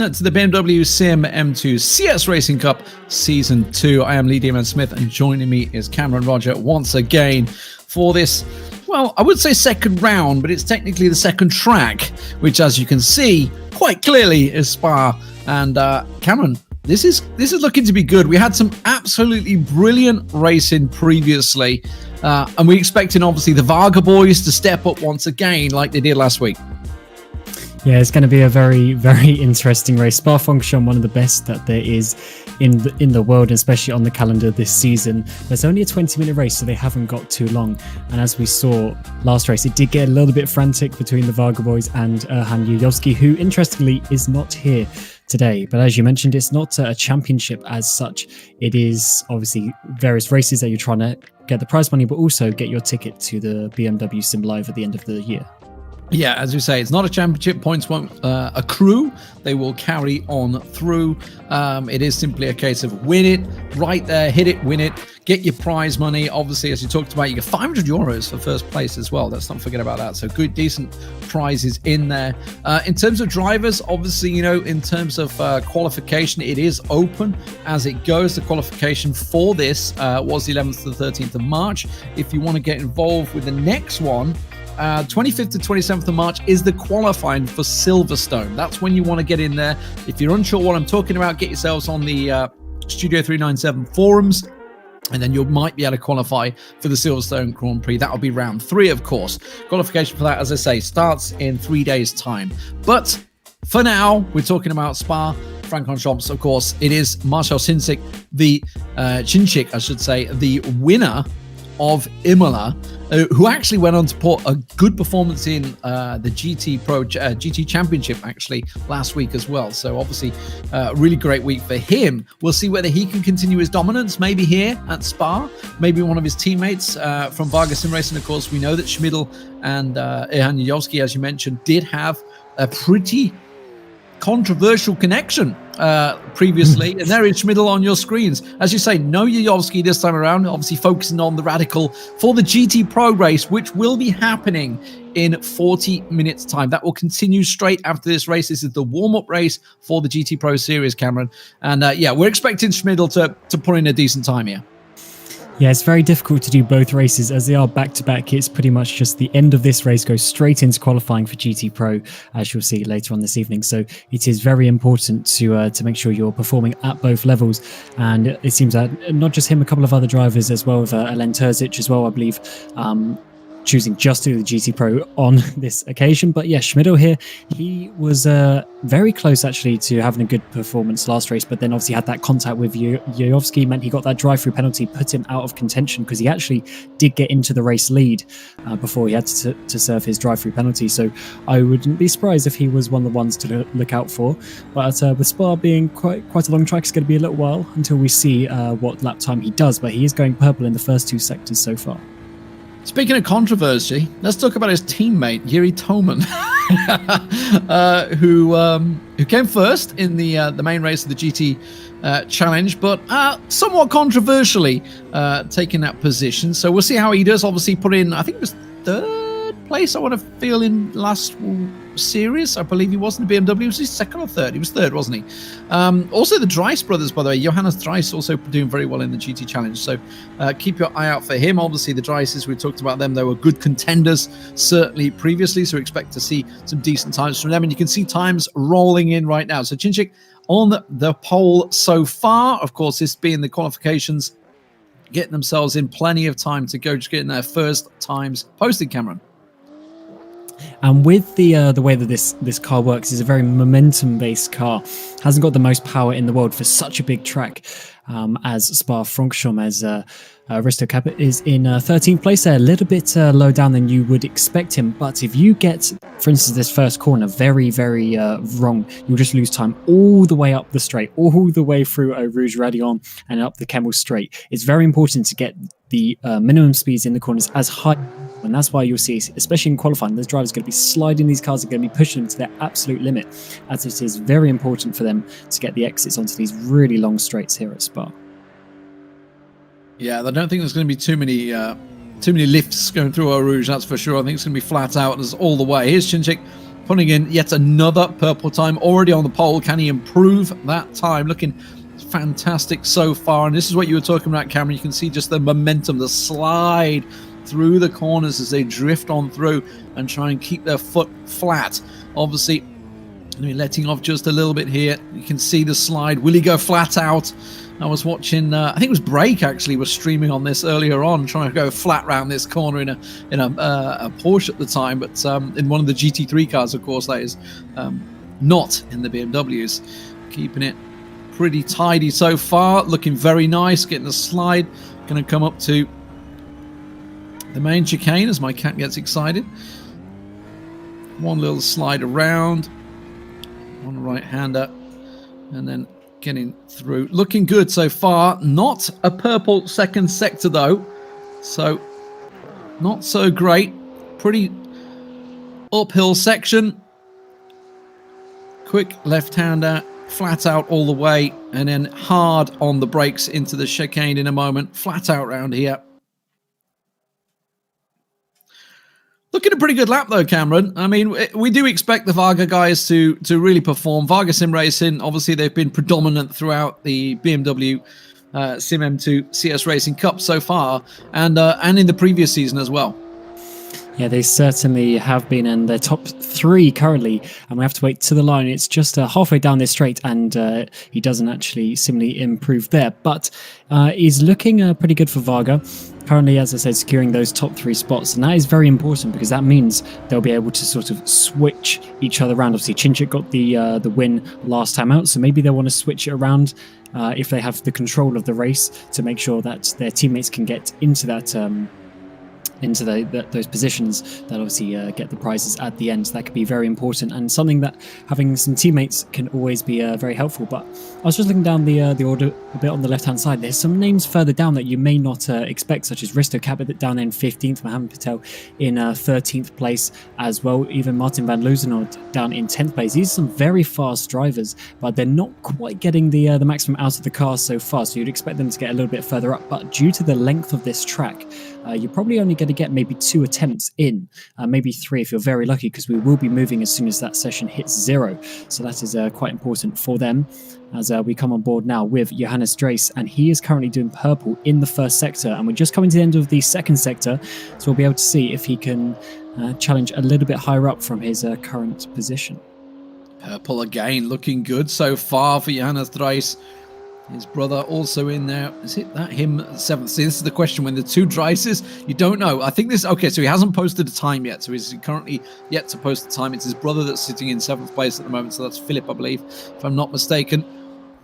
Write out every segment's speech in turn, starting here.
To the BMW Sim M2 CS Racing Cup Season 2. I am Lee Dearman-Smith, and joining me is Cameron Roger once again for this, well, I would say second round, but it's technically the second track, which, as you can see quite clearly, is Spa. And Cameron, this is looking to be good. We had some absolutely brilliant racing previously, and we're expecting, obviously, the Varga boys to step up once again like they did last week. Yeah, it's going to be a very, very interesting race. Spa-Francorchamps, one of the best that there is in the world, especially on the calendar this season. There's only a 20-minute race, so they haven't got too long. And as we saw last race, it did get a little bit frantic between the Varga boys and Erhan Yuyovski, who, interestingly, is not here today. But as you mentioned, it's not a championship as such. It is obviously various races that you're trying to get the prize money, but also get your ticket to the BMW Sim Live at the end of the year. Yeah, as we say, it's not a championship. Points won't accrue. They will carry on through. It is simply a case of win it, right there, hit it, win it, get your prize money. Obviously, as you talked about, you get 500 euros for first place as well. Let's not forget about that. So good, decent prizes in there. In terms of drivers, obviously, you know, in terms of qualification, it is open as it goes. The qualification for this was the 11th to the 13th of March. If you want to get involved with the next one, 25th to 27th of March is the qualifying for Silverstone. That's when you want to get in there. If you're unsure what I'm talking about, get yourselves on the Studio 397 forums, and then you might be able to qualify for the Silverstone Grand Prix. That'll be round 3, of course. Qualification for that, as I say, starts in 3 days' time. But for now, we're talking about Spa-Francorchamps. Of course, it is Marcel Cinčić, the winner of Imola, who actually went on to put a good performance in the GT Championship actually last week as well. So obviously, really great week for him. We'll see whether he can continue his dominance, maybe here at Spa, maybe one of his teammates from Varga Sim Racing. Of course, we know that Schmidl and Erhan Yuyovski, as you mentioned, did have a pretty controversial connection previously, and there is Schmidl on your screens. As you say, no Yuyovski this time around, obviously focusing on the Radical for the GT Pro race, which will be happening in 40 minutes time. That will continue straight after this race. This is the warm-up race for the GT Pro Series, Cameron, and yeah, we're expecting Schmidl to put in a decent time here. Yeah, it's very difficult to do both races as they are back-to-back. It's pretty much just the end of this race goes straight into qualifying for GT Pro, as you'll see later on this evening. So it is very important to make sure you're performing at both levels. And it seems that not just him, a couple of other drivers as well, with Alen Terzic as well, I believe, choosing just to do the GT Pro on this occasion. But yeah, Schmidl here, he was very close actually to having a good performance last race, but then obviously had that contact with Yuyovski, meant he got that drive-through penalty, put him out of contention because he actually did get into the race lead before he had to serve his drive-through penalty. So I wouldn't be surprised if he was one of the ones to look out for. But with Spa being quite a long track, it's going to be a little while until we see what lap time he does, but he is going purple in the first 2 sectors so far. Speaking of controversy, let's talk about his teammate Yuri Toman, who came first in the main race of the GT Challenge, but somewhat controversially taking that position. So we'll see how he does. Obviously, put in, I think it was 3rd place. I want to feel in last series. I believe he was in the BMW. Was he 2nd or 3rd? He was 3rd, wasn't he? Also, the Dries brothers, by the way, Johannes Dries also doing very well in the GT Challenge. So keep your eye out for him. Obviously, the Dries, we talked about them. They were good contenders, certainly previously. So expect to see some decent times from them. And you can see times rolling in right now. So Cinčić on the pole so far. Of course, this being the qualifications, getting themselves in plenty of time to go, just getting their first times posted, Cameron. And with the way that this car works, is a very momentum-based car. Hasn't got the most power in the world for such a big track as Spa-Francorchamps, as Risto Caput is in 13th place there, a little bit low down than you would expect him. But if you get, for instance, this first corner very, very wrong, you'll just lose time all the way up the straight, all the way through Rouge Radion and up the Kemmel Straight. It's very important to get the minimum speeds in the corners as high. And that's why you'll see, especially in qualifying, those drivers are going to be sliding these cars, are going to be pushing them to their absolute limit, as it is very important for them to get the exits onto these really long straights here at Spa. Yeah, I don't think there's going to be too many lifts going through Eau Rouge, that's for sure. I think it's going to be flat out as all the way. Here's Cinčić putting in yet another purple time, already on the pole. Can he improve that time? Looking fantastic so far. And this is what you were talking about, Cameron. You can see just the momentum, the slide through the corners as they drift on through and try and keep their foot flat. Obviously, letting off just a little bit here. You can see the slide. Will he go flat out? I was watching, I think it was Break actually was streaming on this earlier on, trying to go flat round this corner in a Porsche at the time, but in one of the GT3 cars, of course, that is, not in the BMWs. Keeping it pretty tidy so far, looking very nice, getting the slide. Going to come up to the main chicane as my cat gets excited. One little slide around, one right-hander, and then getting through. Looking good so far. Not a purple second sector though, so not so great. Pretty uphill section. Quick left-hander, flat out all the way, and then hard on the brakes into the chicane in a moment. Flat out round here. Looking a pretty good lap though, Cameron. I mean, we do expect the Varga guys to really perform. Varga Sim Racing, obviously they've been predominant throughout the BMW Sim M2 CS Racing Cup so far, and in the previous season as well. Yeah, they certainly have been in the top 3 currently, and we have to wait to the line. It's just halfway down this straight, and he doesn't actually seemingly improve there, but he's looking pretty good for Varga. Currently, as I said, securing those top 3 spots, and that is very important because that means they'll be able to sort of switch each other around. Obviously, Chinchik got the win last time out, so maybe they'll want to switch it around if they have the control of the race to make sure that their teammates can get into that into those positions that obviously get the prizes at the end. So that could be very important and something that having some teammates can always be very helpful. But I was just looking down the order a bit on the left hand side. There's some names further down that you may not expect, such as Risto Cabot down in 15th, Mohammed Patel in 13th place as well, even Martin van Loozenhout down in 10th place. These are some very fast drivers, but they're not quite getting the maximum out of the car so far, so you'd expect them to get a little bit further up. But due to the length of this track, you're probably only going to get maybe 2 attempts in, maybe 3 if you're very lucky, because we will be moving as soon as that session hits 0. So that is quite important for them. As we come on board now with Johannes Drace, and he is currently doing purple in the first sector, and we're just coming to the end of the second sector, so we'll be able to see if he can challenge a little bit higher up from his current position. Purple again, looking good so far for Johannes Drace. His brother also in there. Is it that him 7th? See, this is the question when the 2 Draces, you don't know. I think this, okay, so he hasn't posted a time yet, so he's currently yet to post the time. It's his brother that's sitting in 7th place at the moment, so that's Philip, I believe, if I'm not mistaken.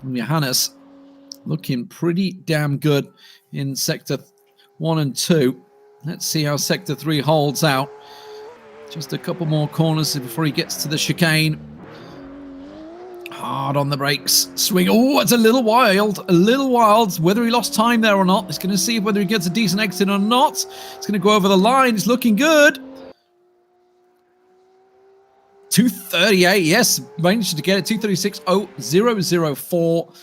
And Johannes looking pretty damn good in sector 1 and 2. Let's see how sector 3 holds out. Just a couple more corners before he gets to the chicane. Hard on the brakes. Swing. Oh, it's a little wild. A little wild. Whether he lost time there or not. He's going to see whether he gets a decent exit or not. It's going to go over the line. It's looking good. 238. Yes, managed to get it. 236.004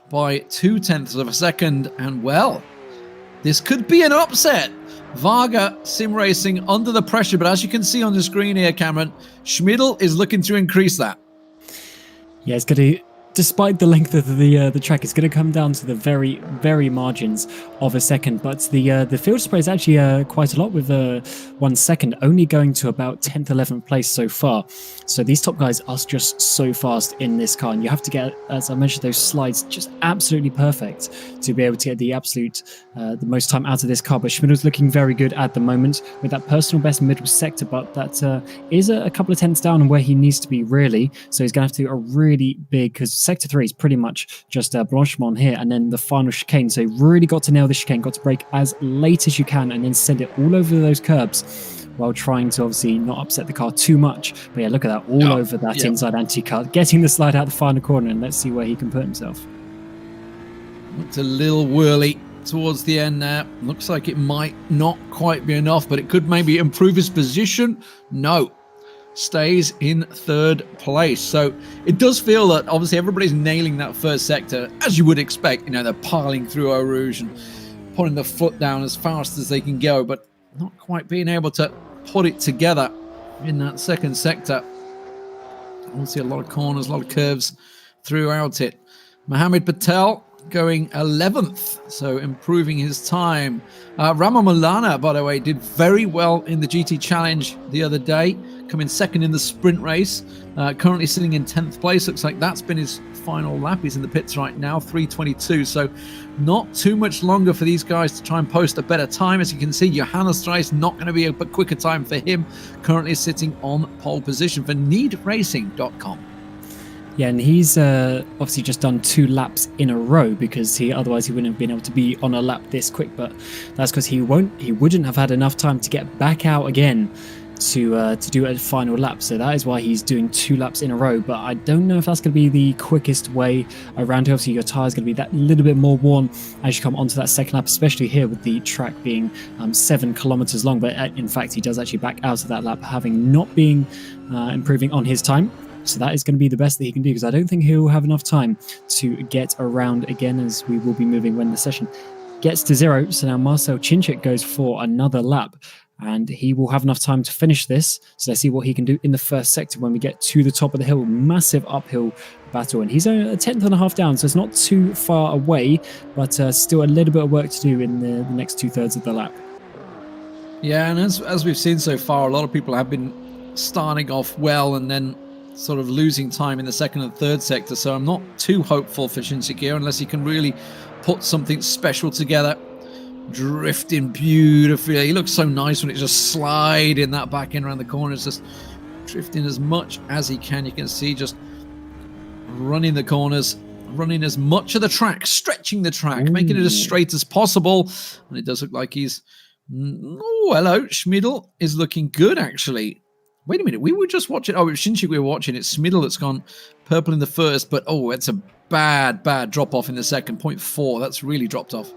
by 0.2 of a second. And well, this could be an upset. Varga Sim Racing under the pressure. But as you can see on the screen here, Cameron, Schmidl is looking to increase that. Yeah, it's going to, despite the length of the track, it's going to come down to the very, very margins of a second. But the field spread is actually quite a lot with 1 second, only going to about 10th, 11th place so far. So these top guys are just so fast in this car, and you have to get, as I mentioned, those slides just absolutely perfect to be able to get the absolute the most time out of this car. But Schmidl's looking very good at the moment with that personal best middle sector, but that is a couple of tenths down on where he needs to be really. So he's going to have to do a really big, because sector 3 is pretty much just Blanchimont here, and then the final chicane. So you really got to nail the chicane, got to brake as late as you can, and then send it all over those curbs while trying to obviously not upset the car too much. But yeah, look at that, all over that inside anti-cut, getting the slide out the final corner, and let's see where he can put himself. It's a little whirly towards the end there. Looks like it might not quite be enough, but it could maybe improve his position. No. Stays in 3rd place. So it does feel that obviously everybody's nailing that first sector, as you would expect. You know, they're piling through Eau Rouge and putting the foot down as fast as they can go, but not quite being able to put it together in that second sector. We'll see a lot of corners, a lot of curves throughout it. Mohammed Patel going 11th, so improving his time. Rama Milana, by the way, did very well in the GT Challenge the other day, coming second in the sprint race, currently sitting in 10th place. Looks like that's been his final lap. He's in the pits right now, 3:22, so not too much longer for these guys to try and post a better time. As you can see, Johannes Thrice not going to be a quicker time for him, currently sitting on pole position for needracing.com. Yeah, and he's obviously just done 2 laps in a row because otherwise he wouldn't have been able to be on a lap this quick. But that's because he wouldn't have had enough time to get back out again to do a final lap. So that is why he's doing 2 laps in a row. But I don't know if that's going to be the quickest way around here. Obviously, your tyre is going to be that little bit more worn as you come onto that second lap, especially here with the track being 7 kilometers long. But in fact, he does actually back out of that lap, having not been improving on his time. So that is going to be the best that he can do, because I don't think he'll have enough time to get around again, as we will be moving when the session gets to 0. So now Marcel Cinchik goes for another lap, and he will have enough time to finish this. So let's see what he can do in the first sector when we get to the top of the hill. Massive uphill battle, and he's only a 10th and a half down, so it's not too far away, but still a little bit of work to do in the next 2/3 of the lap. Yeah, and as we've seen so far, a lot of people have been starting off well and then sort of losing time in the second and third sector, so I'm not too hopeful for Cinchik here unless he can really put something special together. Drifting beautifully. He looks so nice when it's just sliding that back in around the corners, just drifting as much as he can. You can see just running the corners, running as much of the track, stretching the track, making it as straight as possible. And it does look like he's... Oh, hello. Schmidl is looking good, actually. Wait a minute, we were just watching... Oh, it was Cinchik we were watching. It's Schmidl that's gone purple in the first, but oh, it's a bad drop-off in the second. 0.4, that's really dropped off.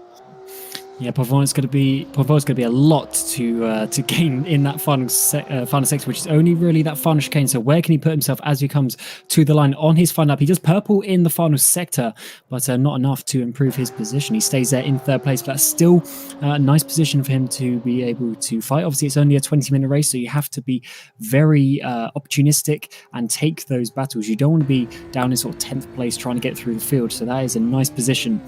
Yeah, Pavon's going to be a lot to gain in that final sector, which is only really that final chicane. So where can he put himself as he comes to the line on his final lap? He does purple in the final sector, but not enough to improve his position. He stays there in third place, but that's still a nice position for him to be able to fight. Obviously, it's only a 20-minute race, so you have to be very opportunistic and take those battles. You don't want to be down in sort of 10th place trying to get through the field. So that is a nice position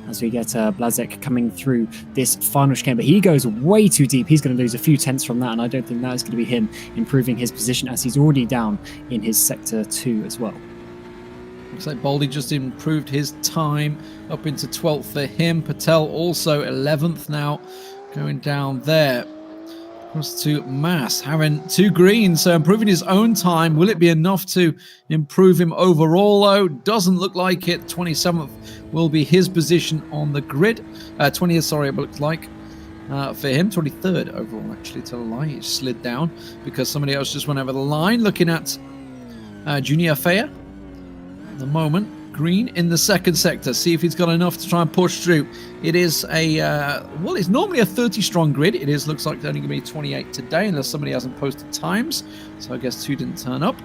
as we get Blazek coming through this final chicane, but he goes way too deep. He's going to lose a few tenths from that, and I don't think that is going to be him improving his position, as he's already down in his sector 2 as well. Looks like Baldy just improved his time up into 12th for him. Patel also 11th now, going down there. Across to Mass, having 2 greens, so improving his own time. Will it be enough to improve him overall, though? Doesn't look like it. 27th will be his position on the grid. 20th, sorry, it looks like for him. 23rd overall, actually, to the line. He slid down because somebody else just went over the line. Looking at Junior Fea at the moment. Green in the second sector. See if he's got enough to try and push through. It is a, well, it's normally a 30-strong grid. It is, looks like it's only going to be 28 today, unless somebody hasn't posted times. So I guess 2 didn't turn up.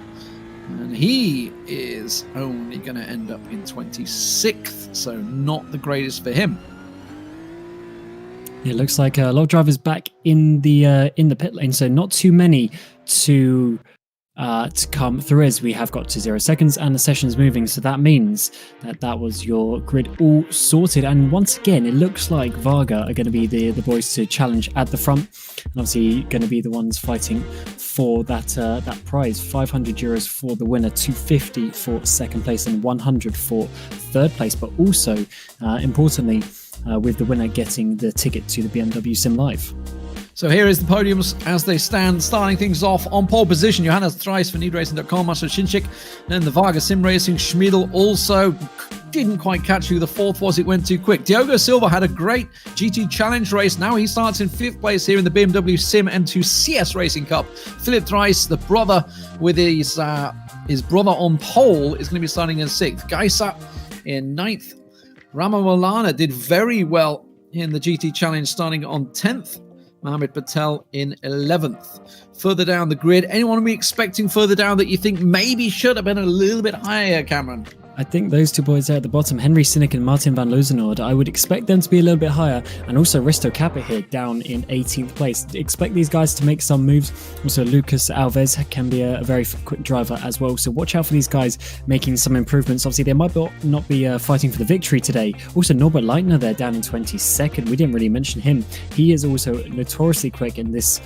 And he is only going to end up in 26th, so not the greatest for him. It looks like a lot of drivers back in the pit lane, so not too many to come through, as we have got to 0 seconds and the session's moving. So that means that was your grid all sorted. And once again, it looks like Varga are going to be the boys to challenge at the front, and obviously going to be the ones fighting for that prize. 500 euros for the winner, 250 for second place, and 100 for third place. But also, importantly, with the winner getting the ticket to the BMW Sim Live. So here is the podiums as they stand, starting things off on pole position. Johannes Thrice for needracing.com, Marcel Cinchik, then the Varga Sim Racing. Schmidl also didn't quite catch who the 4th was. It went too quick. Diogo Silva had a great GT Challenge race. Now he starts in 5th place here in the BMW Sim M2 CS Racing Cup. Philip Thrice, the brother with his brother on pole, is going to be starting in 6th. Geisa in 9th. Rama Milana did very well in the GT Challenge, starting on 10th. Mohammed Patel in 11th. Further down the grid, anyone we expecting further down that you think maybe should have been a little bit higher, Cameron? I think those two boys there at the bottom, Henry Sinnick and Martin van Loozenord, I would expect them to be a little bit higher. And also Risto Capit here down in 18th place. Expect these guys to make some moves. Also Lucas Alves can be a very quick driver as well. So watch out for these guys making some improvements. Obviously they might not be fighting for the victory today. Also Norbert Leitner there down in 22nd. We didn't really mention him. He is also notoriously quick in this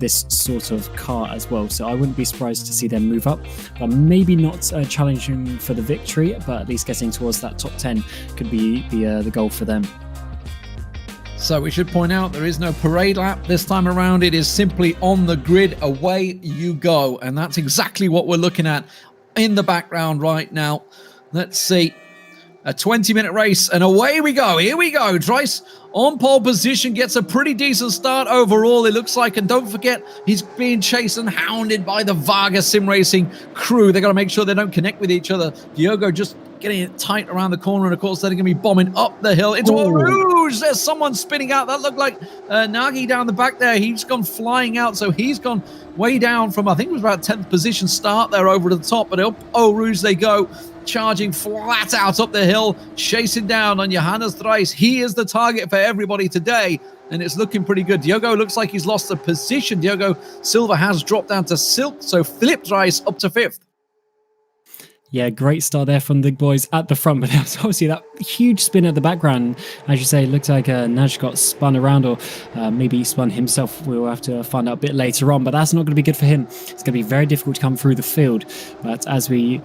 sort of car as well. So I wouldn't be surprised to see them move up. But maybe not challenging for the victory, but at least getting towards that top 10 could be the goal for them. So we should point out there is no parade lap this time around. It is simply on the grid, away you go. And that's exactly what we're looking at in the background right now. Let's see. A 20-minute race, and away we go. Here we go. Dries on pole position, gets a pretty decent start overall, it looks like. And don't forget, he's being chased and hounded by the Varga Sim Racing crew. They got to make sure they don't connect with each other. Diogo just getting it tight around the corner, and of course they're going to be bombing up the hill into Eau Rouge. There's someone spinning out. That looked like Nagy down the back there. He's gone flying out, so he's gone way down from, I think it was about 10th position start there over to the top, but up Eau Rouge they go, charging flat out up the hill, chasing down on Johannes Dries. He is the target for everybody today, and it's looking pretty good. Diogo looks like he's lost the position. Diogo Silva has dropped down to Silk, so Philip Dries up to 5th. Yeah, great start there from the boys at the front, but there was obviously that huge spin at the background. As you say, it looked like Naj got spun around, or maybe he spun himself. We'll have to find out a bit later on, but that's not going to be good for him. It's going to be very difficult to come through the field. But as we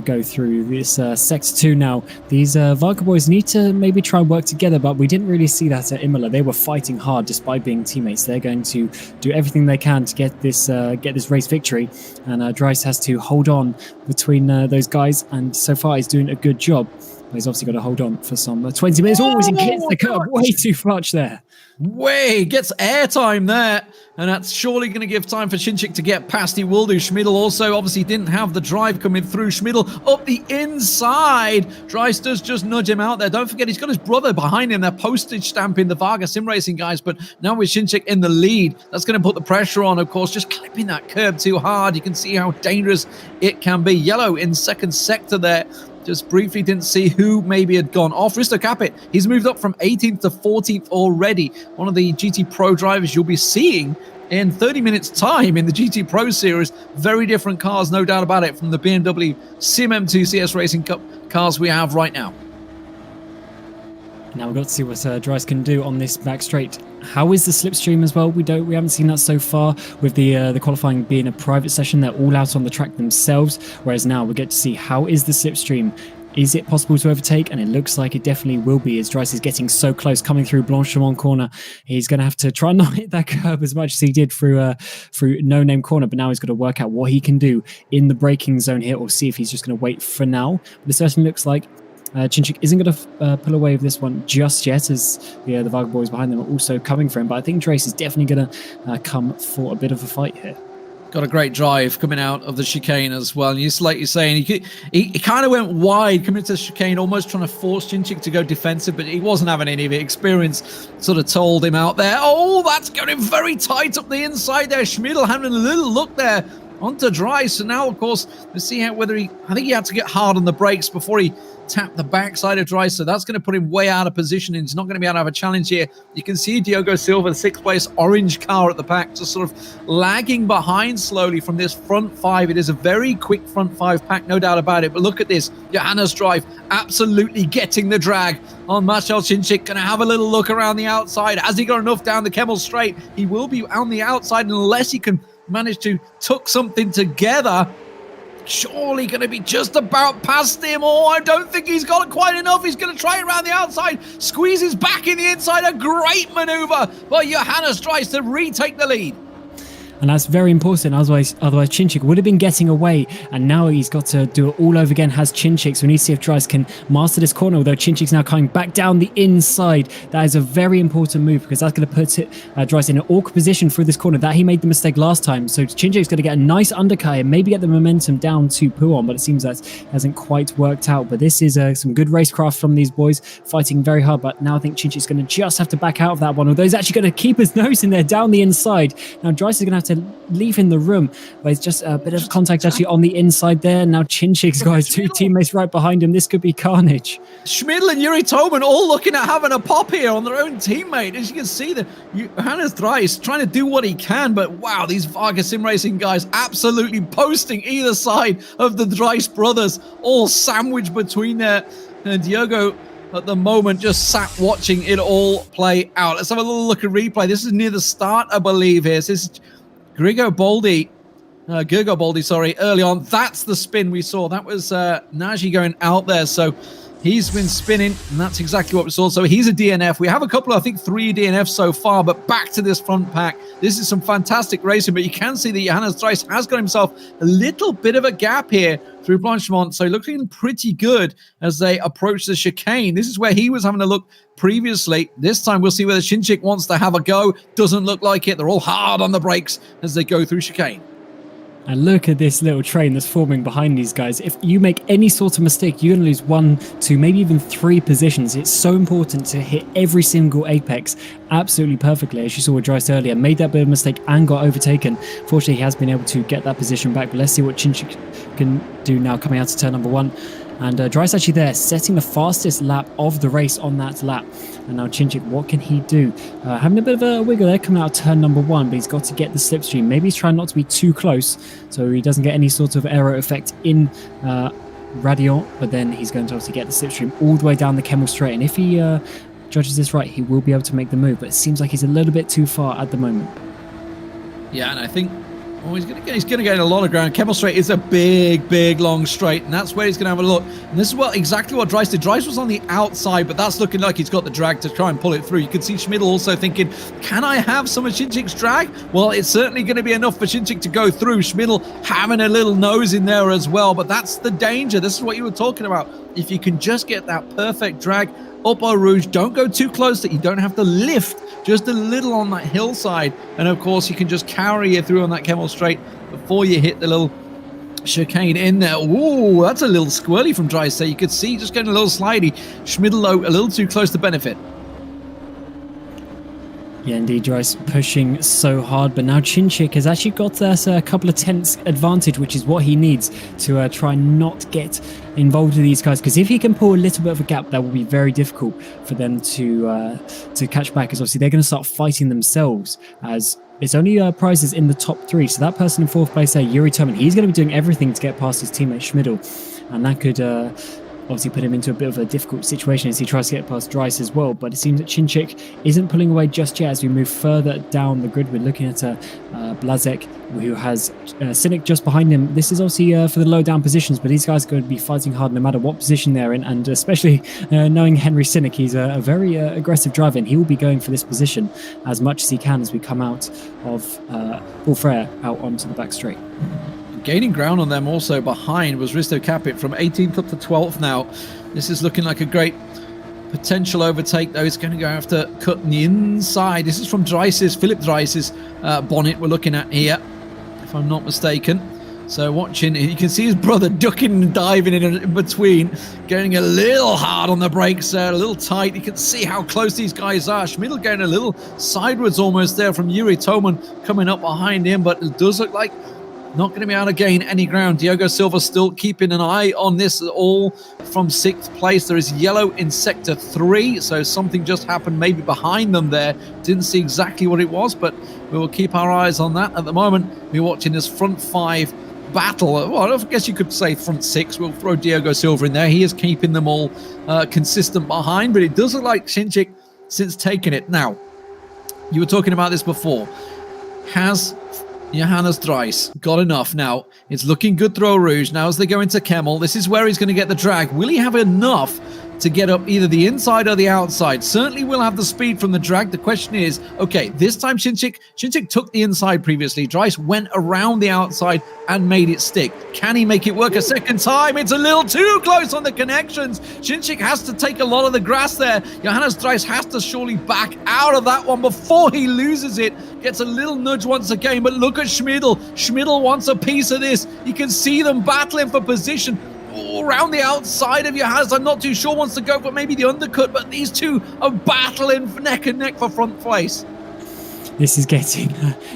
go through this Sector 2 now, these Varga boys need to maybe try and work together, but we didn't really see that at Imola. They were fighting hard despite being teammates. They're going to do everything they can to get this race victory, and Dries has to hold on between those guys, and so far he's doing a good job. But he's obviously got to hold on for some 20 minutes. He hits the curb way too much there. Gets airtime there, and that's surely going to give time for Cinčić to get past. He will do. Schmidl also obviously didn't have the drive coming through. Schmidl up the inside. Dries does just nudge him out there. Don't forget, he's got his brother behind him. They're postage stamping the Varga Sim Racing guys, but now with Cinčić in the lead, that's going to put the pressure on, of course, just clipping that curb too hard. You can see how dangerous it can be. Yellow in second sector there. Just briefly didn't see who maybe had gone off. Risto Capit, he's moved up from 18th to 14th already. One of the GT Pro drivers you'll be seeing in 30 minutes time in the GT Pro Series. Very different cars, no doubt about it, from the BMW Sim M2 CS Racing Cup cars we have right now. Now we've got to see what Dries can do on this back straight. How is the slipstream as well? We haven't seen that so far, with the qualifying being a private session. They're all out on the track themselves, whereas now we get to see how is the slipstream. Is it possible to overtake? And it looks like it definitely will be, as Dries is getting so close, coming through Blanchimont corner. He's going to have to try and not hit that curb as much as he did through No Name corner, but now he's got to work out what he can do in the braking zone here, or see if he's just going to wait for now. But it certainly looks like Cinčić isn't going to pull away with this one just yet, as the Varga boys behind them are also coming for him. But I think Dries is definitely going to come for a bit of a fight here. Got a great drive coming out of the chicane as well. And just like you're saying, he kind of went wide coming to the chicane, almost trying to force Cinčić to go defensive, but he wasn't having any of it. Experience sort of told him out there. Oh, that's going very tight up the inside there. Schmidl having a little look there onto Dries. So now, of course, let's see whether I think he had to get hard on the brakes before he tapped the backside of Dries, so that's going to put him way out of position, and he's not going to be able to have a challenge here. You can see Diogo Silva, the 6th place orange car at the back, just sort of lagging behind slowly from this front 5. It is a very quick front 5 pack, no doubt about it, but look at this. Johannes Drive absolutely getting the drag on Marcel Cinčić. Going to have a little look around the outside. Has he got enough down the Kemmel Straight? He will be on the outside unless he can manage to tuck something together. Surely going to be just about past him. Oh, I don't think he's got quite enough. He's going to try it around the outside, squeezes back in the inside. A great maneuver by Johannes Dries to retake the lead. And that's very important. Otherwise Cinčić would have been getting away, and now he's got to do it all over again. Has Cinčić, so we need to see if Dries can master this corner, although Cinčić now coming back down the inside. That is a very important move, because that's going to put Dries in an awkward position through this corner that he made the mistake last time. So Cinčić's going to get a nice undercut and maybe get the momentum down to Pouon, but it seems that hasn't quite worked out. But this is some good racecraft from these boys, fighting very hard. But now I think Cinčić's going to just have to back out of that one, although he's actually going to keep his nose in there down the inside. Now Dries is going to have to to leaving the room. But it's just a bit of contact actually on the inside there. Now Chinchik's got his two teammates right behind him. This could be carnage. Schmidl and Yuri Toman all looking at having a pop here on their own teammate. As you can see, Johannes Dries trying to do what he can, but wow, these Varga Sim Racing guys absolutely posting either side of the Dries brothers, all sandwiched between there. And Diogo at the moment just sat watching it all play out. Let's have a little look at replay. This is near the start, I believe. This is Gergo Boldi, early on. That's the spin we saw. That was Nagy going out there. So he's been spinning, and that's exactly what we saw. So he's a DNF. We have a couple, I think 3 DNFs so far, but back to this front pack. This is some fantastic racing, but you can see that Johannes Dries has got himself a little bit of a gap here through Blanchemont. So looking pretty good as they approach the chicane. This is where he was having a look previously. This time we'll see whether Chinchik wants to have a go. Doesn't look like it. They're all hard on the brakes as they go through chicane. And look at this little train that's forming behind these guys. If you make any sort of mistake, you're going to lose 1, 2, maybe even 3 positions. It's so important to hit every single apex absolutely perfectly. As you saw with Dries earlier, made that bit of mistake and got overtaken. Fortunately, he has been able to get that position back. But let's see what Chinchik can do now coming out to turn number 1. And Dries actually there, setting the fastest lap of the race on that lap. And now Chinchik, what can he do? Having a bit of a wiggle there coming out turn number 1, but he's got to get the slipstream. Maybe he's trying not to be too close, so he doesn't get any sort of aero effect in Radiant, but then he's going to obviously get the slipstream all the way down the Kemmel Straight. And if he judges this right, he will be able to make the move, but it seems like he's a little bit too far at the moment. Yeah, and I think he's going to gain a lot of ground. Kemmel Straight is a big, long straight, and that's where he's going to have a look. And this is exactly what Dries did. Dries was on the outside, but that's looking like he's got the drag to try and pull it through. You can see Schmidl also thinking, can I have some of Chinchik's drag? Well, it's certainly going to be enough for Chinchik to go through. Schmidl having a little nose in there as well, but that's the danger. This is what you were talking about. If you can just get that perfect drag up Eau Rouge, don't go too close that you don't have to lift just a little on that hillside, and of course you can just carry you through on that Kemmel Straight before you hit the little chicane in there. Ooh, that's a little squirrely from Dries there. You could see just getting a little slidey. Schmidl a little too close to benefit. Yeah, indeed, Dries pushing so hard, but now Chinchik has actually got us a couple of tenths advantage, which is what he needs to try and not get involved with these guys, because if he can pull a little bit of a gap, that will be very difficult for them to catch back, because obviously they're going to start fighting themselves, as it's only prizes in the top 3. So that person in 4th place there, Yuri Toman, he's going to be doing everything to get past his teammate Schmidl, and that could obviously put him into a bit of a difficult situation as he tries to get past Dries as well. But it seems that Chinchik isn't pulling away just yet as we move further down the grid. We're looking at Blazek, who has Cynic just behind him. This is obviously for the low down positions, but these guys are going to be fighting hard no matter what position they're in, and especially knowing Henry Cynic, he's a very aggressive driver, and he will be going for this position as much as he can as we come out of Paul Frere out onto the back straight. Gaining ground on them also behind was Risto Capit from 18th up to 12th now. This is looking like a great potential overtake, though. It's going to go after cutting the inside. This is from Philip Dries' bonnet we're looking at here, if I'm not mistaken. So watching, you can see his brother ducking and diving in between, getting a little hard on the brakes, a little tight. You can see how close these guys are. Schmidl going a little sideways almost there from Yuri Toman coming up behind him, but it does look like not going to be able to gain any ground. Diogo Silva still keeping an eye on this, all from 6th place. There is yellow in sector 3, so something just happened maybe behind them there. Didn't see exactly what it was, but we will keep our eyes on that. At the moment, we're watching this front 5 battle. Well, I guess you could say front 6. We'll throw Diogo Silva in there. He is keeping them all consistent behind, but it does look like Chinchik since taking it. Now, you were talking about this before. Has Johannes Dries got enough now? It's looking good through Eau Rouge. Now as they go into Kemmel, this is where he's going to get the drag. Will he have enough to get up either the inside or the outside? Certainly will have the speed from the drag. The question is, okay, this time Chinchik took the inside previously. Dries went around the outside and made it stick. Can he make it work a second time? It's a little too close on the connections. Chinchik has to take a lot of the grass there. Johannes Dries has to surely back out of that one before he loses it. Gets a little nudge once again, but look at Schmidl. Schmidl wants a piece of this. You can see them battling for position around the outside of Johannes. I'm not too sure wants to go for maybe the undercut, but these two are battling neck and neck for front place. This is getting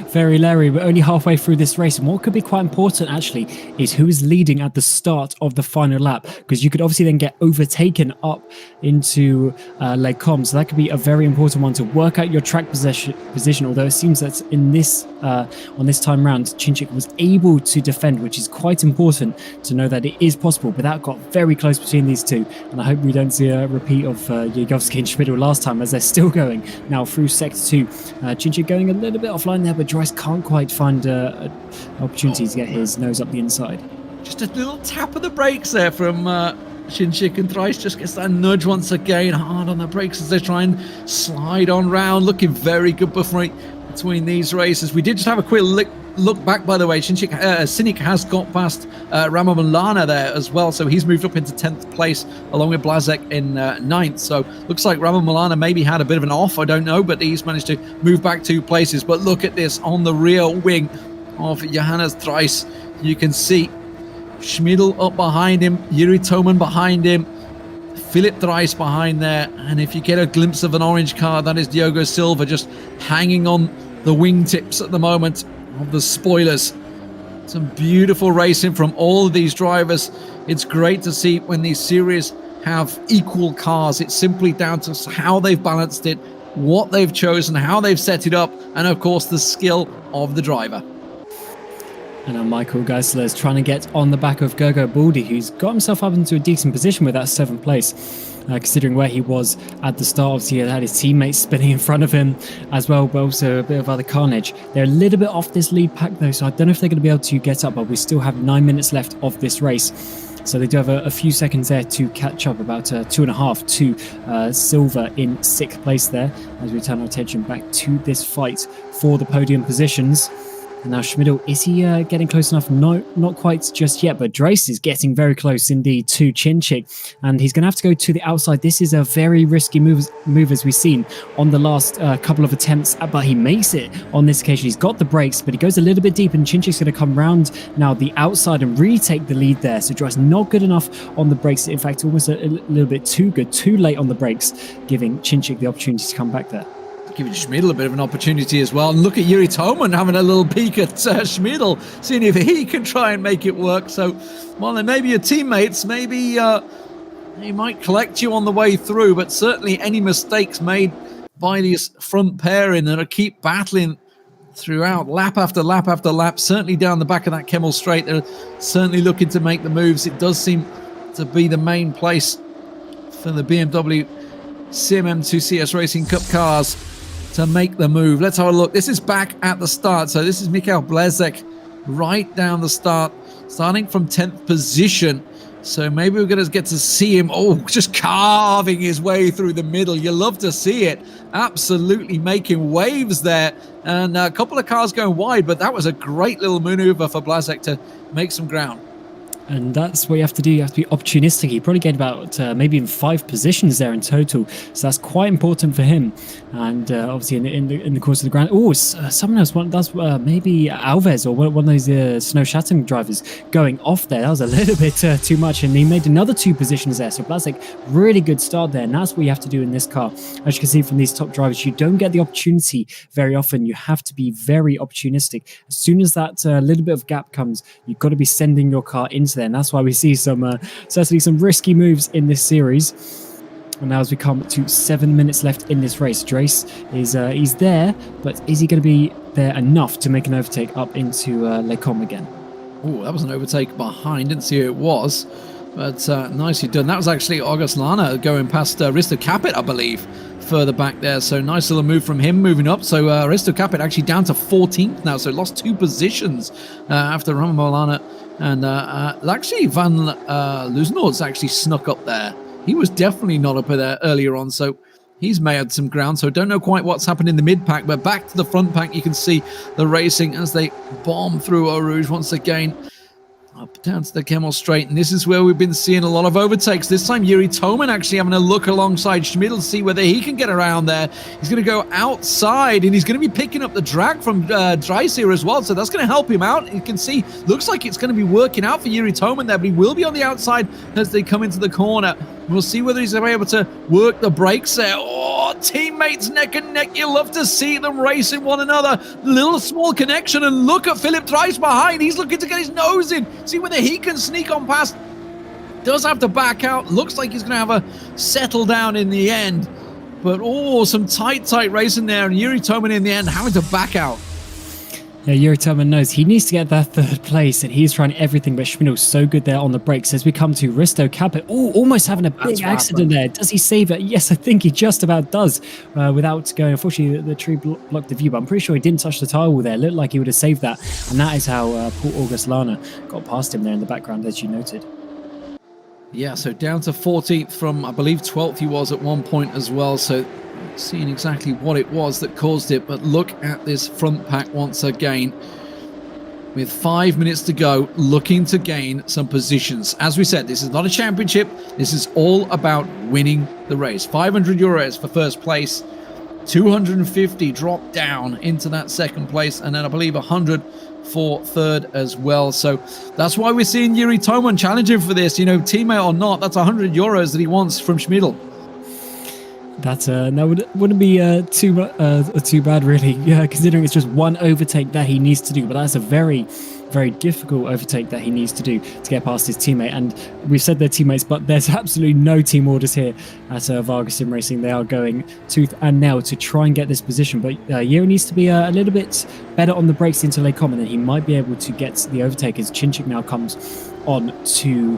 very leery. We're only halfway through this race, and what could be quite important actually is who is leading at the start of the final lap, because you could obviously then get overtaken up into Les Combes. So that could be a very important one to work out your track position. Although it seems that in this on this time round, Cinčić was able to defend, which is quite important to know that it is possible. But that got very close between these two, and I hope we don't see a repeat of Jankowski and Schmidl last time, as they're still going now through sector 2. Cinčić going a little bit offline there, but Dries can't quite find an opportunity to get his nose up the inside. Just a little tap of the brakes there from Cinčić, and Dries just gets that nudge once again, hard on the brakes as they try and slide on round. Looking very good between these races. We did just have a quick look back, by the way. Cynic has got past Ramo Milana there as well, so he's moved up into 10th place along with Blazek in 9th. So looks like Ramo Milana maybe had a bit of an off, I don't know, but he's managed to move back 2 places. But look at this on the rear wing of Johannes Dries. You can see Schmidl up behind him, Yuri Toman behind him, Philip Dries behind there, and if you get a glimpse of an orange car, that is Diogo Silva just hanging on the wingtips at the moment of the spoilers. Some beautiful racing from all of these drivers. It's great to see when these series have equal cars. It's simply down to how they've balanced it, what they've chosen, how they've set it up, and of course the skill of the driver. And now Michael Geisler is trying to get on the back of Gergo Baldi, who's got himself up into a decent position with that 7th place. Considering where he was at the start, obviously he had his teammates spinning in front of him as well, but also a bit of other carnage. They're a little bit off this lead pack though, so I don't know if they're going to be able to get up, but we still have 9 minutes left of this race. So they do have a few seconds there to catch up, about 2.5 to Silva in 6th place there, as we turn our attention back to this fight for the podium positions. And now Schmidl, is he getting close enough? No, not quite just yet, but Dries is getting very close indeed to Cinčić, and he's going to have to go to the outside. This is a very risky move as we've seen on the last couple of attempts, but he makes it on this occasion. He's got the brakes, but he goes a little bit deep, and Cinčić's going to come round now the outside and retake the lead there. So Dries not good enough on the brakes. In fact, almost a little bit too good, too late on the brakes, giving Cinčić the opportunity to come back there. Giving Schmidl a bit of an opportunity as well. And look at Yuri Toman having a little peek at Schmidl, seeing if he can try and make it work. So, well, then maybe your teammates, maybe he might collect you on the way through, but certainly any mistakes made by these front pairing that keep battling throughout, lap after lap after lap, certainly down the back of that Kemmel Straight, they're certainly looking to make the moves. It does seem to be the main place for the BMW CMM2 CS Racing Cup cars to make the move. Let's have a look. This is back at the start. So this is Michael Blazek right down the start, starting from 10th position. So maybe we're going to get to see him, just carving his way through the middle. You love to see it. Absolutely making waves there. And a couple of cars going wide, but that was a great little maneuver for Blazek to make some ground. And that's what you have to do. You have to be opportunistic. He probably gained about maybe even 5 positions there in total. So that's quite important for him. And obviously in the course of the grand... someone else, maybe Alves or one of those Snow Shatting drivers going off there. That was a little bit too much. And he made another 2 positions there. So Blazek, really good start there. And that's what you have to do in this car. As you can see from these top drivers, you don't get the opportunity very often. You have to be very opportunistic. As soon as that little bit of gap comes, you've got to be sending your car into there, and that's why we see certainly some risky moves in this series. And now as we come to 7 minutes left in this race, Dries is he's there, but is he going to be there enough to make an overtake up into Les Combes again? Oh, that was an overtake behind. Didn't see who it was, but nicely done. That was actually August Lana going past Risto Capit, I believe, further back there. So nice little move from him moving up. So Risto Capit actually down to 14th now, so lost 2 positions after Ramo Lana. And actually Van Luzenoord's actually snuck up there. He was definitely not up there earlier on, so he's made some ground. So don't know quite what's happened in the mid-pack, but back to the front pack, you can see the racing as they bomb through Eau Rouge once again. Up down to the Kemmel Straight, and this is where we've been seeing a lot of overtakes. This time Yuri Toman actually having a look alongside Schmidl to see whether he can get around there. He's going to go outside, and he's going to be picking up the drag from Dries here as well, so that's going to help him out. You can see, looks like it's going to be working out for Yuri Toman there, but he will be on the outside as they come into the corner. We'll see whether he's able to work the brakes there. Oh, teammates neck and neck. You love to see them racing one another. Little small connection, and look at Philip Dries behind. He's looking to get his nose in. See whether he can sneak on past. Does have to back out. Looks like he's going to have a settle down in the end. But, oh, some tight racing there. And Yuri Toman in the end having to back out. Yeah, Yuri Toman knows he needs to get that third place, and he's trying everything, but Schmidl's so good there on the brakes. As we come to Risto Capet, almost having a big accident there. Does he save it? Yes, I think he just about does, without going. Unfortunately, the tree blocked the view, but I'm pretty sure he didn't touch the tire wall there. It looked like he would have saved that, and that is how Paul August Lana got past him there in the background, as you noted. Yeah, so down to 14th from, I believe, 12th he was at one point as well. So seeing exactly what it was that caused it. But look at this front pack once again. With 5 minutes to go, looking to gain some positions. As we said, this is not a championship. This is all about winning the race. 500 euros for first place. 250 drop down into that second place. And then I believe 100 for third as well. So that's why we're seeing Yuri Toman challenging for this. You know, teammate or not, that's 100 euros that he wants from Schmidl. That wouldn't be too bad, really, considering it's just one overtake that he needs to do. But that's a very, very difficult overtake that he needs to do to get past his teammate. And we've said they're teammates, but there's absolutely no team orders here at Varga Sim Racing. They are going tooth and nail to try and get this position. But Yuri needs to be a little bit better on the brakes into Les Combes, and then he might be able to get the overtake as Chinchik now comes on to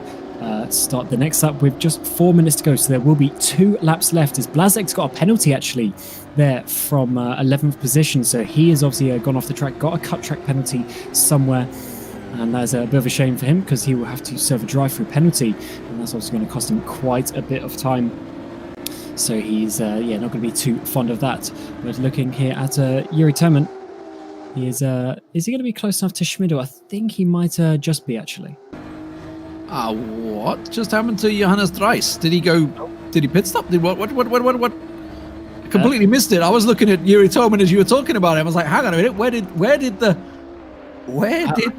start the next lap with just 4 minutes to go. So there will be 2 laps left, as Blazek's got a penalty actually there from 11th position. So he has obviously gone off the track, got a cut track penalty somewhere. And that's a bit of a shame for him, because he will have to serve a drive-through penalty. And that's also going to cost him quite a bit of time. So he's not going to be too fond of that. But looking here at Yuri Toman, is he going to be close enough to Schmidl? I think he might just be, actually. What just happened to Johannes Dries? Did he pit stop? Did what? I completely missed it. I was looking at Yuri Toman as you were talking about him. I was like, hang on a minute, where did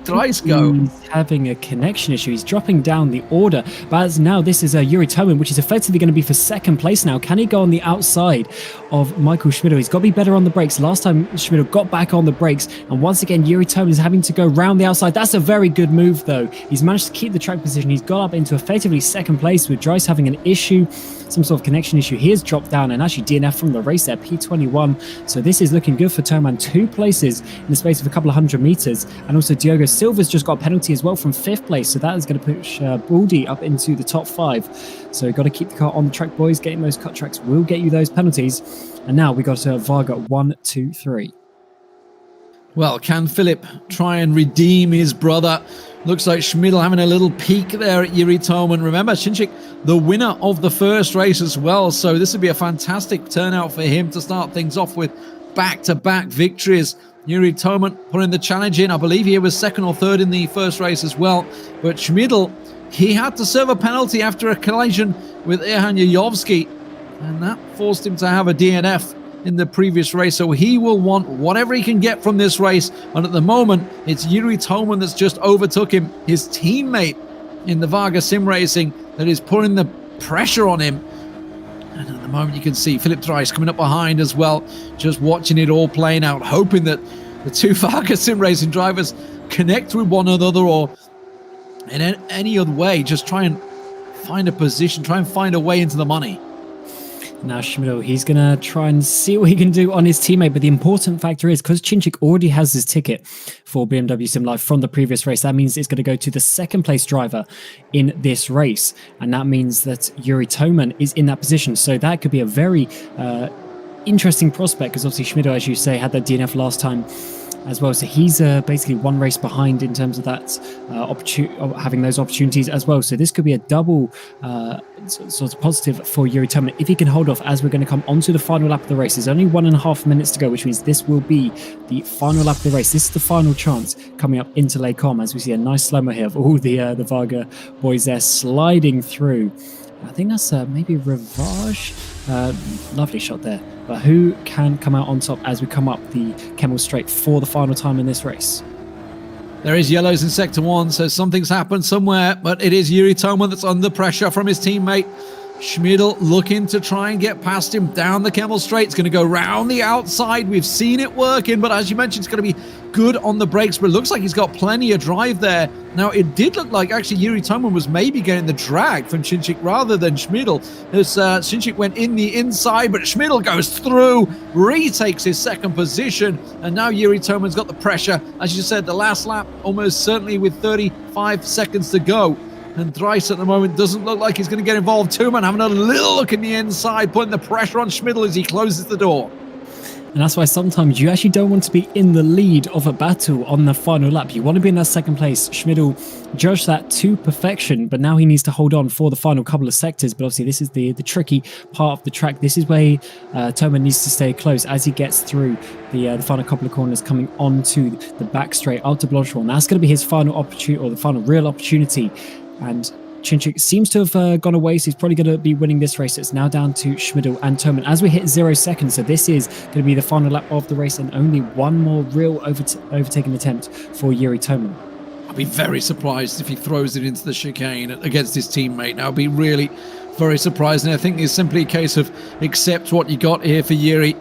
Dries go? He's having a connection issue. He's dropping down the order. But as now, this is Yuri Toman, which is effectively going to be for second place now. Can he go on the outside of Michael Schmidl? He's got to be better on the brakes. Last time, Schmidl got back on the brakes. And once again, Yuri Toman is having to go round the outside. That's a very good move, though. He's managed to keep the track position. He's got up into effectively second place, with Dries having an issue, some sort of connection issue. He has dropped down and actually DNF from the race there, P21. So this is looking good for Toman. 2 places in the space of a couple of 100 meters. And also Diogo Silva's just got a penalty as well from 5th place. So that is going to push Baldi up into the top 5. So you've got to keep the car on the track, boys. Getting those cut tracks will get you those penalties. And now we got to Varga 1, 2, 3. Well, can Philip try and redeem his brother? Looks like Schmidl having a little peek there at Yuri Toman. Remember, Chinchik, the winner of the first race as well. So this would be a fantastic turnout for him to start things off with back-to-back victories. Yuri Toman putting the challenge in. I believe he was second or third in the first race as well. But Schmidl, he had to serve a penalty after a collision with Erhan Yajovski, and that forced him to have a DNF in the previous race. So he will want whatever he can get from this race. And at the moment, it's Yuri Toman that's just overtook him, his teammate in the Varga Sim Racing, that is putting the pressure on him. And at the moment, you can see Philip Dries coming up behind as well, just watching it all playing out, hoping that the 2 Varga Sim Racing drivers connect with one another, or in any other way, just try and find a position, try and find a way into the money. Now Schmidl, he's going to try and see what he can do on his teammate. But the important factor is, because Chinchik already has his ticket for BMW Sim Live from the previous race, that means it's going to go to the second place driver in this race. And that means that Yuri Toman is in that position. So that could be a very interesting prospect, because obviously Schmidl, as you say, had that DNF last time as well. So he's basically 1 race behind in terms of that having those opportunities as well. So this could be a double sort of positive for Yuri Toman if he can hold off, as we're going to come onto the final lap of the race. There's only 1.5 minutes to go, which means this will be the final lap of the race. This is the final chance coming up into Les Combes, as we see a nice slow-mo here of all the Varga boys there sliding through. I think that's maybe Rivage. Lovely shot there. But who can come out on top as we come up the Kemmel Straight for the final time in this race? There is yellows in Sector 1, so something's happened somewhere, but it is Yuri Toman that's under pressure from his teammate. Schmidl looking to try and get past him down the Kemmel Straight. It's going to go round the outside. We've seen it working, but as you mentioned, it's going to be good on the brakes, but it looks like he's got plenty of drive there. Now, it did look like actually Yuri Toman was maybe getting the drag from Chinchik rather than Schmidl, as Chinchik went in the inside, but Schmidl goes through, retakes his second position, and now Yuri Toman's got the pressure. As you said, the last lap almost certainly with 35 seconds to go. And Dries at the moment doesn't look like he's going to get involved. Toman having a little look in the inside, putting the pressure on Schmidl as he closes the door. And that's why sometimes you actually don't want to be in the lead of a battle on the final lap. You want to be in that second place. Schmidl judged that to perfection, but now he needs to hold on for the final couple of sectors. But obviously this is the tricky part of the track. This is where Toman needs to stay close as he gets through the final couple of corners coming onto the back straight after Blanchard. And that's going to be his final opportunity, or the final real opportunity. And Chinchik seems to have gone away, so he's probably going to be winning this race. It's now down to Schmidl and Toman as we hit 0 seconds. So this is going to be the final lap of the race, and only one more real overtaking attempt for Yuri Toman. I'll be very surprised if he throws it into the chicane against his teammate. I'll be really very surprised. And I think it's simply a case of accept what you got here for Yuri.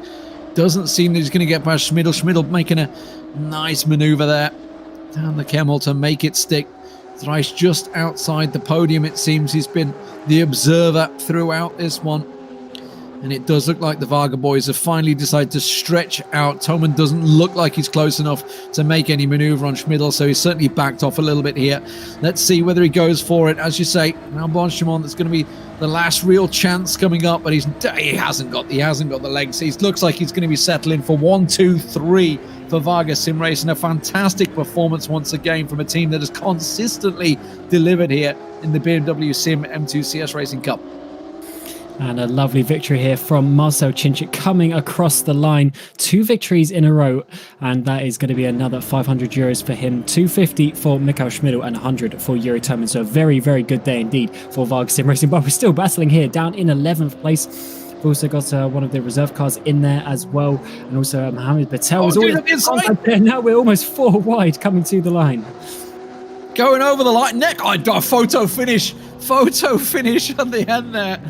Doesn't seem that he's going to get past Schmidl. Schmidl making a nice maneuver there down the Kemmel to make it stick. Thrice just outside the podium. It seems he's been the observer throughout this one. And it does look like the Varga boys have finally decided to stretch out. Toman doesn't look like he's close enough to make any maneuver on Schmidl, so he's certainly backed off a little bit here. Let's see whether he goes for it. As you say, now Blanchard, that's going to be the last real chance coming up, but he hasn't got the legs. He looks like he's going to be settling for 1, 2, 3 for Varga Sim Racing. A fantastic performance once again from a team that has consistently delivered here in the BMW Sim M2 CS Racing Cup. And a lovely victory here from Marcel Chinchik coming across the line. 2 victories in a row, and that is going to be another 500 euros for him, 250 for Michael Schmidl and 100 for Yuri Toman. So a very, very good day indeed for Varga Sim Racing, but we're still battling here down in 11th place. We've also got one of the reserve cars in there as well, and also Mohamed Patel is always there. Now we're almost 4 wide coming to the line. Going over the line, a photo finish at the end there.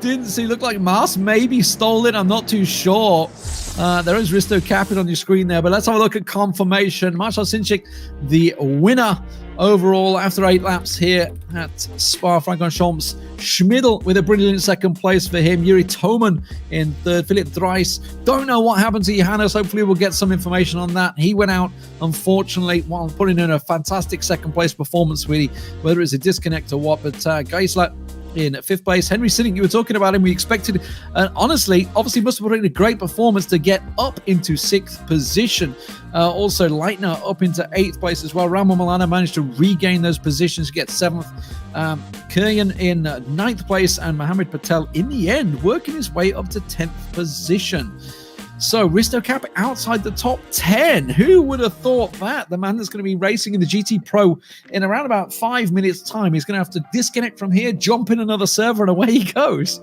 Didn't see, looked like Mars maybe stole it. I'm not too sure. There is Risto Capit on your screen there, but let's have a look at confirmation. Marcel Chinchik, the winner overall after 8 laps here at Spa-Francorchamps. Schmidl with a brilliant second place for him. Yuri Toman in third. Philip Dries. Don't know what happened to Johannes. Hopefully we'll get some information on that. He went out, unfortunately, while putting in a fantastic second place performance, really, whether it's a disconnect or what. But Geisler in 5th place. Henry Sinning, you were talking about him. We expected, obviously must have put in a great performance to get up into 6th position. Also, Leitner up into 8th place as well. Ramo Milano managed to regain those positions to get 7th. Kuryan in 9th place, and Mohamed Patel in the end working his way up to 10th position. So Risto Cap outside the top 10. Who would have thought that? The man that's going to be racing in the GT Pro in around about 5 minutes time. He's going to have to disconnect from here, jump in another server, and away he goes.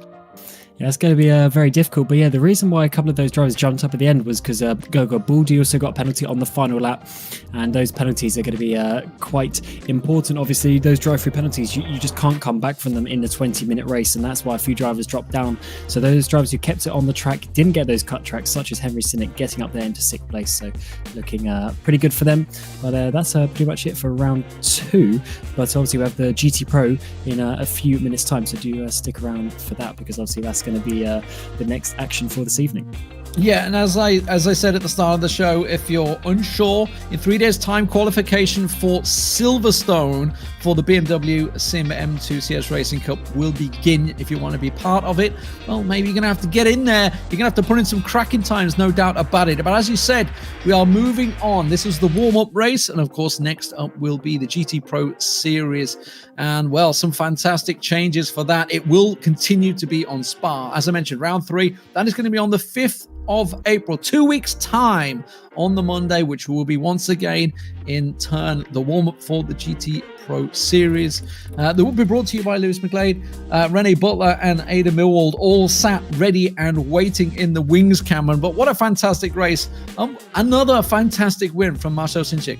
Yeah, it's going to be very difficult. But yeah, the reason why a couple of those drivers jumped up at the end was because Gogo Baldi also got a penalty on the final lap. And those penalties are going to be quite important. Obviously, those drive-through penalties, you just can't come back from them in the 20-minute race. And that's why a few drivers dropped down. So those drivers who kept it on the track didn't get those cut tracks, such as Henry Sinnick getting up there into 6th place. So looking pretty good for them. But that's pretty much it for round 2. But obviously, we have the GT Pro in a few minutes' time. So do stick around for that, because obviously that's going to be the next action for this evening. Yeah, and as I said at the start of the show, if you're unsure, in 3 days' time, qualification for Silverstone for the BMW Sim M2 CS Racing Cup will begin. If you want to be part of it, well, maybe you're going to have to get in there. You're going to have to put in some cracking times, no doubt about it. But as you said, we are moving on. This is the warm-up race, and of course, next up will be the GT Pro Series. And, well, some fantastic changes for that. It will continue to be on Spa. As I mentioned, round 3, that is going to be on the 5th of April, 2 weeks' time on the Monday, which will be once again in turn the warm-up for the GT Pro Series. That will be brought to you by Lewis McLeod, Rene Butler and Ada Millwald, all sat ready and waiting in the wings, Cameron. But what a fantastic race. Another fantastic win from Marcel Chinchik.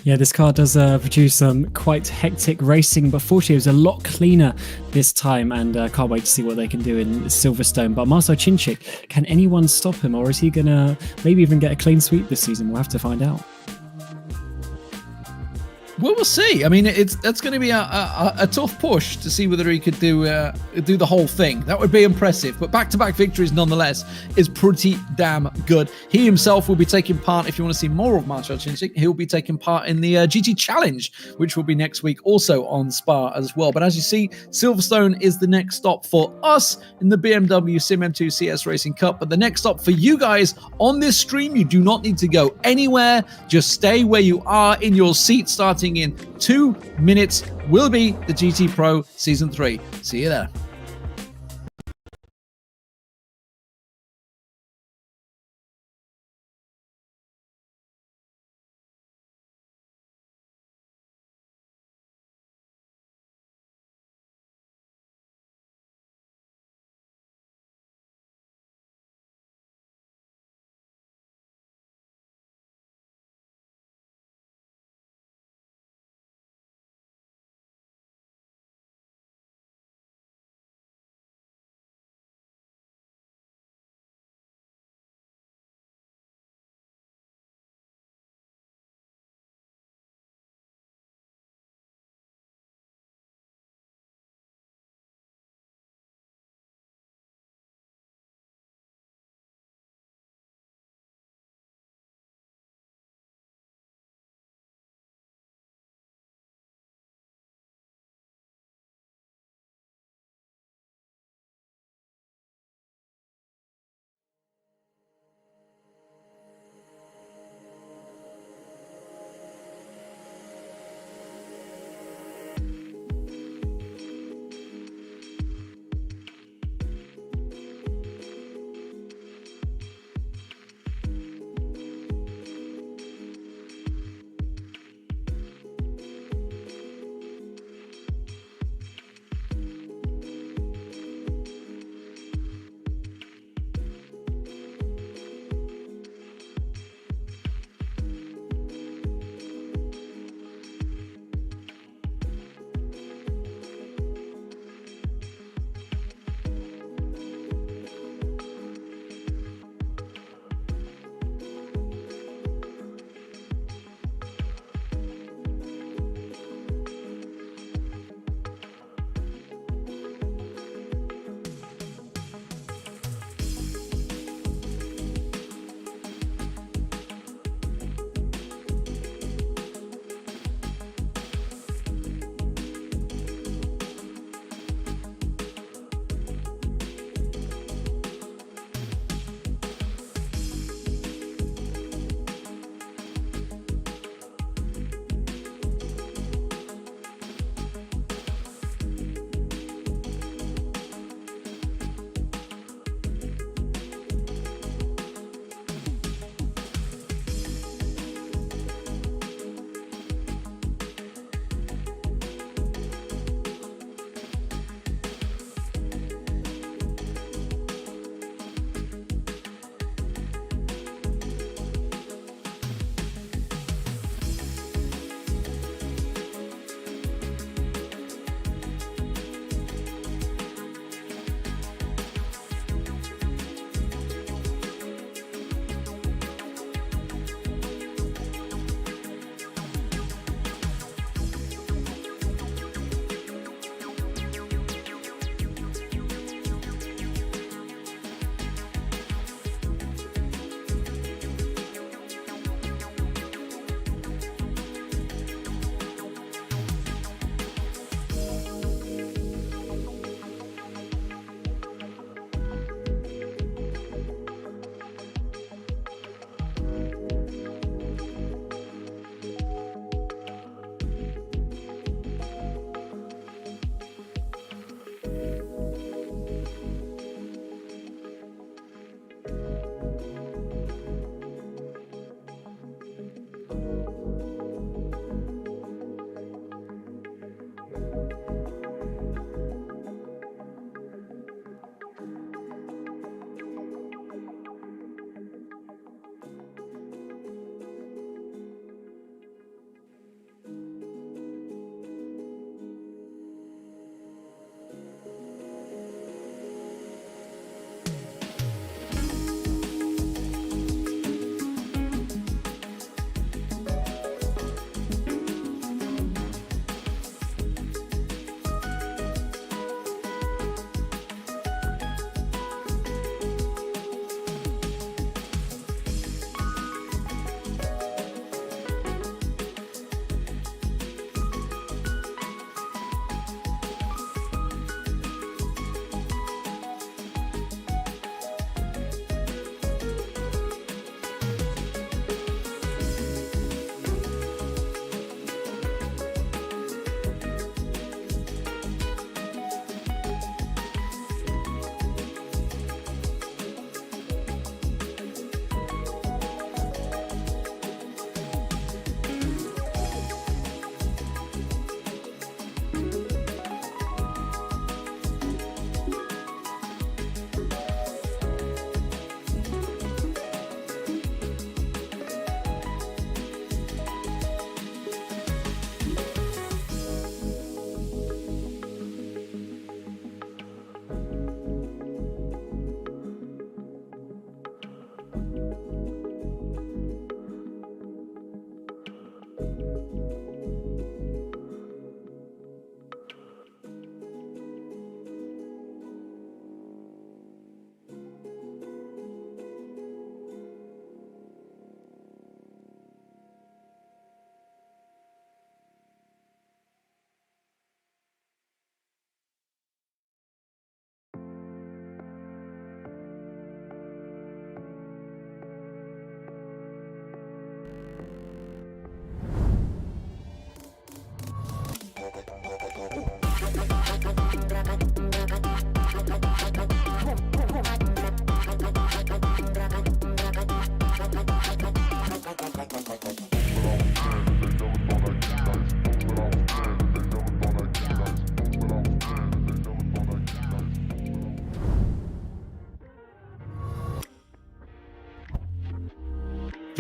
Yeah, this car does produce some quite hectic racing, but fortunately it was a lot cleaner this time, and can't wait to see what they can do in Silverstone. But Marcel Chinchik, can anyone stop him, or is he going to maybe even get a clean sweep this season? We'll have to find out. Well, we'll see. I mean, that's going to be a tough push to see whether he could do the whole thing. That would be impressive. But back-to-back victories, nonetheless, is pretty damn good. He himself will be taking part. If you want to see more of Marcel Chinchik, he'll be taking part in the GT Challenge, which will be next week, also on Spa as well. But as you see, Silverstone is the next stop for us in the BMW Sim M2 CS Racing Cup. But the next stop for you guys on this stream, you do not need to go anywhere. Just stay where you are in your seat, starting in 2 minutes, will be the GT Pro Season 3. See you there.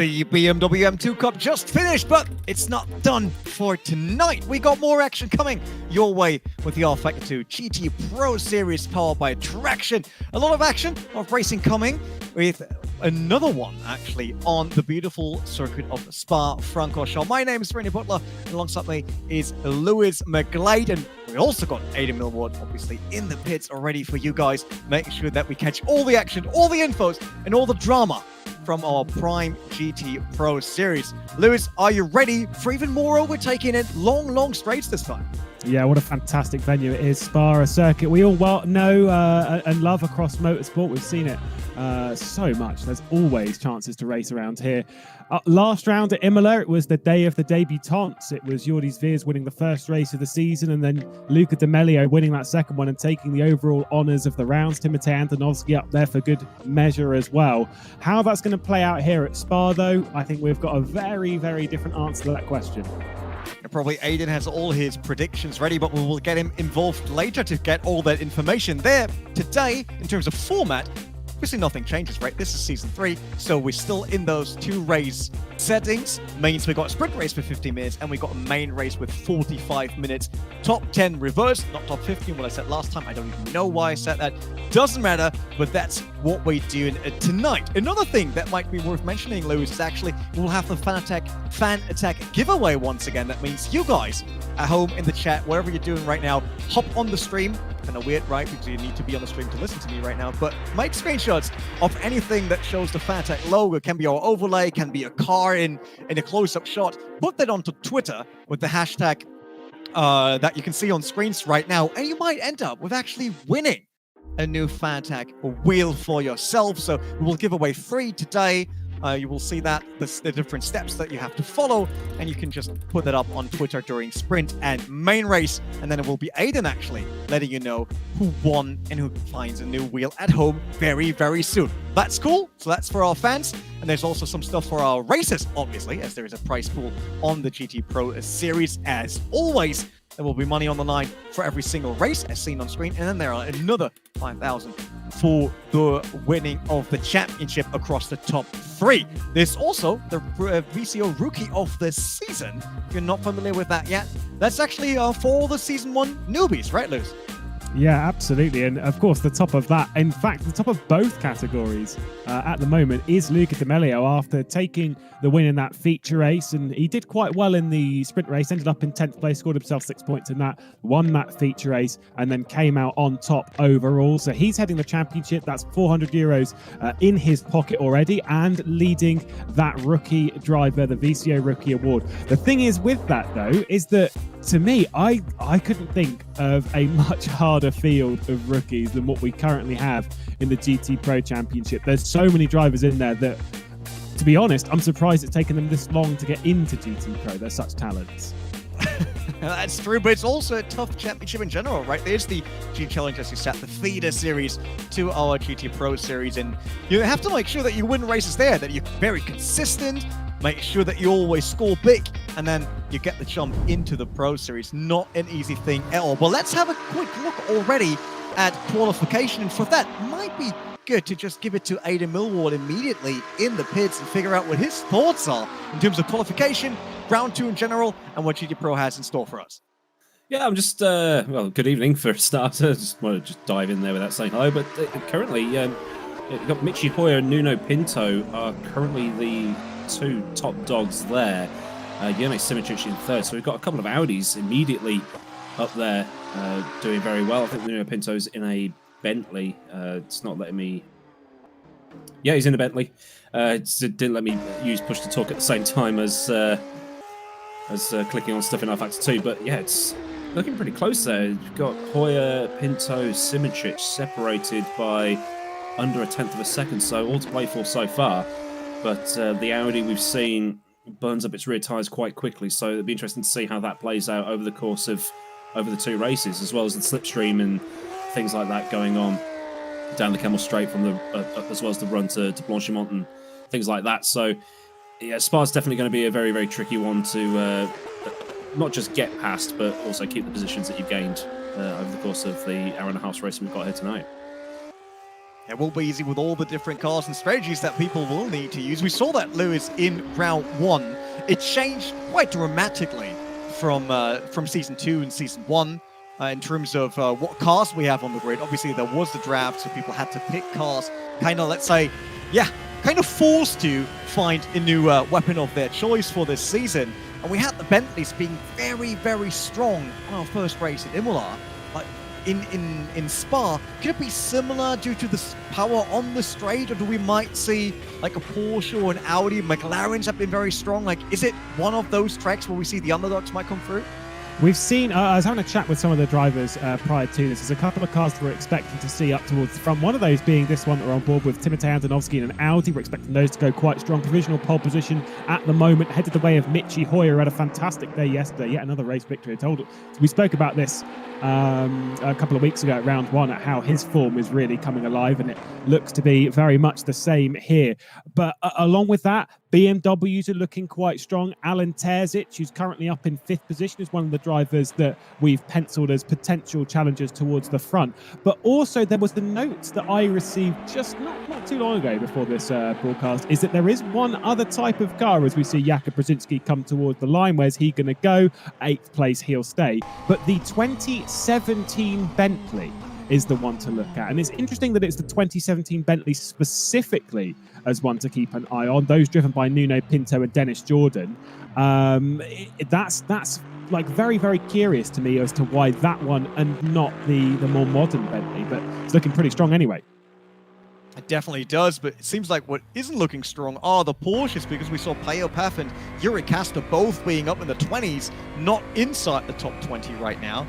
The BMW M2 Cup just finished, but it's not done for tonight. We got more action coming your way with the rFactor 2 GT Pro Series powered by Traction. A lot of action of racing coming with another one actually on the beautiful circuit of Spa-Francorchamps. My name is Randy Butler, and alongside me is Lewis McLaren. We also got Aidan Millward, obviously, in the pits already for you guys, making sure that we catch all the action, all the infos, and all the drama from our Prime GT Pro Series. Lewis, are you ready for even more overtaking and long straights this time? Yeah, what a fantastic venue it is. Spa, a circuit we all know and love across motorsport. We've seen it so much. There's always chances to race around here. Last round at Imola, it was the day of the debutantes. It was Jordi Veers winning the first race of the season, and then Luca D'Amelio winning that second one and taking the overall honours of the rounds. Timotej Antonovski up there for good measure as well. How that's going to play out here at Spa, though, I think we've got a very, very different answer to that question. Probably Aidan has all his predictions ready, but we will get him involved later to get all that information there. Today, in terms of format, obviously nothing changes, right? This is season 3, so we're still in those 2 race settings. Means we got a sprint race for 50 minutes, and we got a main race with 45 minutes. Top 10 reverse, not top 15, what I said last time. I don't even know why I said that. Doesn't matter, but that's what we're doing tonight. Another thing that might be worth mentioning, Lewis, is actually we'll have the Fan Attack giveaway once again. That means you guys at home in the chat, wherever you're doing right now, hop on the stream. Kind of weird, right? Because you need to be on the stream to listen to me right now. But make screenshots of anything that shows the Fan Attack logo. It can be our overlay, can be a car in a close-up shot. Put that onto Twitter with the hashtag that you can see on screens right now, and you might end up with actually winning a new Fan Attack wheel for yourself. So we will give away 3 today. You will see that the different steps that you have to follow, and you can just put that up on Twitter during sprint and main race, and then it will be Aidan actually letting you know who won and who finds a new wheel at home very, very soon. That's cool. So that's for our fans, and there's also some stuff for our racers, obviously, as there is a prize pool on the GT Pro Series as always. There will be money on the line for every single race, as seen on screen, and then there are another 5,000 for the winning of the championship across the top 3. There's also the VCO Rookie of the Season. If you're not familiar with that yet, that's actually for all the Season 1 newbies, right, Luz? Yeah, absolutely. And of course, the top of that, in fact, the top of both categories at the moment is Luca D'Amelio after taking the win in that feature race. And he did quite well in the sprint race, ended up in 10th place, scored himself 6 points in that, won that feature race, and then came out on top overall. So he's heading the championship. That's €400 in his pocket already and leading that rookie driver, the VCO Rookie Award. The thing is with that, though, is that to me, I couldn't think of a much harder field of rookies than what we currently have in the GT Pro Championship. There's so many drivers in there that, to be honest, I'm surprised it's taken them this long to get into GT Pro. They're such talents. That's true, but it's also a tough championship in general, right? There's the G Challenge, as you said, the feeder series to our GT Pro Series, and you have to make sure that you win races there, that you're very consistent, make sure that you always score big, and then you get the jump into the Pro Series. Not an easy thing at all. But let's have a quick look already at qualification, and for that, might be good to just give it to Aidan Millward immediately in the pits and figure out what his thoughts are in terms of qualification, round 2 in general, and what GT Pro has in store for us. Yeah, I'm just, well, good evening for a starter. Just want to just dive in there without saying hello. But currently, you've got Michi Hoyer and Nuno Pinto are currently the 2 top dogs there. Jene Simic in 3rd. So we've got a couple of Audis immediately up there doing very well. I think Nuno Pinto's in a Bentley. It's not letting me... Yeah, he's in a Bentley. It didn't let me use push to talk at the same time as clicking on stuff in rFactor 2. But yeah, it's looking pretty close there. You've got Hoyer, Pinto, Simic separated by under a 10th of a second. So all to play for so far. But the Audi we've seen burns up its rear tyres quite quickly, so it'll be interesting to see how that plays out over the course of the 2 races, as well as the slipstream and things like that going on down the Kemmel Straight from the as well as the run to Blanchimont and things like that. So yeah, Spa's definitely going to be a very, very tricky one to not just get past, but also keep the positions that you've gained over the course of the hour and a half race we've got here tonight. It won't be easy with all the different cars and strategies that people will need to use. We saw that, Lewis, in round 1. It changed quite dramatically from Season 2 and Season 1 in terms of what cars we have on the grid. Obviously, there was the draft, so people had to pick cars, kind of, let's say, kind of forced to find a new weapon of their choice for this season. And we had the Bentleys being very, very strong on our first race at Imola. Like in Spa, could it be similar due to the power on the straight, or do we might see like a Porsche or an Audi? McLarens have been very strong. Like, is it one of those tracks where we see the underdogs might come through? We've seen, I was having a chat with some of the drivers prior to this. There's a couple of cars that we're expecting to see up towards the front. One of those being this one that we're on board with, Timotej Andonovski and an Audi. We're expecting those to go quite strong. Provisional pole position at the moment, headed the way of Michi Hoyer, who had a fantastic day yesterday. Yet another race victory. We spoke about this a couple of weeks ago at round 1, at how his form is really coming alive, and it looks to be very much the same here. But along with that, BMWs are looking quite strong. Alan Terzic, who's currently up in 5th position, is one of the drivers that we've penciled as potential challengers towards the front. But also there was the notes that I received just not too long ago before this broadcast, is that there is one other type of car as we see Jakob Brzezinski come towards the line. Where's he going to go? 8th place, he'll stay. But the 2017 Bentley is the one to look at. And it's interesting that it's the 2017 Bentley specifically as one to keep an eye on. Those driven by Nuno Pinto and Dennis Jordan. That's like very, very curious to me as to why that one and not the more modern Bentley. But it's looking pretty strong anyway. It definitely does, but it seems like what isn't looking strong are the Porsches, because we saw Payo Paf and Yuri Castor both being up in the 20s, not inside the top 20 right now.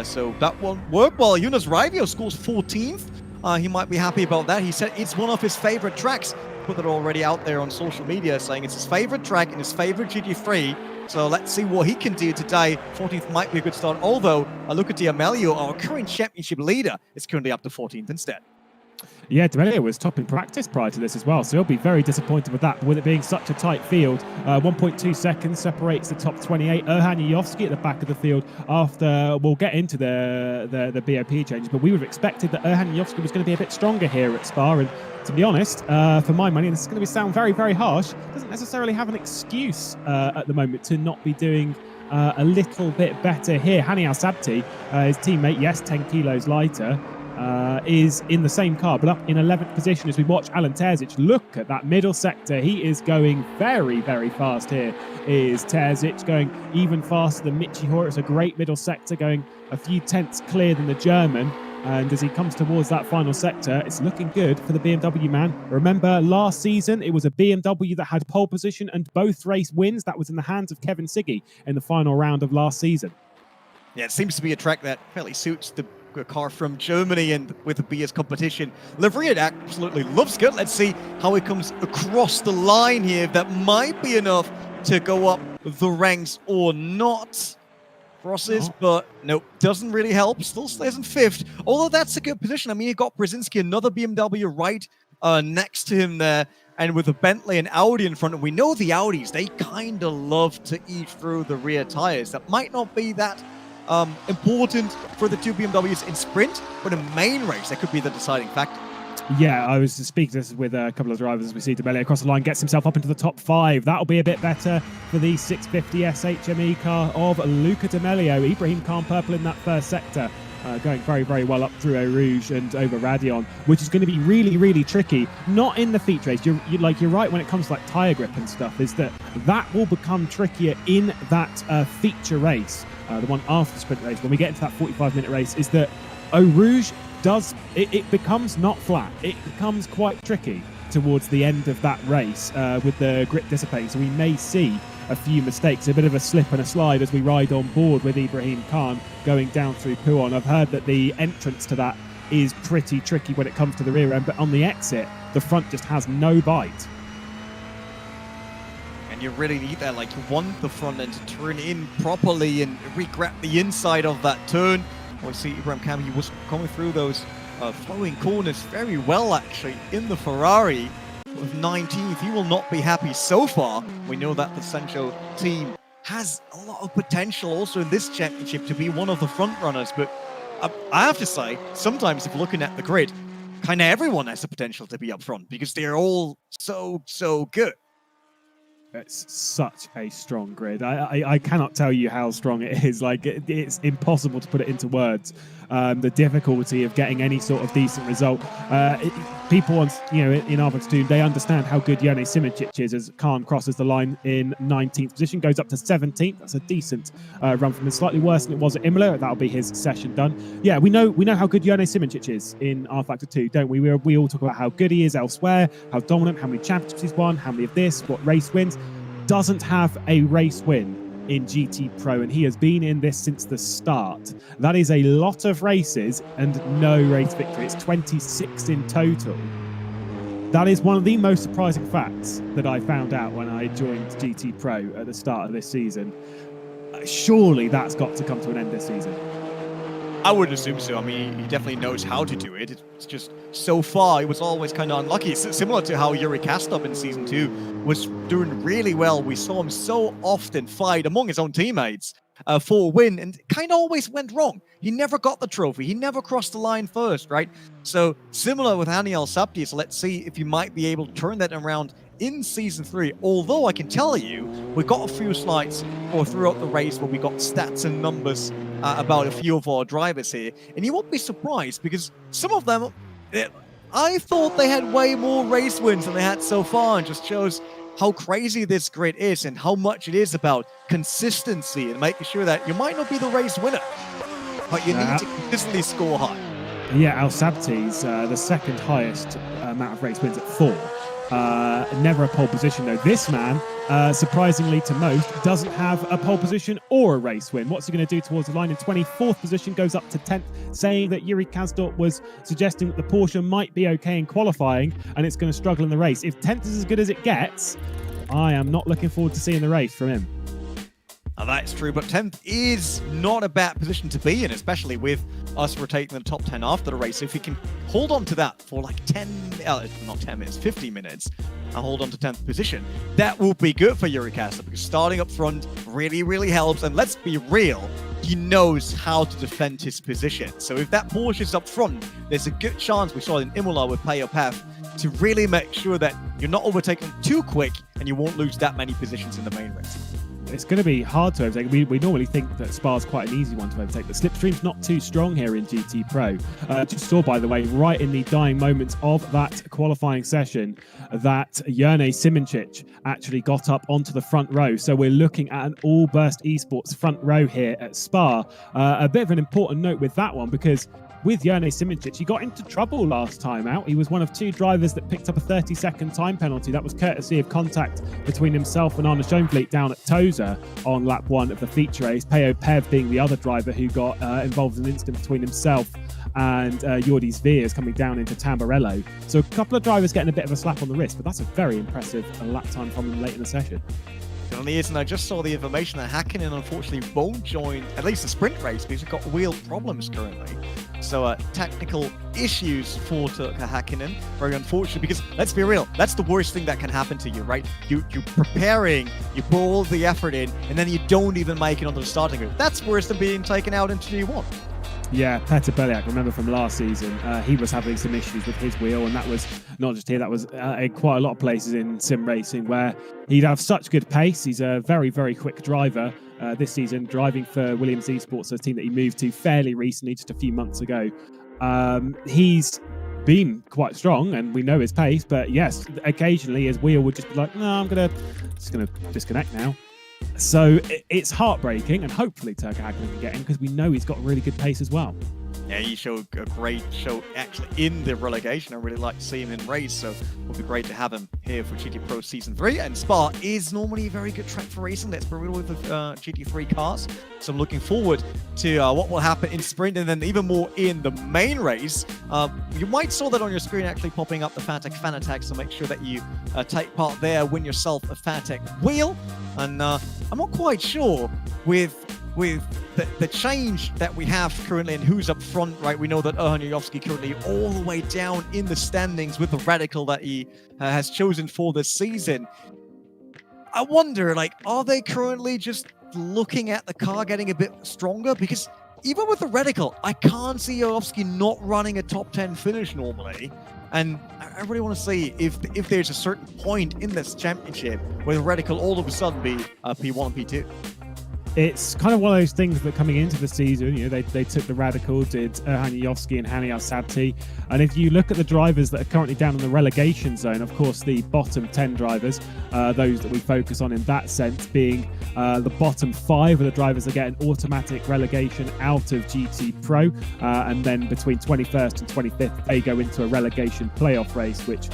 So that one worked well. Jonas Raivio scores 14th. He might be happy about that. He said it's one of his favorite tracks. Put that already out there on social media, saying it's his favorite track and his favorite GT3. So let's see what he can do today. 14th might be a good start, although Luca D'Amelio, our current championship leader, is currently up to 14th instead. Yeah, D'Amelio was top in practice prior to this as well, so he'll be very disappointed with that, with it being such a tight field. 1.2 seconds separates the top 28. Erhan Yovski at the back of the field after, we'll get into the BOP changes, but we would have expected that Erhan Yovski was going to be a bit stronger here at Spa, and to be honest, for my money, and this is going to sound very, very harsh, doesn't necessarily have an excuse at the moment to not be doing a little bit better here. Hani Al-Sabti, his teammate, yes, 10 kilos lighter, is in the same car, but up in 11th position as we watch Alan Terzic. Look at that middle sector. He is going very, very fast here. Is Terzic going even faster than Michi Hoyer? It's a great middle sector, going a few tenths clearer than the German. And as he comes towards that final sector, it's looking good for the BMW man. Remember, last season, it was a BMW that had pole position and both race wins. That was in the hands of Kevin Siggy in the final round of last season. Yeah, it seems to be a track that fairly suits the car from Germany, and with the BS competition, Livriad absolutely loves it. Let's see how it comes across the line here. That might be enough to go up the ranks or not. Crosses, but nope, doesn't really help. Still stays in 5th, although that's a good position. I mean, you got Brzezinski, another BMW right next to him there, and with a Bentley and Audi in front. And we know the Audis, they kind of love to eat through the rear tires. That might not be that important for the two BMWs in sprint, but in main race, that could be the deciding factor. Yeah, I was speaking this with a couple of drivers as we see D'Amelio across the line, gets himself up into the top 5. That'll be a bit better for the 650 SHME car of Luca D'Amelio. Ibrahim Khan purple in that first sector, going very, very well up through Eau Rouge and over Radion, which is going to be really, really tricky. Not in the feature race. You're right when it comes to like tyre grip and stuff, is that will become trickier in that feature race, the one after the sprint race. When we get into that 45-minute race, is that Eau Rouge it becomes not flat. It becomes quite tricky towards the end of that race with the grip dissipating. So we may see a few mistakes, a bit of a slip and a slide as we ride on board with Ibrahim Khan going down through Pouhon. I've heard that the entrance to that is pretty tricky when it comes to the rear end, but on the exit, the front just has no bite. And you really need that. Like, you want the front end to turn in properly and re-grab the inside of that turn. We see Ibrahim Khan, he was coming through those flowing corners very well, actually, in the Ferrari with 19th. He will not be happy so far. We know that the Sancho team has a lot of potential also in this championship to be one of the front runners. But I have to say, sometimes if looking at the grid, kind of everyone has the potential to be up front because they're all so good. It's such a strong grid. I cannot tell you how strong it is. Like it's impossible to put it into words. The difficulty of getting any sort of decent result. People on, in rFactor 2, they understand how good Jone Simoncic is as Khan crosses the line in 19th position, goes up to 17th. That's a decent run from him. Slightly worse than it was at Imola. That'll be his session done. Yeah, we know how good Jone Simoncic is in rFactor 2, don't we? We all talk about how good he is elsewhere, how dominant, how many championships he's won, how many of this, what race wins. Doesn't have a race win in GT Pro, and he has been in this since the start. That is a lot of races and no race victory. It's 26 in total. That is one of the most surprising facts that I found out when I joined GT Pro at the start of this season. Surely that's got to come to an end this season. I would assume so. I mean, he definitely knows how to do it. It's just so far, he was always kind of unlucky. It's similar to how Yuri Kastov in Season 2 was doing really well. We saw him so often fight among his own teammates for a win, and it kind of always went wrong. He never got the trophy. He never crossed the line first, right? So similar with Haniel Sabti, so let's see if you might be able to turn that around in Season 3, although I can tell you, we got a few slides or throughout the race where we got stats and numbers about a few of our drivers here, and you won't be surprised because some of them, I thought they had way more race wins than they had so far, and just shows how crazy this grid is and how much it is about consistency and making sure that you might not be the race winner, but you need to consistently score high. Yeah, Al Sabti's the second highest amount of race wins at 4. Never a pole position though. This man, surprisingly to most, doesn't have a pole position or a race win. What's he going to do towards the line? In 24th position, goes up to 10th, saying that Yuri Kastov was suggesting that the Porsche might be okay in qualifying and it's going to struggle in the race. If 10th is as good as it gets, I am not looking forward to seeing the race from him. That's true, but 10th is not a bad position to be in, especially with us rotating the top 10 after the race. So if we can hold on to that for like 50 minutes, and hold on to 10th position, that will be good for Yuri Kastov, because starting up front really helps. And let's be real, he knows how to defend his position. So if that Porsche is up front, there's a good chance, we saw it in Imola with Player Path, to really make sure that you're not overtaken too quick and you won't lose that many positions in the main race. It's going to be hard to overtake. We normally think that Spa's quite an easy one to overtake. The slipstream's not too strong here in GT Pro. Just saw, by the way, right in the dying moments of that qualifying session, that Jone Simoncic actually got up onto the front row. So we're looking at an all-burst esports front row here at Spa. A bit of an important note with that one, because with Jone Simoncic, he got into trouble last time out. He was one of 2 drivers that picked up a 30-second time penalty. That was courtesy of contact between himself and Arne Schoenfleet down at Tosa on lap 1 of the feature race. Peo Pev being the other driver who got involved in an incident between himself and Jordi Sveers coming down into Tamburello. So a couple of drivers getting a bit of a slap on the wrist, but that's a very impressive lap time from him late in the session. Certainly is, and I just saw the information that Häkkinen unfortunately won't join at least the sprint race because he's got wheel problems currently. So technical issues for Turkka Häkkinen. Very unfortunate, because let's be real, that's the worst thing that can happen to you, right? You're preparing, you put all the effort in, and then you don't even make it onto the starting grid. That's worse than being taken out into G1. Yeah, Petr Beliak, remember from last season, he was having some issues with his wheel, and that was not just here, that was in quite a lot of places in sim racing where he'd have such good pace. He's a very quick driver this season, driving for Williams Esports, a team that he moved to fairly recently, just a few months ago. He's been quite strong, and we know his pace, but yes, occasionally his wheel would just be like, no, I'm just gonna disconnect now. So it's heartbreaking, and hopefully Turkka Häkkinen can get him, because we know he's got really good pace as well. Yeah, he showed a great show actually in the relegation. I really like to see him in race, so it would be great to have him here for GT Pro Season 3. And Spa is normally a very good track for racing. Let's be real with the GT3 cars. So I'm looking forward to what will happen in sprint, and then even more in the main race. You might saw that on your screen actually popping up the Fatec Fan Attack, so make sure that you take part there, win yourself a Fatec wheel. And I'm not quite sure with the change that we have currently and who's up front, right? We know that Erhan Yujovski currently all the way down in the standings with the radical that he has chosen for this season. I wonder, like, are they currently just looking at the car getting a bit stronger? Because even with the reticle, I can't see Jarowski not running a top 10 finish normally. And I really want to see if there's a certain point in this championship where the reticle all of a sudden be P1 and P2. It's kind of one of those things that coming into the season, you know, they took the radical, did Erhan Jarowski and Hani Al-Sabti. And if you look at the drivers that are currently down in the relegation zone, of course, the bottom 10 drivers, those that we focus on in that sense being the bottom 5 of the drivers that get an automatic relegation out of GT Pro. And then between 21st and 25th, they go into a relegation playoff race, which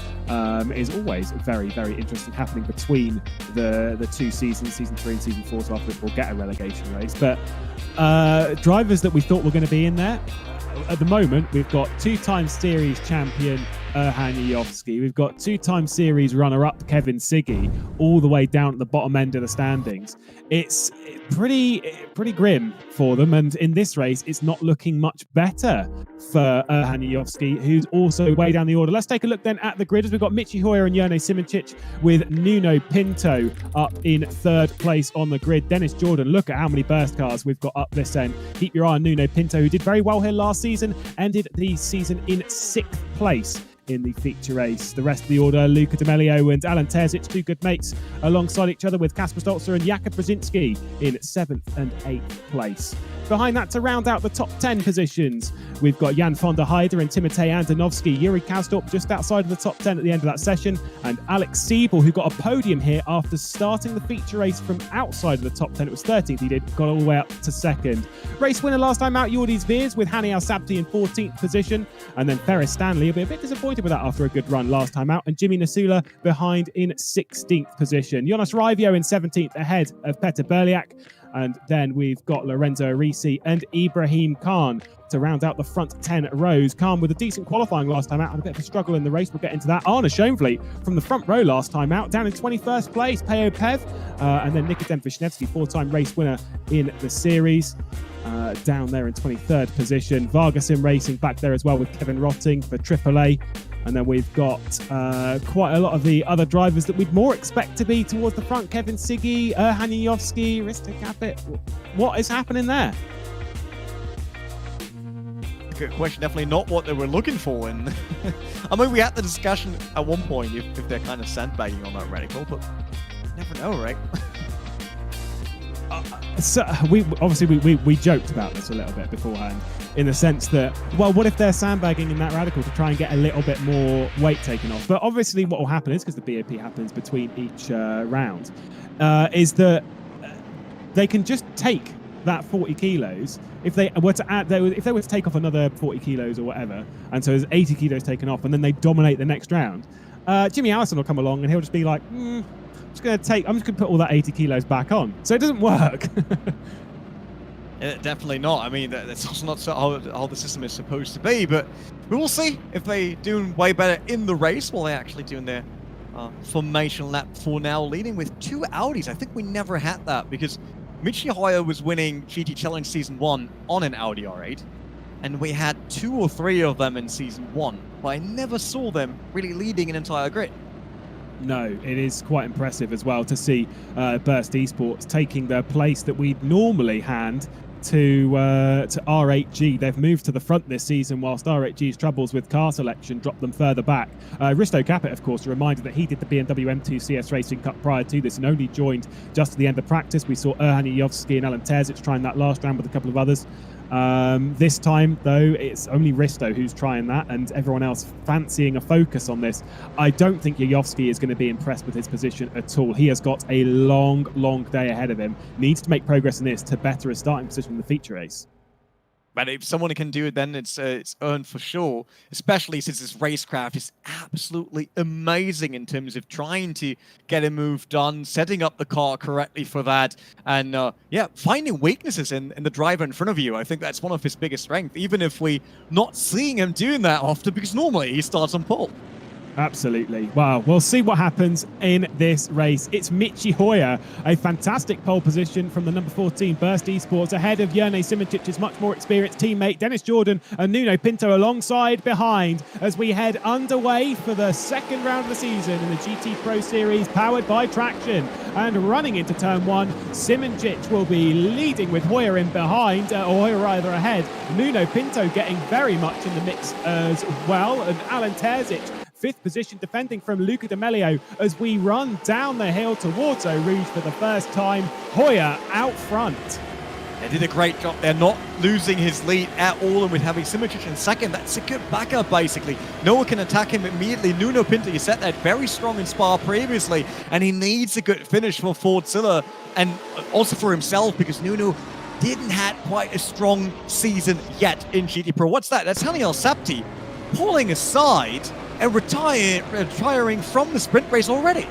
is always very, very interesting happening between the two seasons, season 3 and season 4. So after we'll get a relegation race. But drivers that we thought were going to be in there, at the moment, we've got 2-time series champion Erhan Jarowski. We've got 2-time series runner-up Kevin Siggy, all the way down at the bottom end of the standings. It's pretty grim for them, and in this race, it's not looking much better for Erhan Jarowski, who's also way down the order. Let's take a look then at the grid, as we've got Michi Hoyer and Jone Simoncic with Nuno Pinto up in 3rd place on the grid. Dennis Jordan, look at how many burst cars we've got up this end. Keep your eye on Nuno Pinto, who did very well here last season, ended the season in 6th place in the feature race. The rest of the order, Luca D'Amelio and Alan Terzic, 2 good mates alongside each other, with Kasper Stolzer and Jakub Brzezinski in 7th and 8th place. Behind that, to round out the top 10 positions, we've got Jan van der Heijden and Timotej Andonovski. Yuri Kaustorp just outside of the top 10 at the end of that session, and Alex Siebel, who got a podium here after starting the feature race from outside of the top 10. It was 13th he did, got all the way up to 2nd. Race winner last time out, Jordi Zveers, with Hani Al-Sabti in 14th position, and then Ferris Stanley, a bit disappointed with that after a good run last time out, and Jimmy Nasula behind in 16th position. Jonas Raivio in 17th ahead of Petr Berliak. And then we've got Lorenzo Arisi and Ibrahim Khan to round out the front 10 rows. Khan with a decent qualifying last time out, had a bit of a struggle in the race. We'll get into that. Arne Schoenfleet from the front row last time out, down in 21st place. Peo Pev, and then Nikodem Vishnevsky, 4-time race winner in the series, down there in 23rd position. Vargasim Racing back there as well with Kevin Rotting for AAA. And then we've got quite a lot of the other drivers that we'd more expect to be towards the front. Kevin Siggy, Erhan Jarowski, Risto Capit. What is happening there? Good question. Definitely not what they were looking for. And I mean, we had the discussion at one point if they're kind of sandbagging on that reticle, but you never know, right? So we joked about this a little bit beforehand, in the sense that, well, what if they're sandbagging in that radical to try and get a little bit more weight taken off? But obviously what will happen is, because the BOP happens between each round, is that they can just take that 40 kilos. If they were to add, if they were to take off another 40 kilos or whatever, and so there's 80 kilos taken off, and then they dominate the next round, Jimmy Allison will come along and he'll just be like, I'm just going to put all that 80 kilos back on. So it doesn't work. Definitely not. I mean, that's also not how the system is supposed to be, but we will see if they're doing way better in the race while they're actually doing their formation lap for now, leading with 2 Audis. I think we never had that, because Michi Hoyer was winning GT Challenge Season 1 on an Audi R8, and we had 2 or 3 of them in Season 1, but I never saw them really leading an entire grid. No, it is quite impressive as well to see Burst Esports taking the place that we'd normally hand to R8G. They've moved to the front this season, whilst R8G's troubles with car selection dropped them further back. Risto Capit, of course, a reminder that he did the BMW M2 CS Racing Cup prior to this and only joined just at the end of practice. We saw Erhan Jarowski and Alan Terzic trying that last round with a couple of others. This time, though, it's only Risto who's trying that, and everyone else fancying a focus on this. I don't think Jarowski is going to be impressed with his position at all. He has got a long day ahead of him. Needs to make progress in this to better his starting position in the feature race. But if someone can do it, then it's earned for sure, especially since this racecraft is absolutely amazing in terms of trying to get a move done, setting up the car correctly for that, and finding weaknesses in the driver in front of you. I think that's one of his biggest strengths, even if we're not seeing him doing that often, because normally he starts on pole. Absolutely. Well, we'll see what happens in this race. It's Michi Hoyer, a fantastic pole position from the number 14 Burst Esports, ahead of Jerne Simicic's much more experienced teammate Dennis Jordan and Nuno Pinto alongside behind as we head underway for the second round of the season in the GT Pro Series powered by Traction. And running into turn one, Simicic will be leading with Hoyer in behind, or Hoyer rather ahead. Nuno Pinto getting very much in the mix as well, and Alan Terzic, fifth position, defending from Luca D'Amelio as we run down the hill towards Eau Rouge for the first time. Hoyer out front. They did a great job. They're not losing his lead at all, and with having Simicic in second, that's a good backup, basically. No one can attack him immediately. Nuno Pinto, you said that, very strong in Spa previously, and he needs a good finish for Fordzilla, and also for himself, because Nuno didn't have quite a strong season yet in GT Pro. What's that? That's Haniel Sapti pulling aside and retiring from the sprint race already.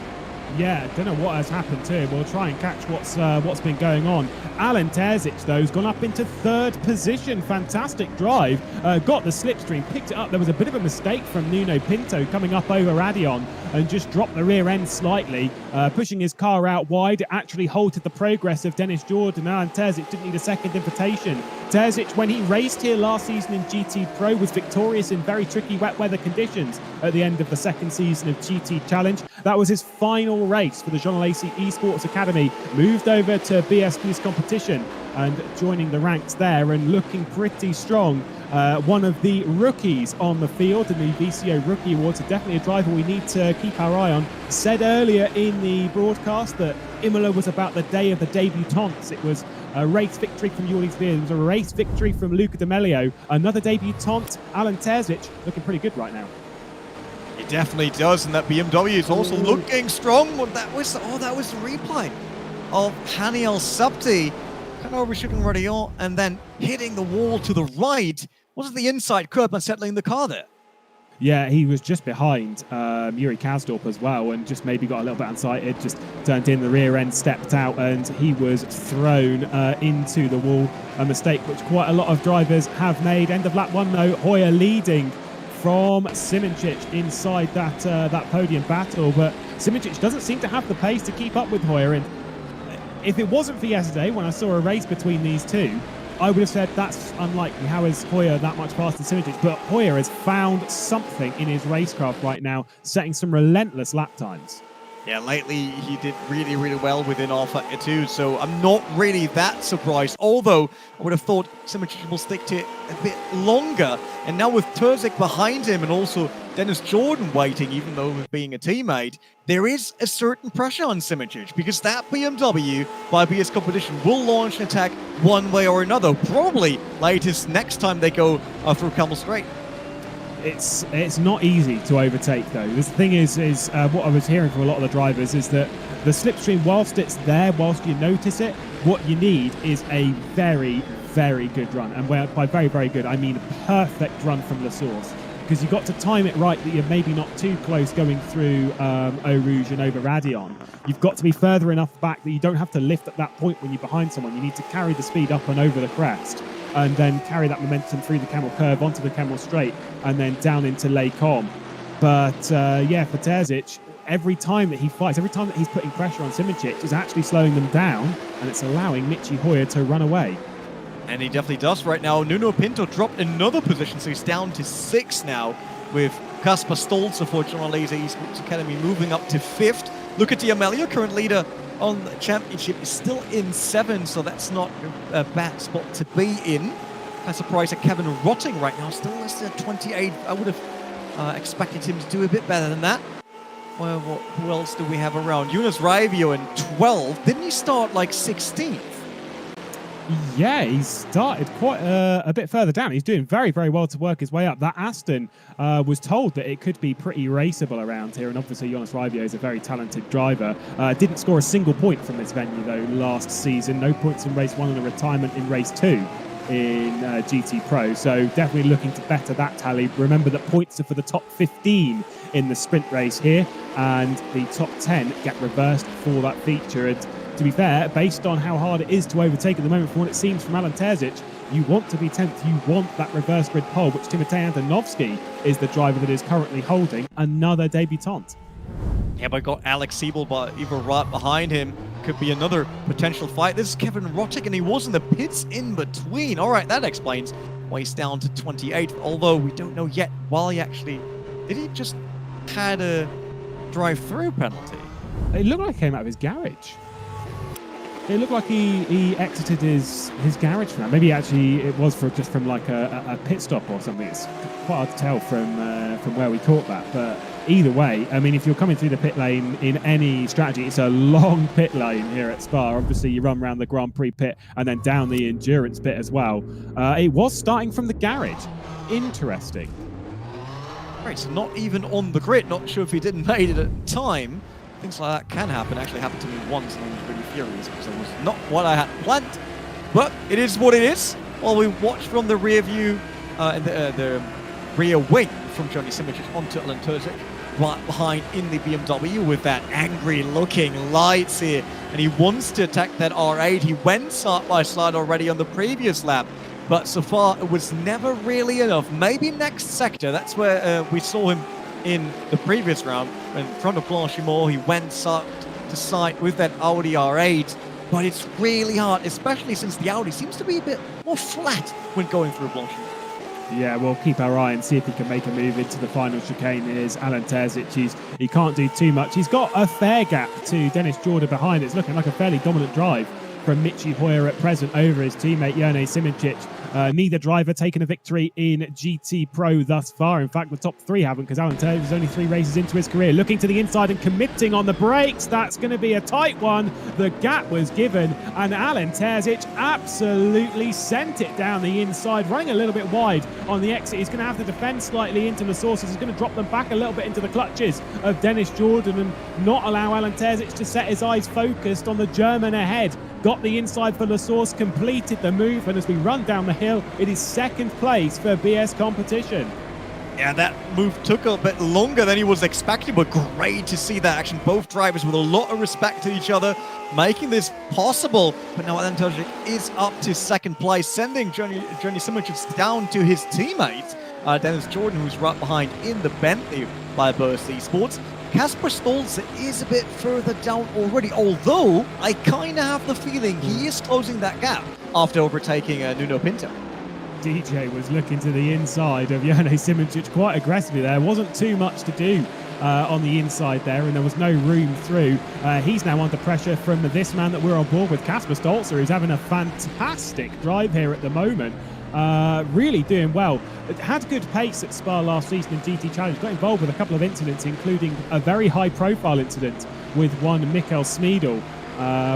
Yeah, don't know what has happened to him. We'll try and catch what's been going on. Alan Terzic, though, has gone up into third position. Fantastic drive. Got the slipstream, picked it up. There was a bit of a mistake from Nuno Pinto coming up over Ardennes and just dropped the rear end slightly, pushing his car out wide. It actually halted the progress of Dennis Jordan. Alan Terzic didn't need a second invitation. Terzic, when he raced here last season in GT Pro, was victorious in very tricky wet weather conditions at the end of the second season of GT Challenge. That was his final race for the Jean Lacey Esports Academy. Moved over to BSQ's competition and joining the ranks there and looking pretty strong. One of the rookies on the field in the VCO Rookie Awards, so definitely a driver we need to keep our eye on. Said earlier in the broadcast that Imola was about the day of the debutantes. It was a race victory from Jordi Spears. It was a race victory from Luca D'Amelio. Another debutant, Alan Terzic, looking pretty good right now. It definitely does, and that BMW is also looking strong. Well, that was the replay of Haniel Sapti kind of overshooting Radion and then hitting the wall to the right. Was it the inside curb and settling the car there? Yeah, he was just behind Yuri Kasdorp as well, and just maybe got a little bit unsighted, just turned in the rear end, stepped out, and he was thrown into the wall. A mistake which quite a lot of drivers have made. End of lap one, though, Hoyer leading from Simicic inside that podium battle, but Simicic doesn't seem to have the pace to keep up with Hoyer. And if it wasn't for yesterday, when I saw a race between these two, I would have said that's unlikely. How is Hoyer that much faster than Simicic? But Hoyer has found something in his racecraft right now, setting some relentless lap times. Yeah, lately he did really, really well within rFactor 2, so I'm not really that surprised. Although I would have thought Simicic will stick to it a bit longer. And now with Terzic behind him and also Dennis Jordan waiting, even though with being a teammate, there is a certain pressure on Simicic because that BMW by BS Competition will launch an attack one way or another, probably latest next time they go through Camel Straight. It's not easy to overtake, though. The thing is what I was hearing from a lot of the drivers is that the slipstream, whilst it's there, whilst you notice it, what you need is a very, very good run. And by very, very good, I mean a perfect run from the source. Because you've got to time it right that you're maybe not too close going through Eau Rouge and over Ardennes. You've got to be further enough back that you don't have to lift at that point when you're behind someone. You need to carry the speed up and over the crest, and then carry that momentum through the Camel Curve onto the Camel Straight and then down into Les Combes. But yeah, for Terzic, every time that he fights, every time that he's putting pressure on Simicic, is actually slowing them down, and it's allowing Michi Hoyer to run away. And he definitely does right now. Nuno Pinto dropped another position, so he's down to 6 now, with Kasper Stolze for Jean Lacey Esports Academy moving up to 5th. Luca D'Amelio, current leader on the championship, is still in 7th, so that's not a bad spot to be in. I'm surprised at Kevin Rotting right now, still listed at 28. I would have expected him to do a bit better than that. Well, who else do we have around? Jonas Raivio in 12th. Didn't he start like 16th? Yeah, he started quite a bit further down. He's doing very, very well to work his way up. That Aston was told that it could be pretty raceable around here, and obviously Jonas Raivio is a very talented driver. Didn't score a single point from this venue, though, last season. No points in race 1 and a retirement in race 2 in GT Pro, so definitely looking to better that tally. Remember that points are for the top 15 in the sprint race here, and the top 10 get reversed for that feature. And to be fair, based on how hard it is to overtake at the moment, from what it seems from Alan Terzic, You want to be 10th. You want that reverse grid pole, which Timotej Andonovski is the driver that is currently holding. Another debutant. Yeah, but got Alex Siebel either right behind him. Could be another potential fight. This is Kevin Rottick, and he was in the pits in between. All right, that explains why he's down to 28th, although we don't know yet why he actually... Did he just had a drive-through penalty? It looked like he came out of his garage. It looked like he exited his garage from that. Maybe actually it was just from like a pit stop or something. It's quite hard to tell from where we caught that. But either way, I mean, if you're coming through the pit lane in any strategy, it's a long pit lane here at Spa. Obviously, you run around the Grand Prix pit and then down the endurance pit as well. It was starting from the garage. Interesting. Right, so not even on the grid. Not sure if he didn't made it at time. Things like that can happen. Actually happened to me once and I was really furious because it was not what I had planned. But it is what it is. While we watch from the rear view, the rear wing from Johnny Simic onto Alan Turczyk, right behind in the BMW with that angry looking lights here. And he wants to attack that R8. He went side by side already on the previous lap. But so far, it was never really enough. Maybe next sector. That's where we saw him in the previous round. In front of Blanchimont, he went side to side with that Audi R8. But it's really hard, especially since the Audi seems to be a bit more flat when going through Blanchimont. Yeah, we'll keep our eye and see if he can make a move into the final chicane. Here's Alan Terzic. He can't do too much. He's got a fair gap to Dennis Jordan behind. It's looking like a fairly dominant drive from Michi Hoyer at present over his teammate Jone Simic. Neither driver taken a victory in GT Pro thus far. In fact, the top three haven't, because Alan Terzic is only 3 races into his career. Looking to the inside and committing on the brakes. That's going to be a tight one. The gap was given, and Alan Terzic absolutely sent it down the inside, running a little bit wide on the exit. He's going to have to defend slightly into the sources. He's going to drop them back a little bit into the clutches of Dennis Jordan and not allow Alan Terzic to set his eyes focused on the German ahead. Got the inside for La Source, completed the move, and as we run down the hill, it is second place for BS competition. Yeah, that move took a bit longer than he was expecting, but great to see that action. Both drivers with a lot of respect to each other, making this possible. But now Alan Terzic is up to second place, sending Johnny Simic down to his teammate, Dennis Jordan, who's right behind in the Bentley by Burst Esports. Kasper Stolze is a bit further down already, although I kind of have the feeling he is closing that gap after overtaking Nuno Pinto. DJ was looking to the inside of Jone Simic quite aggressively there. Wasn't too much to do on the inside there, and there was no room through. He's now under pressure from this man that we're on board with, Kasper Stolze, who's having a fantastic drive here at the moment. Really doing well. Had good pace at Spa last season in GT Challenge. Got involved with a couple of incidents, including a very high-profile incident with one Mikkel Smeedel,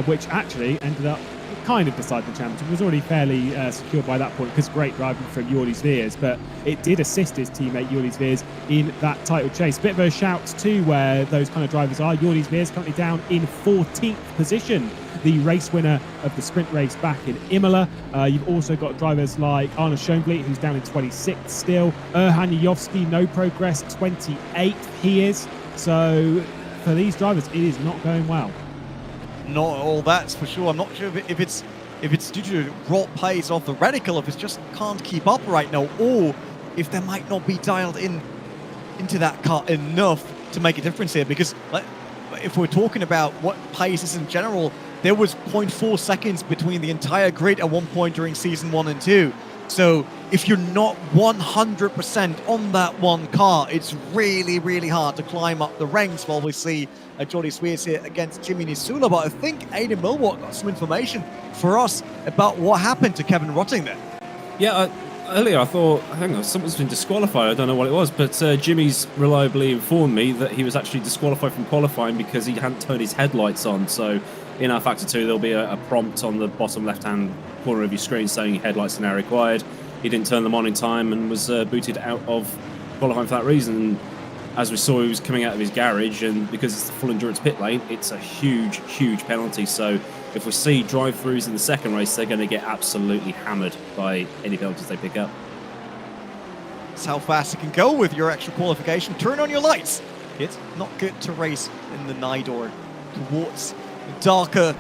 which actually ended up kind of deciding the championship. It was already fairly secure by that point because great driving from Jordi Sveers, but it did assist his teammate Jordi Sveers in that title chase. Bit of a shout to where those kind of drivers are. Jordi Sveers currently down in 14th position, the race winner of the sprint race back in Imola. You've also got drivers like Arne Schoenvliet, who's down in 26th still. Erhan Yovski, no progress, 28th he is. So for these drivers, it is not going well. Not all that's for sure. I'm not sure if it's due to raw pace off the radical, if it just can't keep up right now, or if they might not be dialed into that car enough to make a difference here. Because if we're talking about what pace is in general, there was 0.4 seconds between the entire grid at one point during season 1 and 2. So if you're not 100% on that one car, it's really, really hard to climb up the ranks. While we see Jordi Sveers here against Jimmy Nisula. But I think Aidan Milwaukee got some information for us about what happened to Kevin Rotting there. Yeah, earlier I thought, hang on, someone's been disqualified. I don't know what it was, but Jimmy's reliably informed me that he was actually disqualified from qualifying because he hadn't turned his headlights on. So in rFactor 2, there'll be a prompt on the bottom left-hand corner of your screen saying headlights are now required. He didn't turn them on in time and was booted out of qualifying for that reason. As we saw, he was coming out of his garage, and because it's the full endurance pit lane, it's a huge, huge penalty. So if we see drive-throughs in the second race, they're going to get absolutely hammered by any penalties they pick up. That's how fast it can go with your extra qualification. Turn on your lights. It's not good to race in the night or towards darker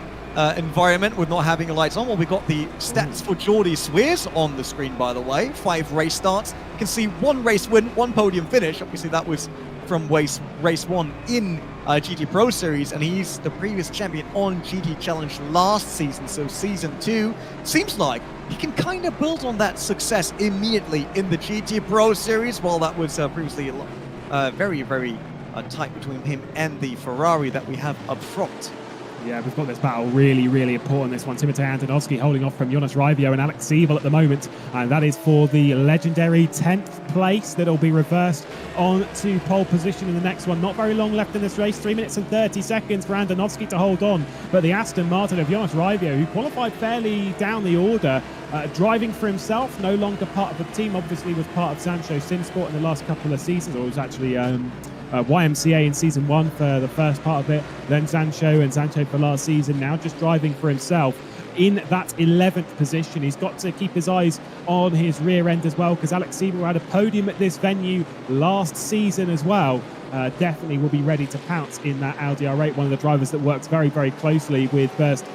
environment with not having the lights on. Well, we got the stats for Jordi Swears on the screen, by the way. 5 race starts. You can see 1 race win, 1 podium finish. Obviously, that was from race 1 in GT Pro Series, and he's the previous champion on GT Challenge last season. So season 2 seems like he can kind of build on that success immediately in the GT Pro Series. While that was previously very, very tight between him and the Ferrari that we have up front. Yeah, we've got this battle really, really important. This one, Timotej Antonovski holding off from Jonas Raivio and Alex Siebel at the moment. And that is for the legendary 10th place that'll be reversed on to pole position in the next one. Not very long left in this race, 3 minutes and 30 seconds for Antonovski to hold on. But the Aston Martin of Jonas Raivio, who qualified fairly down the order, driving for himself, no longer part of the team, obviously was part of Sancho Simsport in the last couple of seasons, or was actually YMCA in season 1 for the first part of it, then Sancho for last season, now just driving for himself in that 11th position. He's got to keep his eyes on his rear end as well, because Alex Siebel had a podium at this venue last season as well. Definitely will be ready to pounce in that Audi R8, one of the drivers that works very, very closely with Burst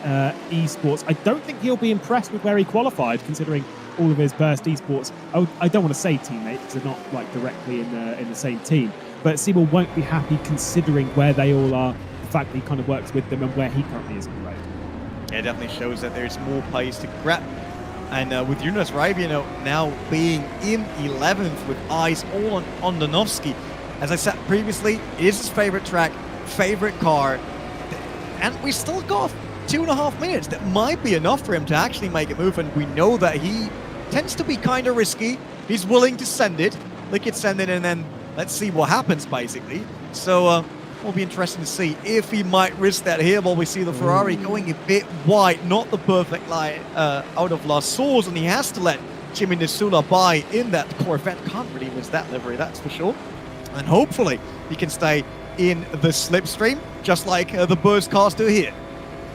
Esports. I don't think he'll be impressed with where he qualified, considering all of his Burst Esports. I don't want to say teammate, because they're not like directly in the same team. But Siebel won't be happy considering where they all are, the fact that he kind of works with them and where he currently is on the road. Yeah, it definitely shows that there's more pace to grab. And with Jonas Raivio now being in 11th with eyes all on Antonovski, as I said previously, it is his favorite track, favorite car, and we still got 2.5 minutes. That might be enough for him to actually make a move, and we know that he tends to be kind of risky. He's willing to send it, send it, and then let's see what happens, basically. So will be interesting to see if he might risk that here. While we see the Ferrari going a bit wide, not the perfect line out of La Source, and he has to let Jimmy Nisula by in that Corvette. Can't really miss that livery, that's for sure. And hopefully he can stay in the slipstream, just like the Burst cars do here.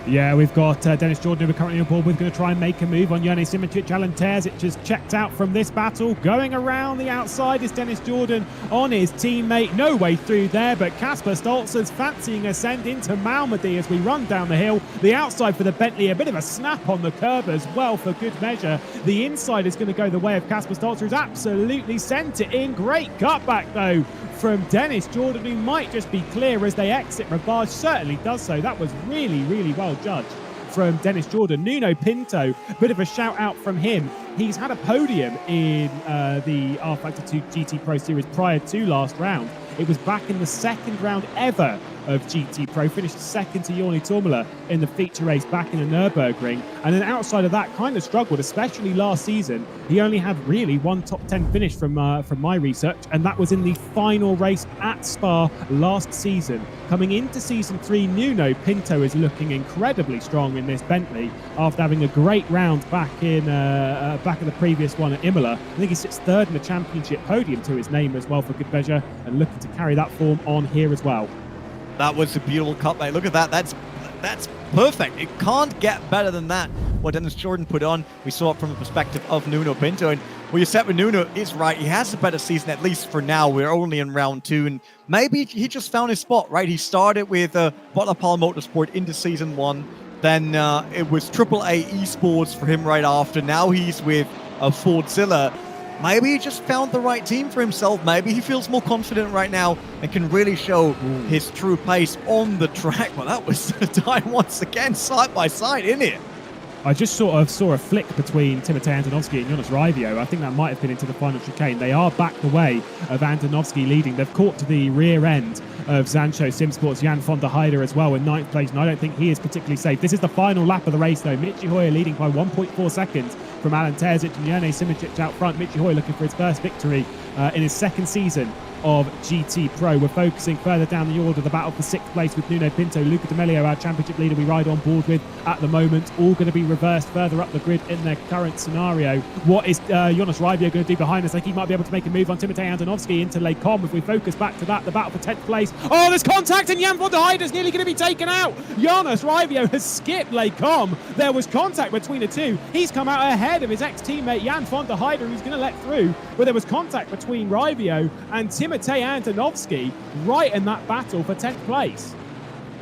Yeah, we've got Dennis Jordan, who we're currently on board with, going to try and make a move on Jone Simoncic. Alan Terzic just checked out from this battle. Going around the outside is Dennis Jordan on his teammate. No way through there, but Kasper Stolzer's fancying a send into Malmedy as we run down the hill. The outside for the Bentley, a bit of a snap on the curb as well for good measure. The inside is going to go the way of Kasper Stolzer, who's absolutely sent it in. Great cutback, though, from Dennis Jordan, who might just be clear as they exit. Ravage certainly does so. That was really, really well judged from Dennis Jordan. Nuno Pinto, a bit of a shout out from him. He's had a podium in the rFactor 2 GT Pro Series prior to last round. It was back in the second round ever of GT Pro, finished second to Jorni Tormela in the feature race back in the Nürburgring, and then outside of that kind of struggled, especially last season. He only had really one top 10 finish from my research, and that was in the final race at Spa last season. Coming into season 3, Nuno Pinto is looking incredibly strong in this Bentley after having a great round back in the previous one at Imola. I think he sits third in the championship podium to his name as well for good measure, and looking to carry that form on here as well. That was a beautiful cutback. Look at that. That's perfect. It can't get better than that. What Dennis Jordan put on, we saw it from the perspective of Nuno Pinto. And what you said with Nuno is right. He has a better season, at least for now. We're only in round 2, and maybe he just found his spot, right? He started with Butler Power Motorsport into season 1. Then it was AAA Esports for him right after. Now he's with Fordzilla. Maybe he just found the right team for himself. Maybe he feels more confident right now and can really show his true pace on the track. Well, that was time once again, side by side, isn't it? I just sort of saw a flick between Timotej Antonovski and Jonas Raivio. I think that might have been into the final chicane. They are back the way of Antonovski leading. They've caught to the rear end of Sancho Simsport's Jan van der Heide as well in 9th place, and I don't think he is particularly safe. This is the final lap of the race, though. Michi Hoyer leading by 1.4 seconds from Alan Terzic and Jone Simoncic out front. Michi Hoyer looking for his first victory in his second season of GT Pro. We're focusing further down the order, the battle for 6th place with Nuno Pinto, Luca D'Amelio, our championship leader we ride on board with at the moment, all going to be reversed further up the grid in their current scenario. What is Jonas Raivio going to do behind us? Like, he might be able to make a move on Timotej Antonovski into Les Combes. If we focus back to that, the battle for 10th place. Oh, there's contact, and Jan van der Heide is nearly going to be taken out. Jonas Raivio has skipped Les Combes. There was contact between the two. He's come out ahead of his ex-teammate Jan van der Heide, who's going to let through, but there was contact between Raivio and Timotej Antonovski right in that battle for 10th place.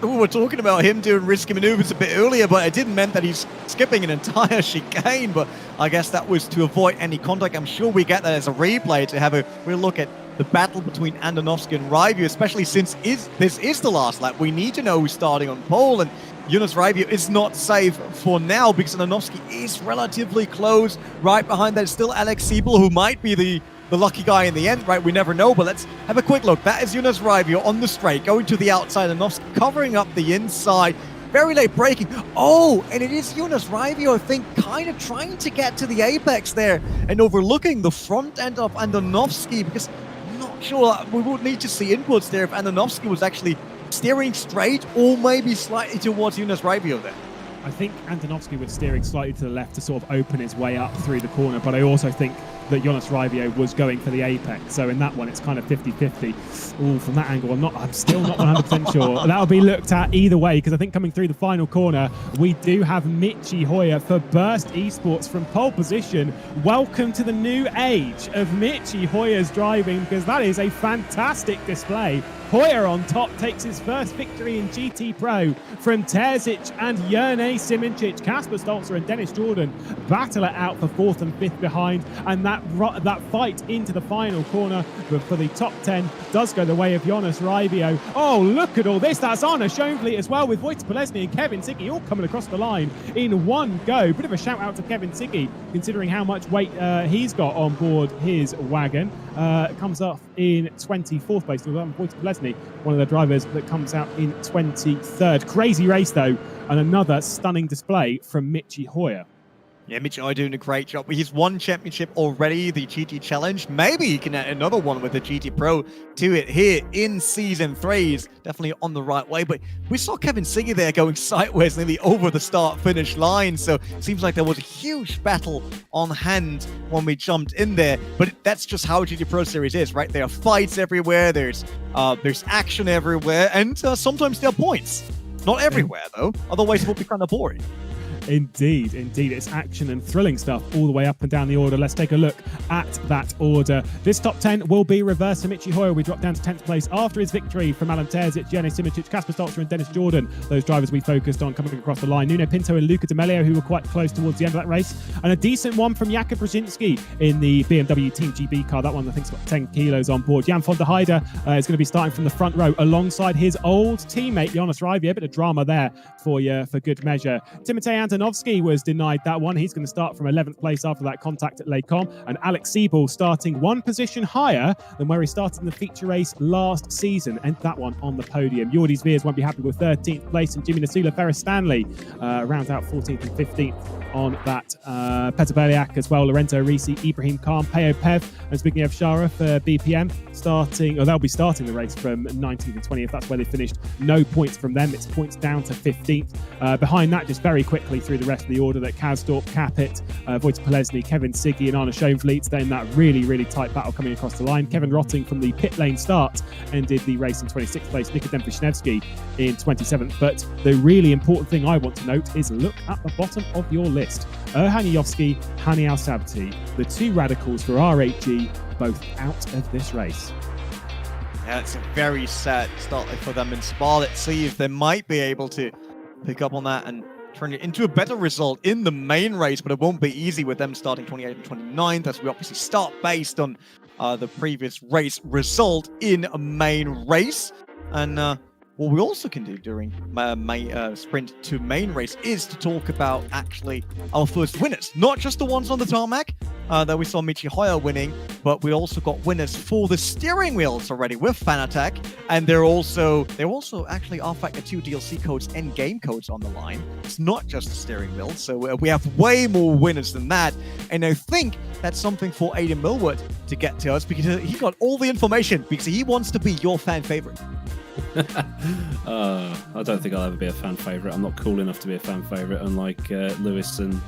We were talking about him doing risky maneuvers a bit earlier, but it didn't mean that he's skipping an entire chicane, but I guess that was to avoid any contact. I'm sure we get that as a replay to have a real look at the battle between Ardennes and Rivio, especially since this is the last lap. We need to know who's starting on pole, and Jonas Rivio is not safe for now because Ardennes is relatively close. Right behind that is still Alex Siebel, who might be the lucky guy in the end, right? We never know, but let's have a quick look. That is Jonas Rivio on the straight, going to the outside, Ardennes covering up the inside. Very late braking. Oh, and it is Jonas Rivio, I think, kind of trying to get to the apex there and overlooking the front end of Ardennes, because I'm not sure. We would need to see inputs there if Ardennes was actually steering straight or maybe slightly towards Jonas Rivio there. I think Ardennes was steering slightly to the left to sort of open his way up through the corner, but I also think that Jonas Rivio was going for the apex. So in that one, it's kind of 50-50. Ooh, from that angle, I'm still not 100% sure. That'll be looked at either way, because I think coming through the final corner, we do have Michi Hoyer for Burst Esports from pole position. Welcome to the new age of Michi Hoyer's driving, because that is a fantastic display. Hoyer on top takes his first victory in GT Pro from Terzic and Jerne Simoncic. Kasper Stolzer and Dennis Jordan battle it out for 4th and 5th behind, and that fight into the final corner for the top 10 does go the way of Jonas Rivio. Oh, look at all this. That's Arne Schoenfleet as well, with Wojtek Polesny and Kevin Siggy all coming across the line in one go. Bit of a shout out to Kevin Siggy, considering how much weight he's got on board his wagon. Comes off in 24th place. Wojtek Polesny, one of the drivers that comes out in 23rd. Crazy race though, and another stunning display from Michi Hoyer. Yeah, Mitch Hoyer doing a great job. He's won championship already, the GT Challenge. Maybe he can add another one with the GT Pro to it here in Season 3. He's definitely on the right way. But we saw Kevin Siggy there going sideways nearly over the start-finish line. So it seems like there was a huge battle on hand when we jumped in there. But that's just how GT Pro Series is, right? There are fights everywhere. There's action everywhere. And sometimes there are points. Not everywhere, though. Otherwise, it would be kind of boring. Indeed. It's action and thrilling stuff all the way up and down the order. Let's take a look at that order. This top 10 will be reversed for Michi Hoyer. We drop down to 10th place after his victory from Alan Terzic, Jerne Simoncic, Kasper Stolzer and Dennis Jordan. Those drivers we focused on coming across the line. Nuno Pinto and Luca D'Amelio, who were quite close towards the end of that race. And a decent one from Jakub Brzezinski in the BMW Team GB car. That one, I think, has got 10 kilos on board. Jan van der Heide is going to be starting from the front row alongside his old teammate, Jonas Rivio. A bit of drama there for you, for good measure. Timotei Antonovsky was denied that one. He's going to start from 11th place after that contact at Les Combes. And Alex Siebel starting one position higher than where he started in the feature race last season, and that one on the podium. Jordi Zveers won't be happy with 13th place, and Jimmy Nasula Ferris Stanley rounds out 14th and 15th on that. Peter Beliak as well, Lorenzo Risi, Ibrahim Khan, Peo Pev, and speaking of Shara for BPM, they'll be starting the race from 19th and 20th. That's where they finished. No points from them. It's points down to 15th. Behind that, just very quickly through the rest of the order, that Kazdorp, Capit, Wojtek Polesny, Kevin Siggy and Arne Schoenfleet. Then that really, really tight battle coming across the line. Kevin Rotting from the pit lane start ended the race in 26th place. Nikodem Vishnevsky in 27th. But the really important thing I want to note is look at the bottom of your list. Erhan Yovsky, Hani Al-Sabti, the two radicals for RHG, both out of this race. Yeah, it's a very sad start for them in Spa. Let's see if they might be able to pick up on that and turn it into a better result in the main race, but it won't be easy with them starting 28th and 29th, as we obviously start based on the previous race result in a main race. And what we also can do during sprint to main race is to talk about actually our first winners, not just the ones on the tarmac that we saw Michi Hoyer winning, but we also got winners for the steering wheels already with Fanatec, and they're also actually rFactor 2 DLC codes and game codes on the line. It's not just the steering wheel, so we have way more winners than that, and I think that's something for Aidan Millward to get to us, because he got all the information, because he wants to be your fan favorite. I don't think I'll ever be a fan favourite. I'm not cool enough to be a fan favourite, unlike Lewis and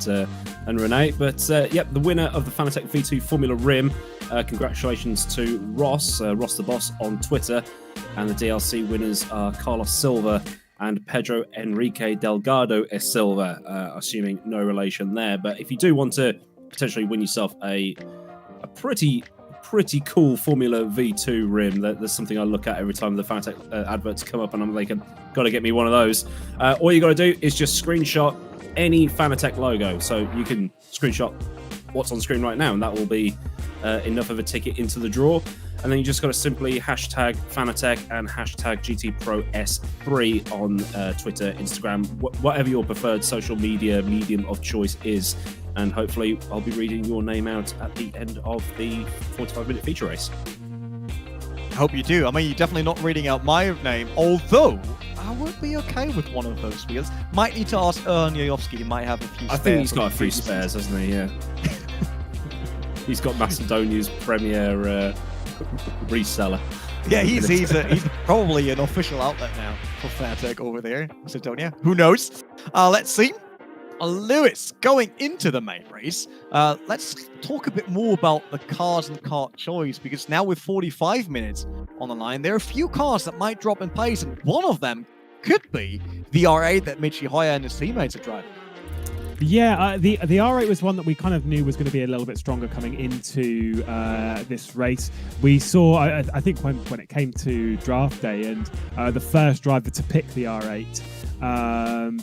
Renee. But yep, the winner of the Fanatec V2 Formula Rim. Congratulations to Ross the Boss on Twitter. And the DLC winners are Carlos Silva and Pedro Enrique Delgado e Silva, assuming no relation there. But if you do want to potentially win yourself a pretty pretty cool Formula V2 rim. That's something I look at every time the Fanatec adverts come up, and I'm thinking, got to get me one of those. All you got to do is just screenshot any Fanatec logo. So you can screenshot what's on screen right now, and that will be enough of a ticket into the draw. And then you just got to simply hashtag Fanatec and hashtag GT Pro S3 on Twitter, Instagram, whatever your preferred social media medium of choice is. And hopefully I'll be reading your name out at the end of the 45-minute feature race. I hope you do. I mean, you're definitely not reading out my name, although I would be okay with one of those wheels. Might need to ask Yojovski. He might have a few spares. I think he's got a few spares, hasn't he? Yeah. He's got Macedonia's premier reseller. Yeah, he's probably an official outlet now for Fanatec over there, Macedonia. Who knows? Let's see. Lewis, going into the main race, let's talk a bit more about the cars and kart choice, because now with 45 minutes on the line, there are a few cars that might drop in pace, and one of them could be the R8 that Michi Hoyer and his teammates are driving. Yeah, the R8 was one that we kind of knew was going to be a little bit stronger coming into this race. We saw, I think, when it came to draft day, and the first driver to pick the R8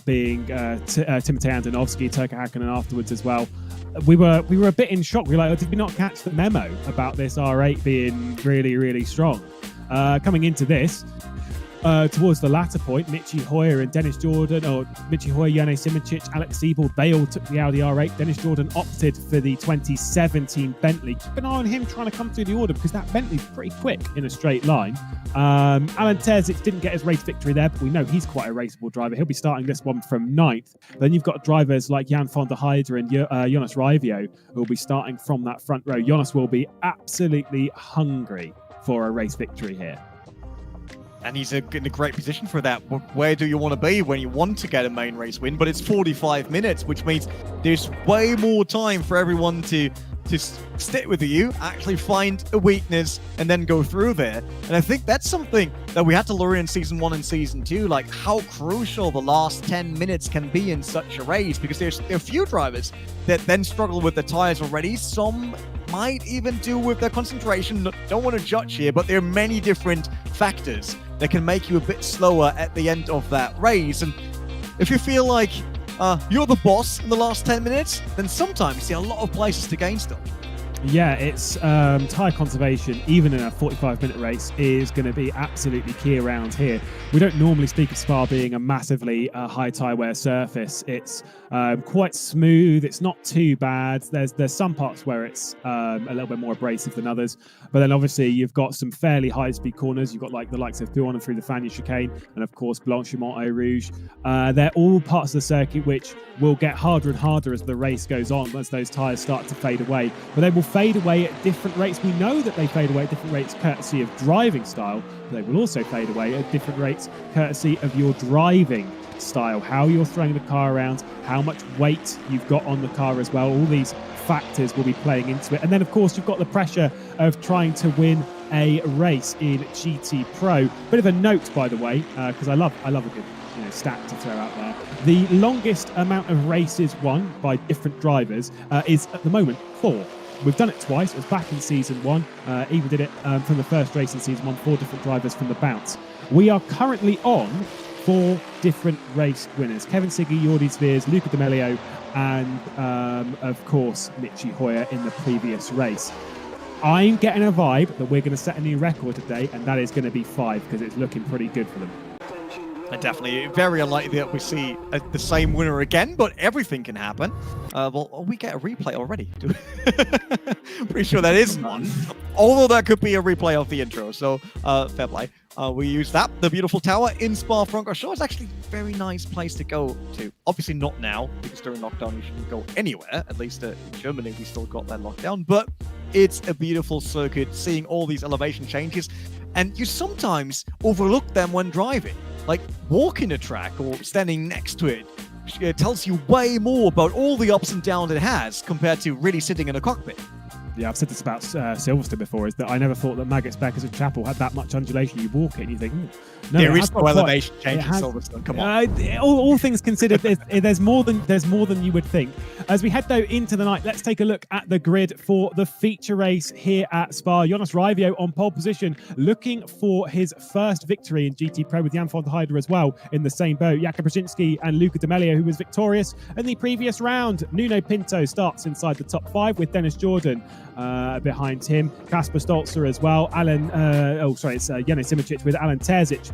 being Timotei Andonovski, Turka Hakkinen afterwards as well. We were a bit in shock. We were like, oh, did we not catch the memo about this R8 being really, really strong? Coming into this, towards the latter point, Michi Hoyer and Dennis Jordan, or Michi Hoyer, Jane Simoncic, Alex Siebel, they all took the Audi R8. Dennis Jordan opted for the 2017 Bentley. Keep an eye on him trying to come through the order, because that Bentley's pretty quick in a straight line. Alan Terzic didn't get his race victory there, but we know he's quite a raceable driver. He'll be starting this one from 9th. Then you've got drivers like Jan van der Heijden and Jonas Raivio, who will be starting from that front row. Jonas will be absolutely hungry for a race victory here. And he's in a great position for that. Where do you want to be when you want to get a main race win? But it's 45 minutes, which means there's way more time for everyone to stick with you, actually find a weakness, and then go through there. And I think that's something that we had to learn in Season 1 and Season 2, like how crucial the last 10 minutes can be in such a race, because there are a few drivers that then struggle with the tires already. Some might even do with their concentration. Don't want to judge here, but there are many different factors that can make you a bit slower at the end of that race. And if you feel like you're the boss in the last 10 minutes, then sometimes you see a lot of places to gain still. Yeah, it's tyre conservation, even in a 45-minute race, is going to be absolutely key around here. We don't normally speak of Spa being a massively high tyre wear surface. It's quite smooth. It's not too bad. There's some parts where it's a little bit more abrasive than others. But then obviously you've got some fairly high-speed corners. You've got like the likes of Puan and through the Fagnes chicane, and of course Blanchimont Eau Rouge. They're all parts of the circuit which will get harder and harder as the race goes on, as those tyres start to fade away. But they will fade away at different rates. We know that they fade away at different rates courtesy of driving style, but they will also fade away at different rates courtesy of your driving style, how you're throwing the car around, how much weight you've got on the car as well. All these factors will be playing into it. And then of course you've got the pressure of trying to win a race in GT Pro. Bit of a note, by the way, because I love a good stat to throw out there. The longest amount of races won by different drivers is at the moment 4. We've done it twice. It was back in Season 1. Eva did it from the first race in Season 1, 4 different drivers from the bounce. We are currently on 4 different race winners. Kevin Siggy, Jordi Sveers, Luca D'Amelio, and of course, Michi Hoyer in the previous race. I'm getting a vibe that we're going to set a new record today, and that is going to be 5, because it's looking pretty good for them. And definitely very unlikely that we see the same winner again, but everything can happen. Well, we get a replay already. Pretty sure that is one. Although that could be a replay of the intro, so fair play. We use that. The beautiful tower in Spa-Francorchamps is actually a very nice place to go to. Obviously not now, because during lockdown you shouldn't go anywhere. At least in Germany we still got that lockdown. But it's a beautiful circuit, seeing all these elevation changes. And you sometimes overlook them when driving. Like walking a track or standing next to it tells you way more about all the ups and downs it has compared to really sitting in a cockpit. I've said this about Silverstone before, is that I never thought that Maggots Beckers at Chapel had that much undulation. You walk it and you think, no, there is no elevation change in Silverstone. Come on. All things considered, there's more than you would think. As we head though into the night, let's take a look at the grid for the feature race here at Spa. Jonas Raivio on pole position, looking for his first victory in GT Pro with Jan van der Heijden as well in the same boat. Jakob Brzezinski and Luca D'Amelio, who was victorious in the previous round. Nuno Pinto starts inside the top 5 with Dennis Jordan behind him. Kasper Stolzer as well. It's Jano Simoncic with Alan Terzic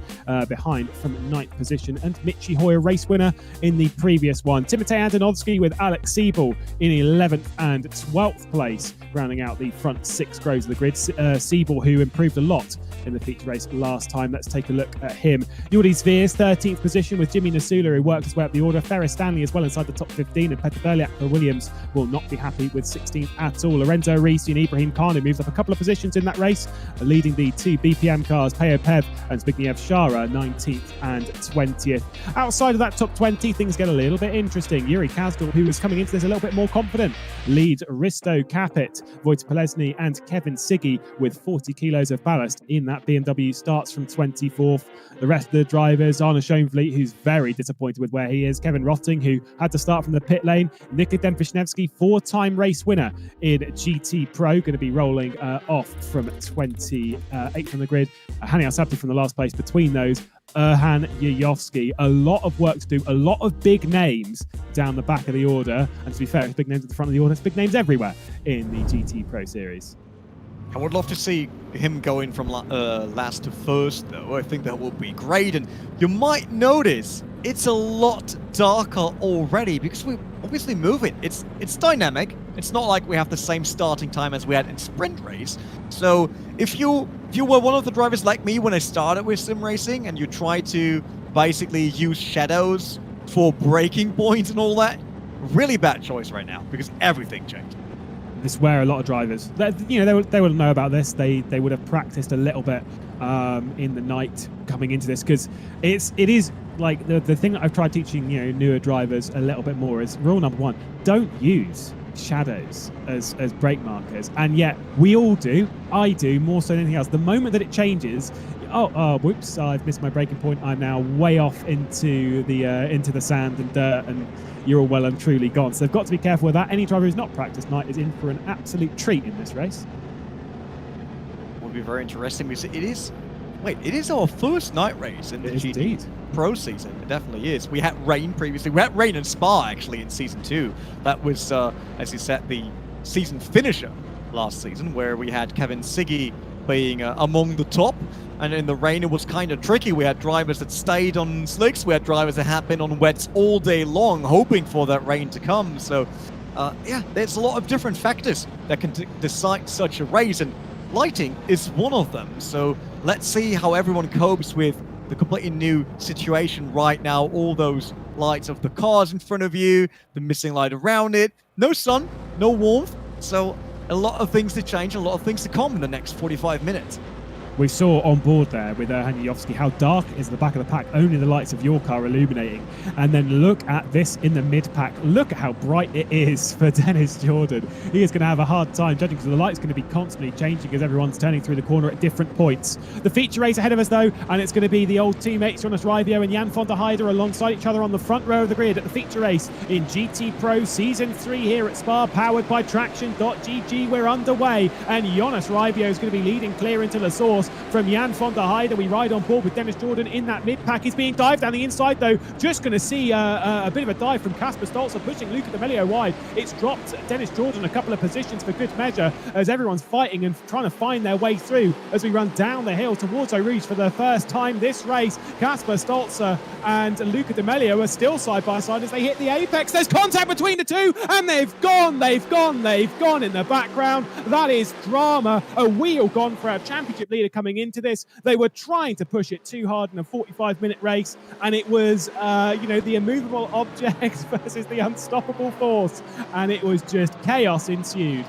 behind from 9th position. And Michi Hoyer, race winner in the previous one. Timotej Andonovski with Alex Siebel in 11th and 12th place, rounding out the front 6 rows of the grid. Siebel, who improved a lot in the feature race last time. Let's take a look at him. Jordi Sveers, 13th position with Jimmy Nasula, who worked his way up the order. Ferris Stanley as well inside the top 15, and Peter Berliak for Williams will not be happy with 16th at all. Lorenzo Risi and Ibrahim Khan, who moves up a couple of positions in that race, leading the 2 BPM cars, Peo Pev and Zbigniew Shara, 19th and 20th. Outside of that top 20, things get a little bit interesting. Yuri Kazdal, who was coming into this a little bit more confident, leads Risto Capit, Wojciech Polesny and Kevin Siggy with 40 kilos of ballast in that BMW, starts from 24th. The rest of the drivers, Arne Schoenvliet, who's very disappointed with where he is, Kevin Rotting, who had to start from the pit lane, Nikodem Wisniewski, 4-time race winner in GT Pro, going to be rolling off from 28th on the grid. Hani Al-Sabti from the last place between those. Erhan Yayovsky, a lot of work to do, a lot of big names down the back of the order. And to be fair, it's big names at the front of the order, it's big names everywhere in the GT Pro Series. I would love to see him going from last to first, though. I think that would be great. And you might notice it's a lot darker already because we're obviously moving. It's dynamic. It's not like we have the same starting time as we had in sprint race. So if you were one of the drivers like me when I started with sim racing and you try to basically use shadows for braking points and all that, really bad choice right now because everything changed. This is where a lot of drivers, they would know about this. They would have practiced a little bit in the night coming into this, because it is like the thing that I've tried teaching newer drivers a little bit more is rule number 1: don't use shadows as brake markers. And yet we all do. I do more so than anything else. The moment that it changes, whoops, I've missed my braking point. I'm now way off into the sand and dirt, and you're all well and truly gone. So they've got to be careful with that. Any driver who's not practiced night is in for an absolute treat in this race. Will be very interesting because it is our first night race in the GT Pro season. It definitely is. We had rain previously. We had rain in Spa actually in season 2. That was, as you said, the season finisher last season, where we had Kevin Siggy being among the top. And in the rain, it was kind of tricky. We had drivers that stayed on slicks. We had drivers that had been on wets all day long, hoping for that rain to come. So, there's a lot of different factors that can decide such a race, and lighting is one of them. So let's see how everyone copes with the completely new situation right now. All those lights of the cars in front of you, the missing light around it, no sun, no warmth. So a lot of things to change, a lot of things to come in the next 45 minutes. We saw on board there with Erhan Yayovsky how dark is the back of the pack, only the lights of your car illuminating. And then look at this in the mid-pack. Look at how bright it is for Dennis Jordan. He is going to have a hard time judging because the light's going to be constantly changing as everyone's turning through the corner at different points. The feature race ahead of us, though, and it's going to be the old teammates Jonas Raivio and Jan van der Heijden alongside each other on the front row of the grid at the feature race in GT Pro Season 3 here at Spa, powered by Traction.gg. We're underway, and Jonas Raivio is going to be leading clear into the source from Jan van der Heijden. We ride on board with Dennis Jordan in that mid-pack. He's being dived down the inside, though. Just going to see a bit of a dive from Kasper Stolzer, pushing Luca D'Amelio wide. It's dropped Dennis Jordan a couple of positions for good measure as everyone's fighting and trying to find their way through as we run down the hill towards Eau Rouge for the first time this race. Kasper Stolzer and Luca D'Amelio are still side by side as they hit the apex. There's contact between the two, and they've gone in the background. That is drama. A wheel gone for our championship leader coming into this. They were trying to push it too hard in a 45-minute race, and it was, the immovable object versus the unstoppable force, and it was just chaos ensued.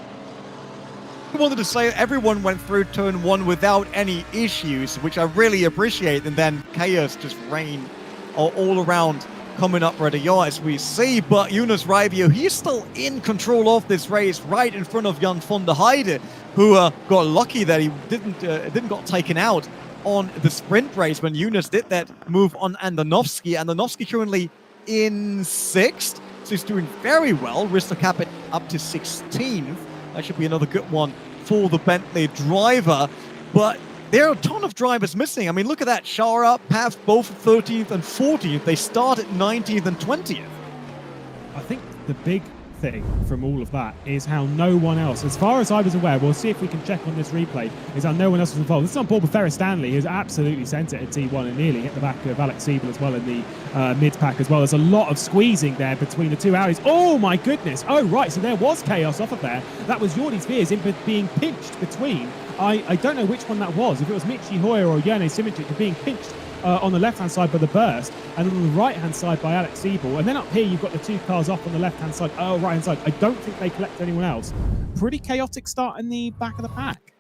I wanted to say everyone went through turn 1 without any issues, which I really appreciate, and then chaos just reigned all around coming up ready as we see, but Jonas Raivio, he's still in control of this race right in front of Jan van der Heide, who got lucky that he didn't got taken out on the sprint race when Jonas did that move on Andonovski. Andonovski currently in 6th, so he's doing very well. Risto Capit up to 16th. That should be another good one for the Bentley driver, but there are a ton of drivers missing. I mean, look at that. Shara, Pav, both 13th and 14th. They start at 19th and 20th. I think the big thing from all of that is how no one else, as far as I was aware, we'll see if we can check on this replay, is how no one else was involved. This is on board with Ferris Stanley, who's absolutely sent it at T1 and nearly hit the back of Alex Siebel as well in the mid-pack as well. There's a lot of squeezing there between the two Audis. Oh my goodness. Oh right, so there was chaos off of there. That was Jordi Spears being pinched between. I don't know which one that was, if it was Michi Hoyer or Jene Simic being pinched on the left-hand side by the burst, and on the right-hand side by Alex Siebel. And then up here, you've got the 2 cars off on the left-hand side. Oh, right-hand side. I don't think they collect anyone else. Pretty chaotic start in the back of the pack.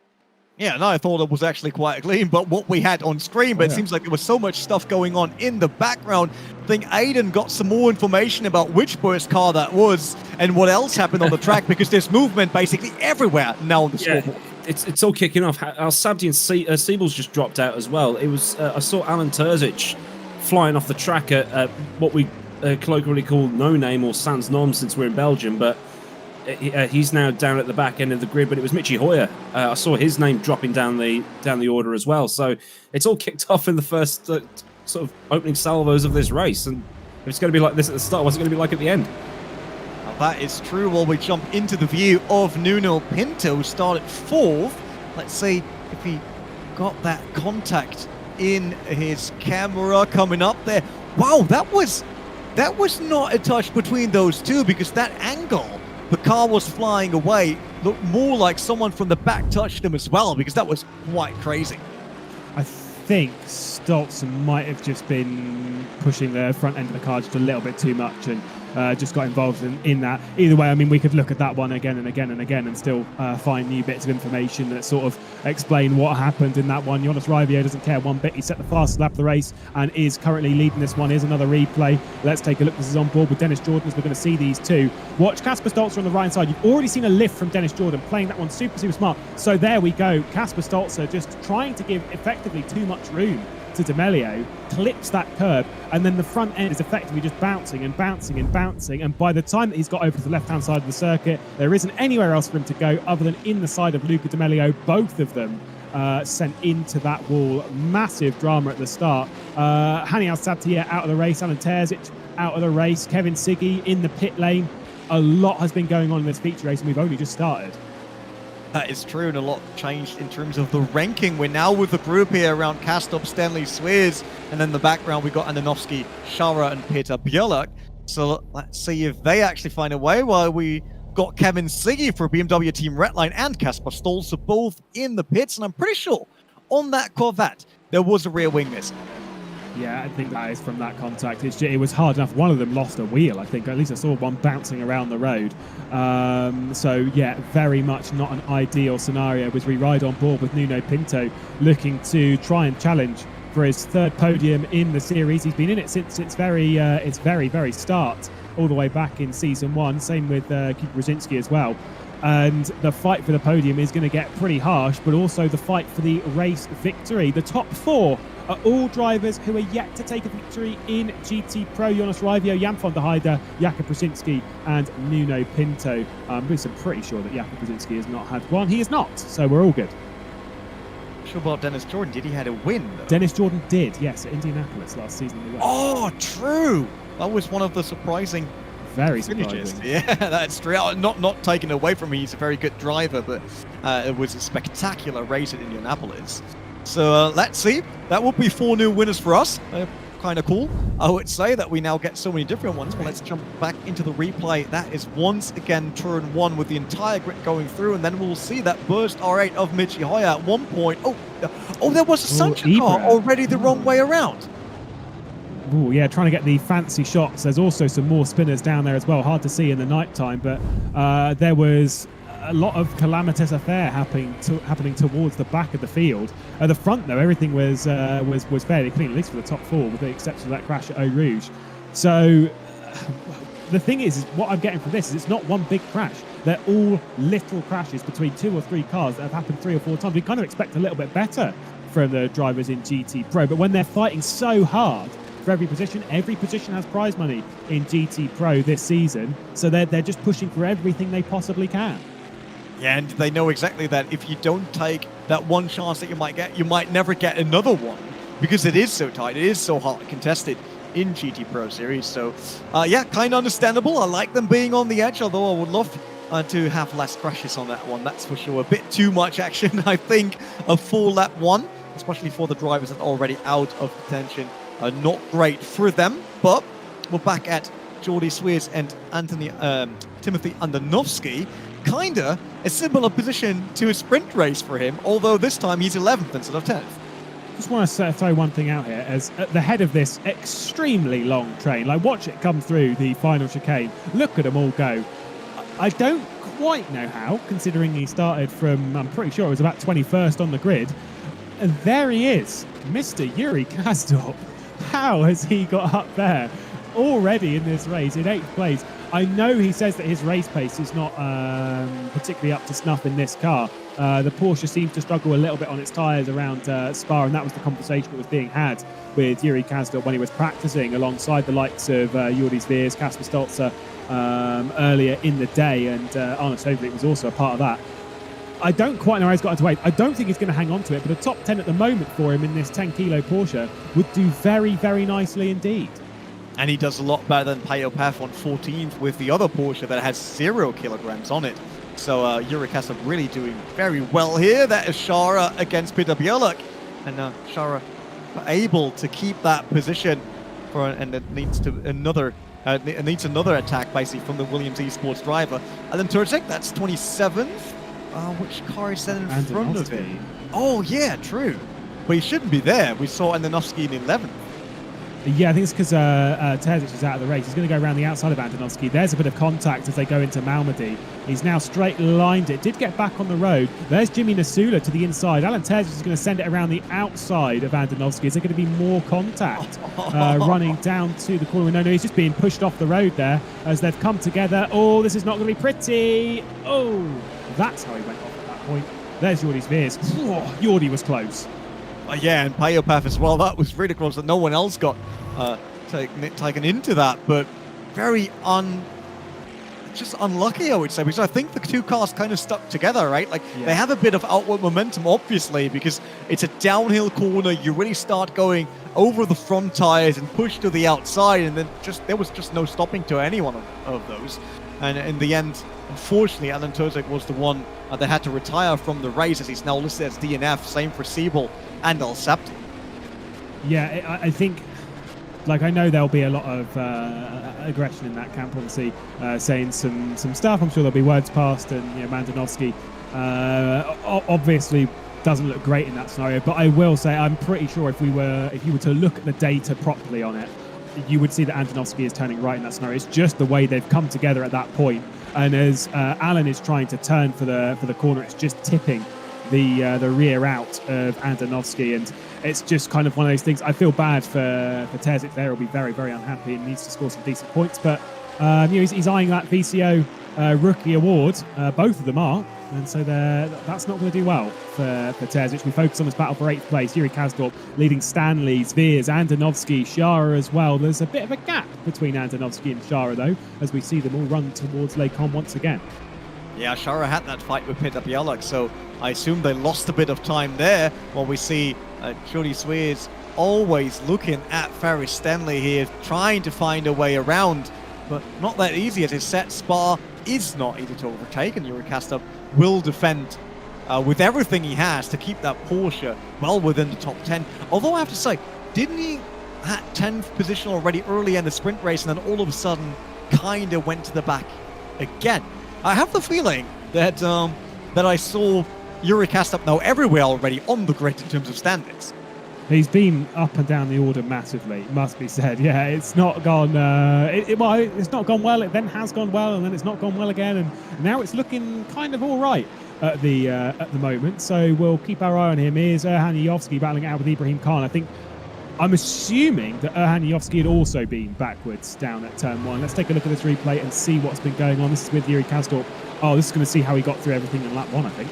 Yeah, no, I thought it was actually quite clean, but what we had on screen, but it seems like there was so much stuff going on in the background. I think Aiden got some more information about which burst car that was and what else happened on the track, because there's movement basically everywhere now on the scoreboard. It's all kicking off. Al Sabdi and Siebel's just dropped out as well. It was I saw Alan Terzic flying off the track at what we colloquially call no name or sans nom since we're in Belgium, but he's now down at the back end of the grid. But it was Michi Hoyer. I saw his name dropping down the order as well. So it's all kicked off in the first sort of opening salvos of this race. And if it's going to be like this at the start, what's it going to be like at the end? That is true. While we jump into the view of Nuno Pinto, who started 4th. Let's see if he got that contact in his camera coming up there. Wow, that was not a touch between those two, because that angle, the car was flying away, looked more like someone from the back touched him as well, because that was quite crazy. I think Stoltz might have just been pushing the front end of the car just a little bit too much and just got involved in that. Either way, I mean, we could look at that one again and again and again and still find new bits of information that sort of explain what happened in that one. Jonas Raivio doesn't care one bit. He set the fastest lap of the race and is currently leading this one. Here's another replay. Let's take a look. This is on board with Dennis Jordan, as we're going to see these two. Watch Kasper Stolzer on the right side. You've already seen a lift from Dennis Jordan, playing that one super, super smart. So there we go. Kasper Stolzer just trying to give effectively too much room to D'Amelio, clips that curb, and then the front end is effectively just bouncing and bouncing and bouncing, and by the time that he's got over to the left-hand side of the circuit, there isn't anywhere else for him to go other than in the side of Luca D'Amelio. Both of them sent into that wall. Massive drama at the start. Hani Al-Sabtier out of the race, Alan Terzic out of the race, Kevin Siggy in the pit lane. A lot has been going on in this feature race, and we've only just started. That is true, and a lot changed in terms of the ranking. We're now with the group here around Kastrup, Stanley, Swears, and then in the background we've got Andonovski, Shara, and Peter Björk. So let's see if they actually find a way, while we got Kevin Siggy for BMW Team Redline and Kasper Stolzer both in the pits, and I'm pretty sure on that Corvette there was a rear wing miss. Yeah, I think that is from that contact. It was hard enough. One of them lost a wheel, I think. At least I saw one bouncing around the road. So, yeah, very much not an ideal scenario as we ride on board with Nuno Pinto, looking to try and challenge for his 3rd podium in the series. He's been in it since its very start, all the way back in Season 1. Same with Kuba Brzezinski as well. And the fight for the podium is going to get pretty harsh, but also the fight for the race victory. The top 4 are all drivers who are yet to take a victory in GT Pro. Jonas Raivio, Jan van der Heide, Jakub Brzezinski, and Nuno Pinto. I'm pretty sure that Jakub Brzezinski has not had one. He is not, so we're all good. Sure about Dennis Jordan. Did he had a win, though? Dennis Jordan did, yes, at Indianapolis last season. Oh, true. That was one of the surprising Very finishes. surprising. Yeah, that's true. Not taken away from him. He's a very good driver, but it was a spectacular race at Indianapolis. So let's see. That would be 4 new winners for us. Kind of cool. I would say that we now get so many different ones. But let's jump back into the replay. That is once again turn 1 with the entire grid going through, and then we'll see that burst R8 of Michi Hoyer at one point. Oh, there was a Sancho car already the wrong way around. Oh, yeah, trying to get the fancy shots. There's also some more spinners down there as well. Hard to see in the nighttime, but there was a lot of calamitous affair happening towards the back of the field. At the front, though, everything was fairly clean, at least for the top 4, with the exception of that crash at Eau Rouge. So the thing is what I'm getting from this is it's not one big crash. They're all little crashes between 2 or 3 cars that have happened 3 or 4 times. We kind of expect a little bit better from the drivers in GT Pro, but when they're fighting so hard for every position has prize money in GT Pro this season, so they're just pushing for everything they possibly can. Yeah, and they know exactly that if you don't take that one chance that you might get, you might never get another one, because it is so tight, it is so hotly contested in GT Pro Series. So yeah, kind of understandable. I like them being on the edge, although I would love to have less crashes on that one, that's for sure. A bit too much action, I think, a full lap 1, especially for the drivers that are already out of contention. Not great for them, but we're back at Jordi Swears and Timothy Andonovski. Kinda a similar position to a sprint race for him, although this time he's 11th instead of 10th. Just want to throw one thing out here. As at the head of this extremely long train, like watch it come through the final chicane, look at them all go. I don't quite know how, considering he started from, I'm pretty sure it was about 21st on the grid. And there he is, Mr. Yuri Kasdorp. How has he got up there already in this race in 8th place? I know he says that his race pace is not particularly up to snuff in this car. The Porsche seems to struggle a little bit on its tyres around Spa, and that was the conversation that was being had with Yuri Kasdorp when he was practicing alongside the likes of Jordi Swears, Kasper Stolzer earlier in the day, and Arne Sovlik was also a part of that. I don't quite know how he's got into 8th. I don't think he's going to hang on to it, but a top 10 at the moment for him in this 10-kilo Porsche would do very, very nicely indeed. And he does a lot better than Payo Paf on 14th with the other Porsche that has 0 kilograms on it. So Yuri Kasdorp really doing very well here. That is Shara against Peter Björk. And Shara able to keep that position, and it needs another attack basically from the Williams Esports driver. And then Turcik, that's 27th. Which car is then in front of him? Oh yeah, true. But he shouldn't be there. We saw Andonovski in 11th. Yeah, I think it's because Terzic is out of the race. He's going to go around the outside of Andonovski. There's a bit of contact as they go into Malmedy. He's now straight lined it. Did get back on the road. There's Jimmy Nasula to the inside. Alan Terzic is going to send it around the outside of Andonovski. Is there going to be more contact running down to the corner? No, he's just being pushed off the road there as they've come together. Oh, this is not going to be pretty. Oh, that's how he went off at that point. There's Jordi Swears. Jordi was close. Yeah, and Payo Paf as well. That was really close that no one else got taken into that, but very just unlucky, I would say, because I think the two cars kind of stuck together, right? Like they have a bit of outward momentum, obviously, because it's a downhill corner. You really start going over the front tires and push to the outside, and then there was just no stopping to any one of those. And in the end, unfortunately, Alan Turcik was the one that had to retire from the race, as he's now listed as DNF. Same for Siebel and Alsapti. Yeah, I think, like, I know there'll be a lot of aggression in that camp, obviously, saying some stuff. I'm sure there'll be words passed, and Mandanovsky obviously doesn't look great in that scenario. But I will say, I'm pretty sure if you were to look at the data properly on it, you would see that Andonovski is turning right in that scenario. It's just the way they've come together at that point. And as Alan is trying to turn for the corner, it's just tipping the rear out of Andonovski, and it's just kind of one of those things. I feel bad for Terzic there. He'll be very, very unhappy and needs to score some decent points. But he's eyeing that VCO rookie award. Both of them are. And so that's not going to do well for Terzic. We focus on this battle for 8th place. Yuri Kasdorp leading Stanley, Swears, Andonovski, Shara as well. There's a bit of a gap between Andonovski and Shara, though, as we see them all run towards Les Combes once again. Yeah, Shara had that fight with Peter Björk, so I assume they lost a bit of time there. While we see Jordi Swears always looking at Ferris Stanley here, trying to find a way around, but not that easy, as his set Spa is not easy to overtake, and Yuri Kasdorp will defend with everything he has to keep that Porsche well within the top 10. Although I have to say, didn't he at 10th position already early in the sprint race, and then all of a sudden kind of went to the back again? I have the feeling that that I saw Yuri Kasdorp now everywhere already on the grid in terms of standings. He's been up and down the order massively, must be said. Yeah, it's not gone. It's not gone well. It then has gone well, and then it's not gone well again, and now it's looking kind of all right at the moment. So we'll keep our eye on him. Here's Erhan Yovsky battling it out with Ibrahim Khan. I think I'm assuming that Erhaniovsky had also been backwards down at turn 1. Let's take a look at this replay and see what's been going on. This is with Yuri Kastorp. Oh, this is going to see how he got through everything in lap 1, I think.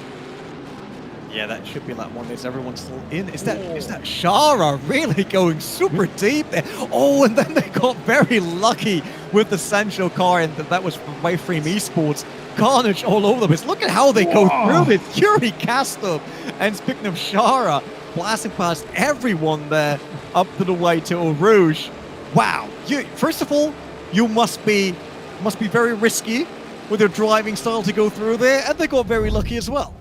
Yeah, that should be lap 1. Is everyone still in? Is that Shara really going super deep there? Oh, and then they got very lucky with the Sancho car, and that was from Waveframe Esports. Carnage all over the place. Look at how they go through it. Yuri Kastorp and speaking of Shara, blasting past everyone there up to the way to Eau Rouge. Wow. First of all, you must be very risky with your driving style to go through there, and they got very lucky as well.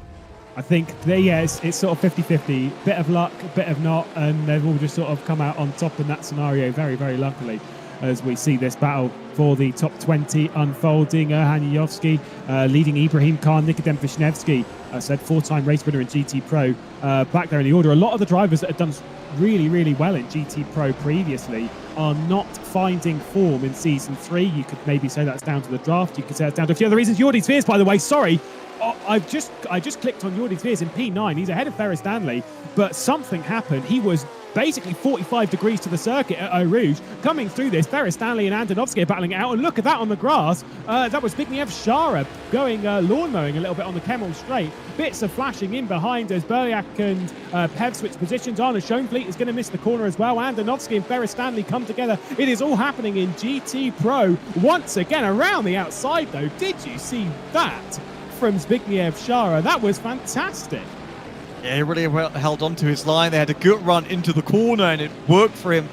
I think, it's sort of 50-50. Bit of luck, a bit of not, and they've all just sort of come out on top in that scenario very, very luckily, as we see this battle for the top 20 unfolding. Erhaniovsky leading Ibrahim Khan, Nikodem Vishnevsky, said 4-time race winner in GT Pro, back there in the order. A lot of the drivers that have done really, really well in GT Pro previously are not finding form in Season 3. You could maybe say that's down to the draft. You could say it's down to a few other reasons. Jordi Sveers, by the way, sorry. I just clicked on Jordi Sveers in P9. He's ahead of Ferris Stanley, but something happened. He was basically 45 degrees to the circuit at Eau Rouge. Coming through this, Ferris Stanley and Andonovsky are battling it out, and look at that on the grass. That was Zbigniew Shara going lawn mowing a little bit on the Kemmel Straight. Bits of flashing in behind as Berliak and Pev switch positions. Arne Schoenfleet is going to miss the corner as well. Andonovsky and Ferris Stanley come together. It is all happening in GT Pro once again around the outside, though. Did you see that from Zbigniew Shara? That was fantastic. Yeah, he really held on to his line. They had a good run into the corner, and it worked for him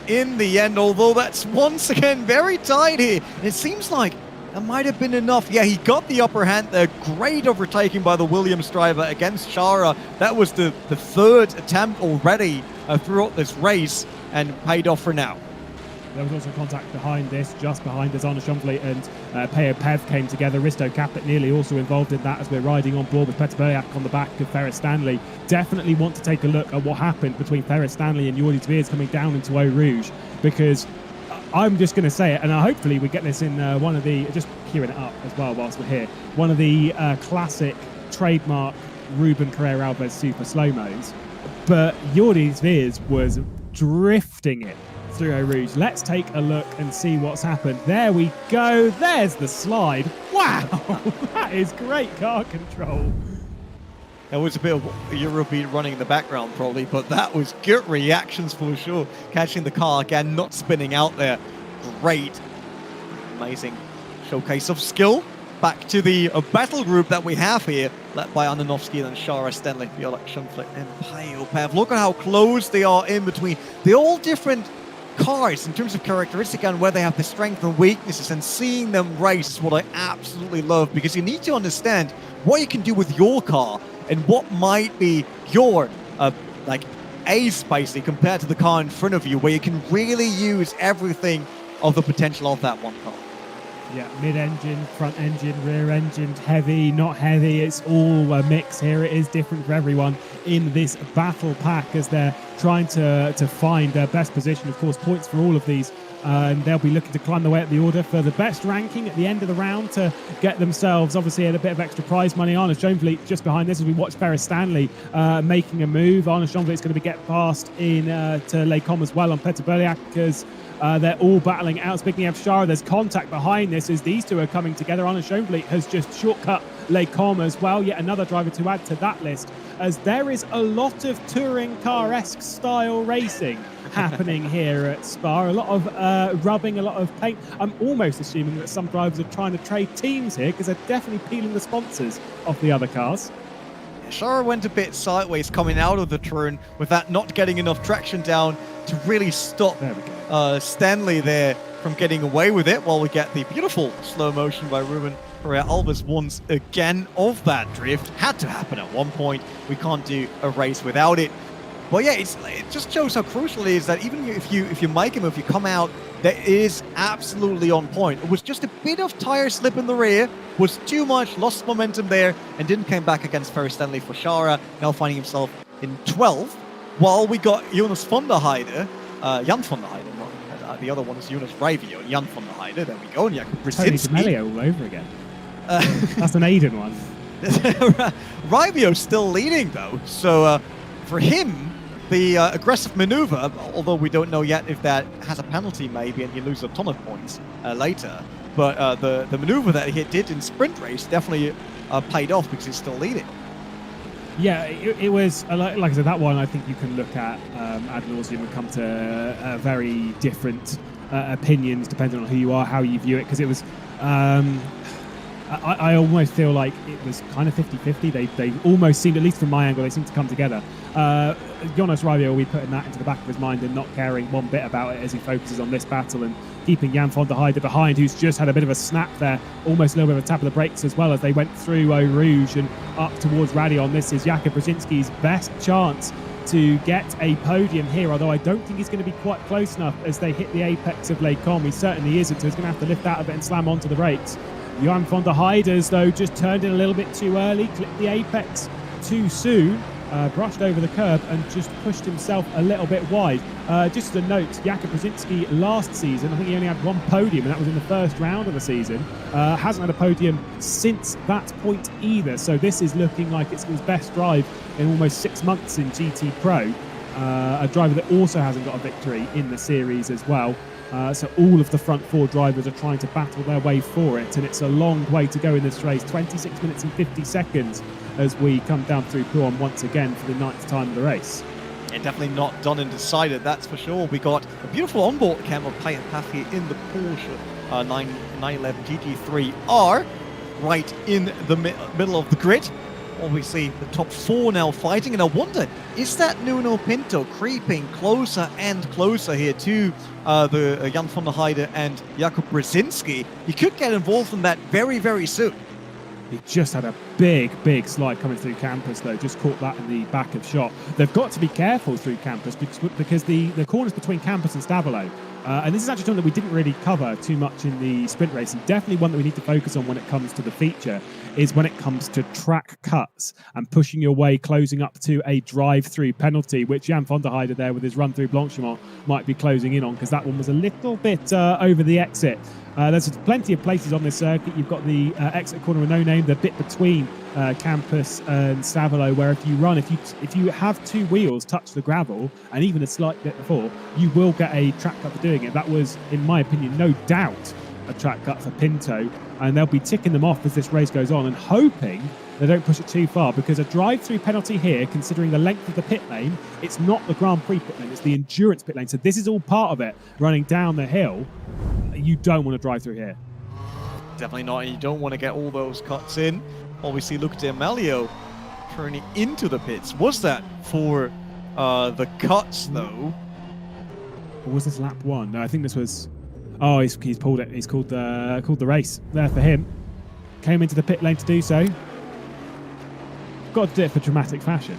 in the end, although that's once again very tight here. It seems like that might have been enough. Yeah, he got the upper hand there. Great overtaking by the Williams driver against Shara. That was the third attempt already throughout this race, and paid off for now. There was also contact behind this, just behind us. Arne Schoenfleet and Peo Pev came together. Risto Capet nearly also involved in that as we're riding on board with Peter Berliak on the back of Ferris Stanley. Definitely want to take a look at what happened between Ferris Stanley and Jordi Sveers coming down into Eau Rouge, because I'm just going to say it, and hopefully we get this in one of the, just queuing it up as well whilst we're here, one of the classic trademark Ruben Carrera Alves super slow-mos. But Jordi Sveers was drifting it through Eau Rouge. Let's take a look and see what's happened. There we go. There's the slide. Wow, that is great car control. There was a bit of Eurobeat running in the background probably, but that was good reactions for sure. Catching the car again, not spinning out there. Great, amazing showcase of skill. Back to the battle group that we have here, led by Andonovsky and Shara, Stanley, Berliak, Schoenfleet, and Peo Pev. Look at how close they are in between. They're all different cars in terms of characteristic and where they have the strengths and weaknesses, and seeing them race is what I absolutely love, because you need to understand what you can do with your car and what might be your like ace basically compared to the car in front of you, where you can really use everything of the potential of that one car. Yeah, mid-engine, front engine, rear engine, heavy, not heavy. It's all a mix here. It is different for everyone in this battle pack as they're trying to find their best position. Of course, points for all of these. And they'll be looking to climb their way up the order for the best ranking at the end of the round to get themselves, obviously, a bit of extra prize money. Arne Schoenfleet just behind this as we watch Ferris Stanley making a move. Arne Schoenfleet's going to get past in to Les Combes as well on Peter Berliak, because they're all battling out. Speaking of Shara, there's contact behind this as these two are coming together. Arne Schoenfleet has just shortcut Les Combes as well. Yet another driver to add to that list, as there is a lot of touring car-esque style racing happening here at Spa. A lot of rubbing, a lot of paint. I'm almost assuming that some drivers are trying to trade teams here, because they're definitely peeling the sponsors off the other cars. Shara went a bit sideways coming out of the turn with that not getting enough traction down to really stop Stanley there from getting away with it, while we get the beautiful slow motion by Ruben Carrera Alves once again of that drift. Had to happen at one point. We can't do a race without it. But yeah, it just shows how crucial it is that even if you make him, if you come out, that is absolutely on point. It was just a bit of tire slip in the rear, was too much, lost momentum there, and didn't come back against Ferris Stanley for Shara, now finding himself in 12th, while we got Jonas van der Heide, Jan van der Heide, the other one is Jonas Ravio, and Jan van der Heide, there we go, and Jakub Brzezinski. Tony D'Amelio all over again. That's an Aiden one. Ravio's still leading though, so for him, the aggressive maneuver, although we don't know yet if that has a penalty maybe and you lose a ton of points later. But the maneuver that he did in sprint race definitely paid off because he's still leading. Yeah, it was, like I said, that one I think you can look at ad nauseum and come to very different opinions depending on who you are, how you view it, because it was... I almost feel like it was kind of 50-50. They almost seemed, at least from my angle, they seemed to come together. Jonas Raivio will be putting that into the back of his mind and not caring one bit about it as he focuses on this battle and keeping Jan van der Heijden behind, who's just had a bit of a snap there, almost a little bit of a tap of the brakes as well as they went through Eau Rouge and up towards Radion. This is Jakub Brzezinski's best chance to get a podium here, although I don't think he's going to be quite close enough as they hit the apex of Les Combes. He certainly isn't, so he's going to have to lift out of it and slam onto the brakes. Jan van der Heijden, though, just turned in a little bit too early, clipped the apex too soon, brushed over the curb and just pushed himself a little bit wide. Just as a note, Jakub Brzezinski last season, I think he only had one podium, and that was in the first round of the season. Hasn't had a podium since that point either, so this is looking like it's his best drive in almost 6 months in GT Pro. A driver that also hasn't got a victory in the series as well. So all of the front four drivers are trying to battle their way for it, and it's a long way to go in this race. 26 minutes and 50 seconds as we come down through Pouhon once again for the 9th time of the race. Yeah, definitely not done and decided, that's for sure. We got a beautiful onboard cam of Payet Paffy in the Porsche 911 GT3R right in the middle of the grid. Obviously, the top four now fighting, and I wonder, is that Nuno Pinto creeping closer and closer here to the Jan van der Heijden and Jakub Brzezinski? He could get involved in that very, very soon. He just had a big slide coming through campus, though. Just caught that in the back of shot. They've got to be careful through campus because the corners between campus and Stavolo, and this is actually something that we didn't really cover too much in the sprint race, and definitely one that we need to focus on when it comes to the feature, is when it comes to track cuts and pushing your way, closing up to a drive-through penalty, which Jan van der Heijden there with his run through Blanchimont might be closing in on, because that one was a little bit over the exit. There's plenty of places on this circuit. You've got the exit corner with No Name, the bit between campus and Stavolo, where if you run, if you have two wheels touch the gravel, and even a slight bit before, you will get a track cut for doing it. That was, in my opinion, no doubt a track cut for Pinto, and they'll be ticking them off as this race goes on and hoping they don't push it too far, because a drive-through penalty here, considering the length of the pit lane, it's not the Grand Prix pit lane, it's the endurance pit lane, so this is all part of it, running down the hill. You don't want to drive through here. Definitely not, and you don't want to get all those cuts in. Obviously, Luca D'Amelio turning into the pits. Was that for the cuts, though? Or was this lap one? No, I think this was... Oh, he's pulled it. He's called the race there for him. Came into the pit lane to do so. Got to do it for dramatic fashion.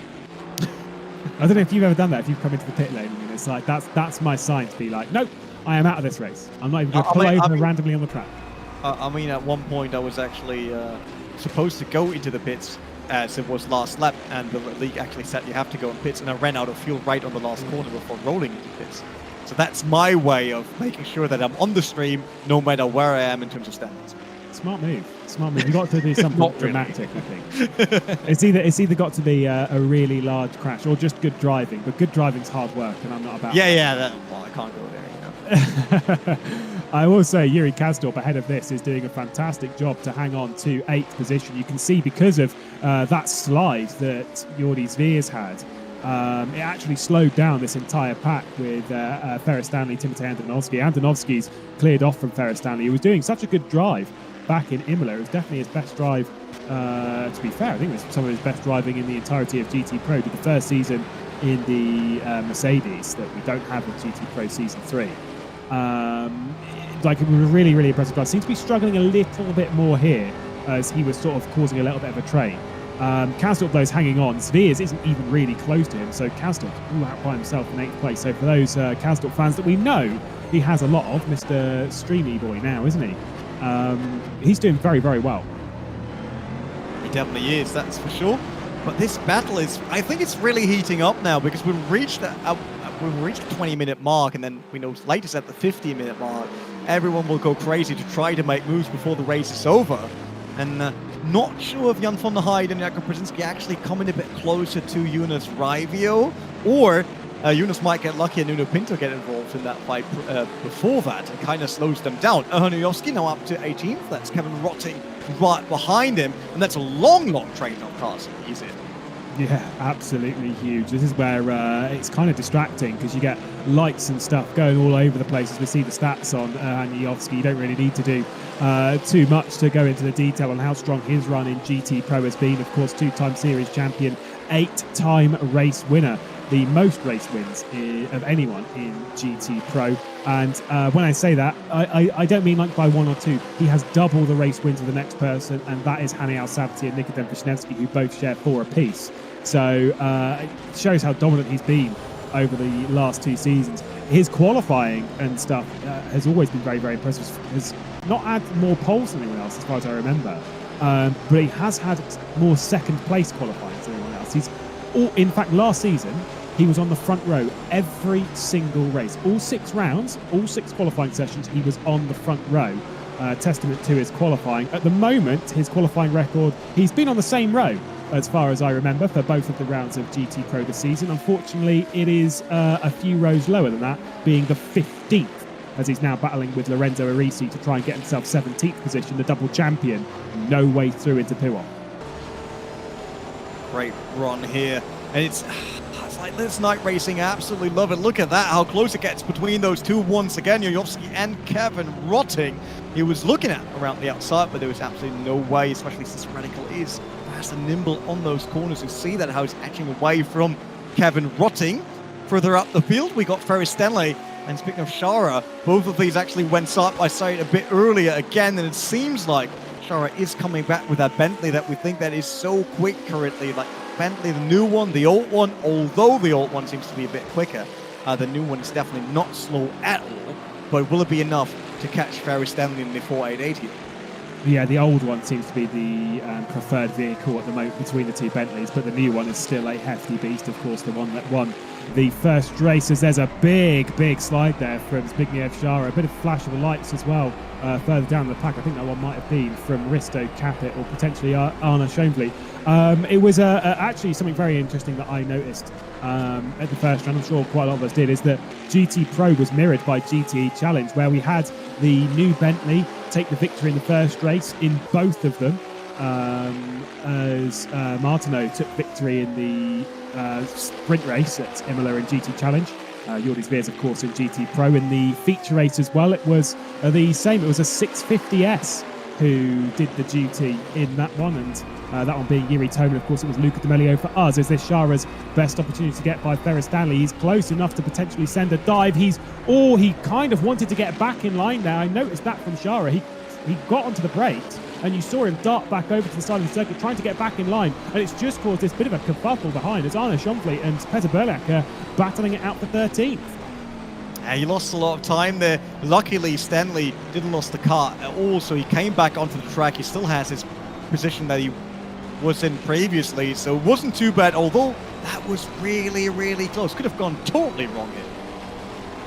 I don't know if you've ever done that. If you've come into the pit lane, and it's like that's my sign to be like, nope, I am out of this race. I'm not even going to pull over randomly on the track. I mean, at one point I was actually supposed to go into the pits as it was last lap, and the league actually said you have to go in pits, and I ran out of fuel right on the last corner before rolling into pits. So that's my way of making sure that I'm on the stream no matter where I am in terms of standards. Smart move. You've got to do something dramatic, I think. It's either got to be a really large crash or just good driving, but good driving's hard work, and I'm not about that. Well, I can't go there, you know. I will say Yuri Kasdorp ahead of this is doing a fantastic job to hang on to 8th position. You can see because of that slide that Jordi Zveers had, it actually slowed down this entire pack with Ferris Stanley, Timotej Andonovski. Andonovski's cleared off from Ferris Stanley. He was doing such a good drive back in Imola. It was definitely his best drive, to be fair. I think it was some of his best driving in the entirety of GT Pro. Did the first season in the Mercedes that we don't have in GT Pro Season 3. It was really, really impressive drive. Seems to be struggling a little bit more here as he was sort of causing a little bit of a train. Kasdorp, though, is hanging on. Zveers isn't even really close to him, so Kasdorp's all out by himself in 8th place. So for those Kasdorp fans that we know he has a lot of, Mr. Streamy Boy now, isn't he? He's doing very, very well. He definitely is, that's for sure. But this battle is, I think it's really heating up now, because we've reached the 20-minute mark, and then we know latest at the 50-minute mark, everyone will go crazy to try to make moves before the race is over. And Not sure if Jan van der Heijden and Jakob Brzezinski actually coming a bit closer to Jonas Raivio, or Jonas might get lucky and Nuno Pinto get involved in that fight before that and kind of slows them down. Erhanujovski now up to 18th. That's Kevin Rotting right behind him, and that's a long train of cars he's in. Yeah, absolutely huge. This is where it's kind of distracting because you get lights and stuff going all over the place. As we see the stats on Erhanujovski, you don't really need to do too much to go into the detail on how strong his run in GT Pro has been. Of course, 2-time series champion, 8-time race winner, the most race wins of anyone in GT Pro. And when I say that, I don't mean like by 1 or 2. He has double the race wins of the next person, and that is Hani Al-Sabti and Nikodem Vishnevsky, who both share 4 apiece. So it shows how dominant he's been over the last 2 seasons. His qualifying and stuff has always been very, very impressive. Has not had more poles than anyone else, as far as I remember. But he has had more second place qualifying than anyone else. In fact, last season, he was on the front row every single race. All 6 rounds, all 6 qualifying sessions, he was on the front row. Testament to his qualifying. At the moment, his qualifying record, he's been on the same row, as far as I remember, for both of the rounds of GT Pro this season. Unfortunately, it is a few rows lower than that, being the 15th, as he's now battling with Lorenzo Arisi to try and get himself 17th position, the double champion. No way through into Puon. Great run here. And it's like this night racing. I absolutely love it. Look at that, how close it gets between those two once again, Jojovski and Kevin Rotting. He was looking at around the outside, but there was absolutely no way, especially since Radical is fast and nimble on those corners. You see that how he's edging away from Kevin Rotting. Further up the field, we got Ferris Stanley. And speaking of Shara, both of these actually went side by side a bit earlier again, and it seems like Shara is coming back with that Bentley that we think that is so quick currently. Like Bentley, the new one, the old one, although the old one seems to be a bit quicker, the new one is definitely not slow at all. But will it be enough to catch Ferris Stanley in the 4880? Yeah, the old one seems to be the preferred vehicle at the moment between the 2 Bentleys, but the new one is still a hefty beast, of course, the one that won the first races. There's a big slide there from Zbigniew Shara, a bit of flash of the lights as well further down the pack. I think that one might have been from Risto Capit or potentially Arna Schoenvliet. It was actually something very interesting that I noticed at the first round. I'm sure quite a lot of us did, is that GT Pro was mirrored by GTE Challenge, where we had the new Bentley take the victory in the first race in both of them, as Martineau took victory in the sprint race at Imola in GT Challenge. Jordi Sveers, of course, in GT Pro. In the feature race as well, it was the same. It was a 650S who did the duty in that one, and that one being Yuri Toman. Of course, it was Luca D'Amelio for us. Is this Shara's best opportunity to get by Ferris Stanley? He's close enough to potentially send a dive. He kind of wanted to get back in line there. I noticed that from Shara. He got onto the brakes, and you saw him dart back over to the side of the circuit, trying to get back in line. And it's just caused this bit of a kerfuffle behind as Arna Schoenvliet and Peter Berlak are battling it out for 13th. He lost a lot of time there. Luckily, Stanley didn't lose the car at all, so he came back onto the track. He still has his position that he was in previously, so it wasn't too bad, although that was really close. Could have gone totally wrong here.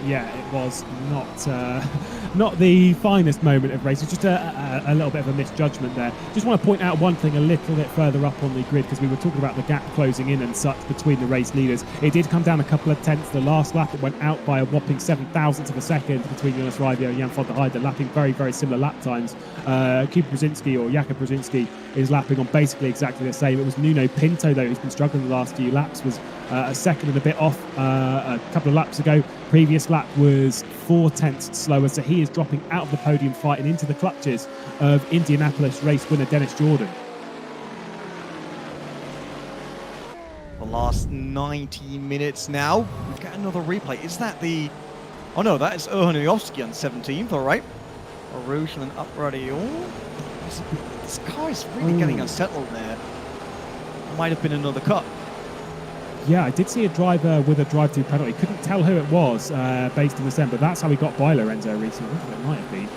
Yeah, it was not the finest moment of race. It's just a little bit of a misjudgment there. Just want to point out one thing a little bit further up on the grid, because we were talking about the gap closing in and such between the race leaders. It did come down a couple of tenths. The last lap, it went out by a whopping 7,000th of a second between Jonas Raivio and Jan van der Heijden, lapping very similar lap times. Kuba Brzezinski, or Jakob Brzezinski, is lapping on basically exactly the same. It was Nuno Pinto, though, who's been struggling the last few laps, was a second and a bit off a couple of laps ago. Previous lap was 4 tenths slower, so he is dropping out of the podium fight and into the clutches of Indianapolis race winner Dennis Jordan. The last 90 minutes now. We've got another replay. Is that the... Oh no, that is Erhanujovski on 17th, all right. Rouge and then up Radio. This car is really getting unsettled there. Might have been another cut. Yeah, I did see a driver with a drive-through penalty. Couldn't tell who it was based on the stem, but that's how he got by Lorenzo recently. I think it might have been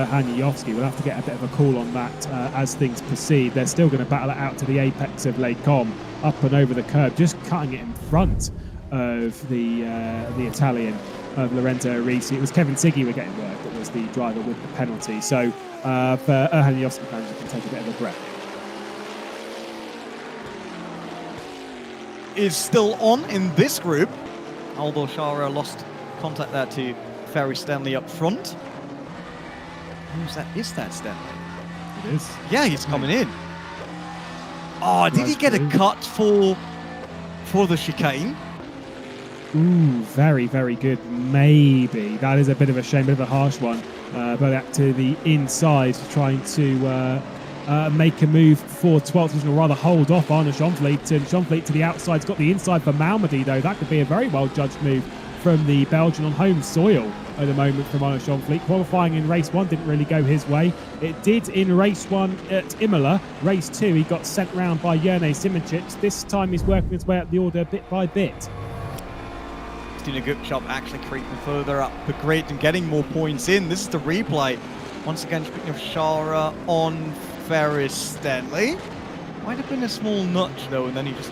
Hanujovski. We'll have to get a bit of a call on that as things proceed. They're still going to battle it out to the apex of Les Combes, up and over the curb, just cutting it in front of the Italian of Lorenzo Arisi. It was Kevin Siggy we're getting work that was the driver with the penalty. So for Hanujovski fans, you can take a bit of a breath. is still on in this group, although Shara lost contact there to Ferry Stanley up front. Who's that? Is that Stanley? It is. Yeah, he's coming in. Oh, did he get a cut for the chicane? Ooh, very, very good. Maybe. That is a bit of a shame, bit of a harsh one. But back to the inside, trying to make a move for 12th position, or rather hold off Arne Schonfleet. And Schonfleet to the outside. It's got the inside for Malmedy, though. That could be a very well-judged move from the Belgian on home soil at the moment from Arne Schonfleet. Qualifying in race 1 didn't really go his way. It did in race 1 at Imola. Race 2, he got sent round by Jerne Simoncic. This time he's working his way up the order bit by bit. He's doing a good job actually creeping further up the grid and getting more points in. This is the replay. Once again, speaking of Shara on Ferris Stanley. Might have been a small nudge though, and then he just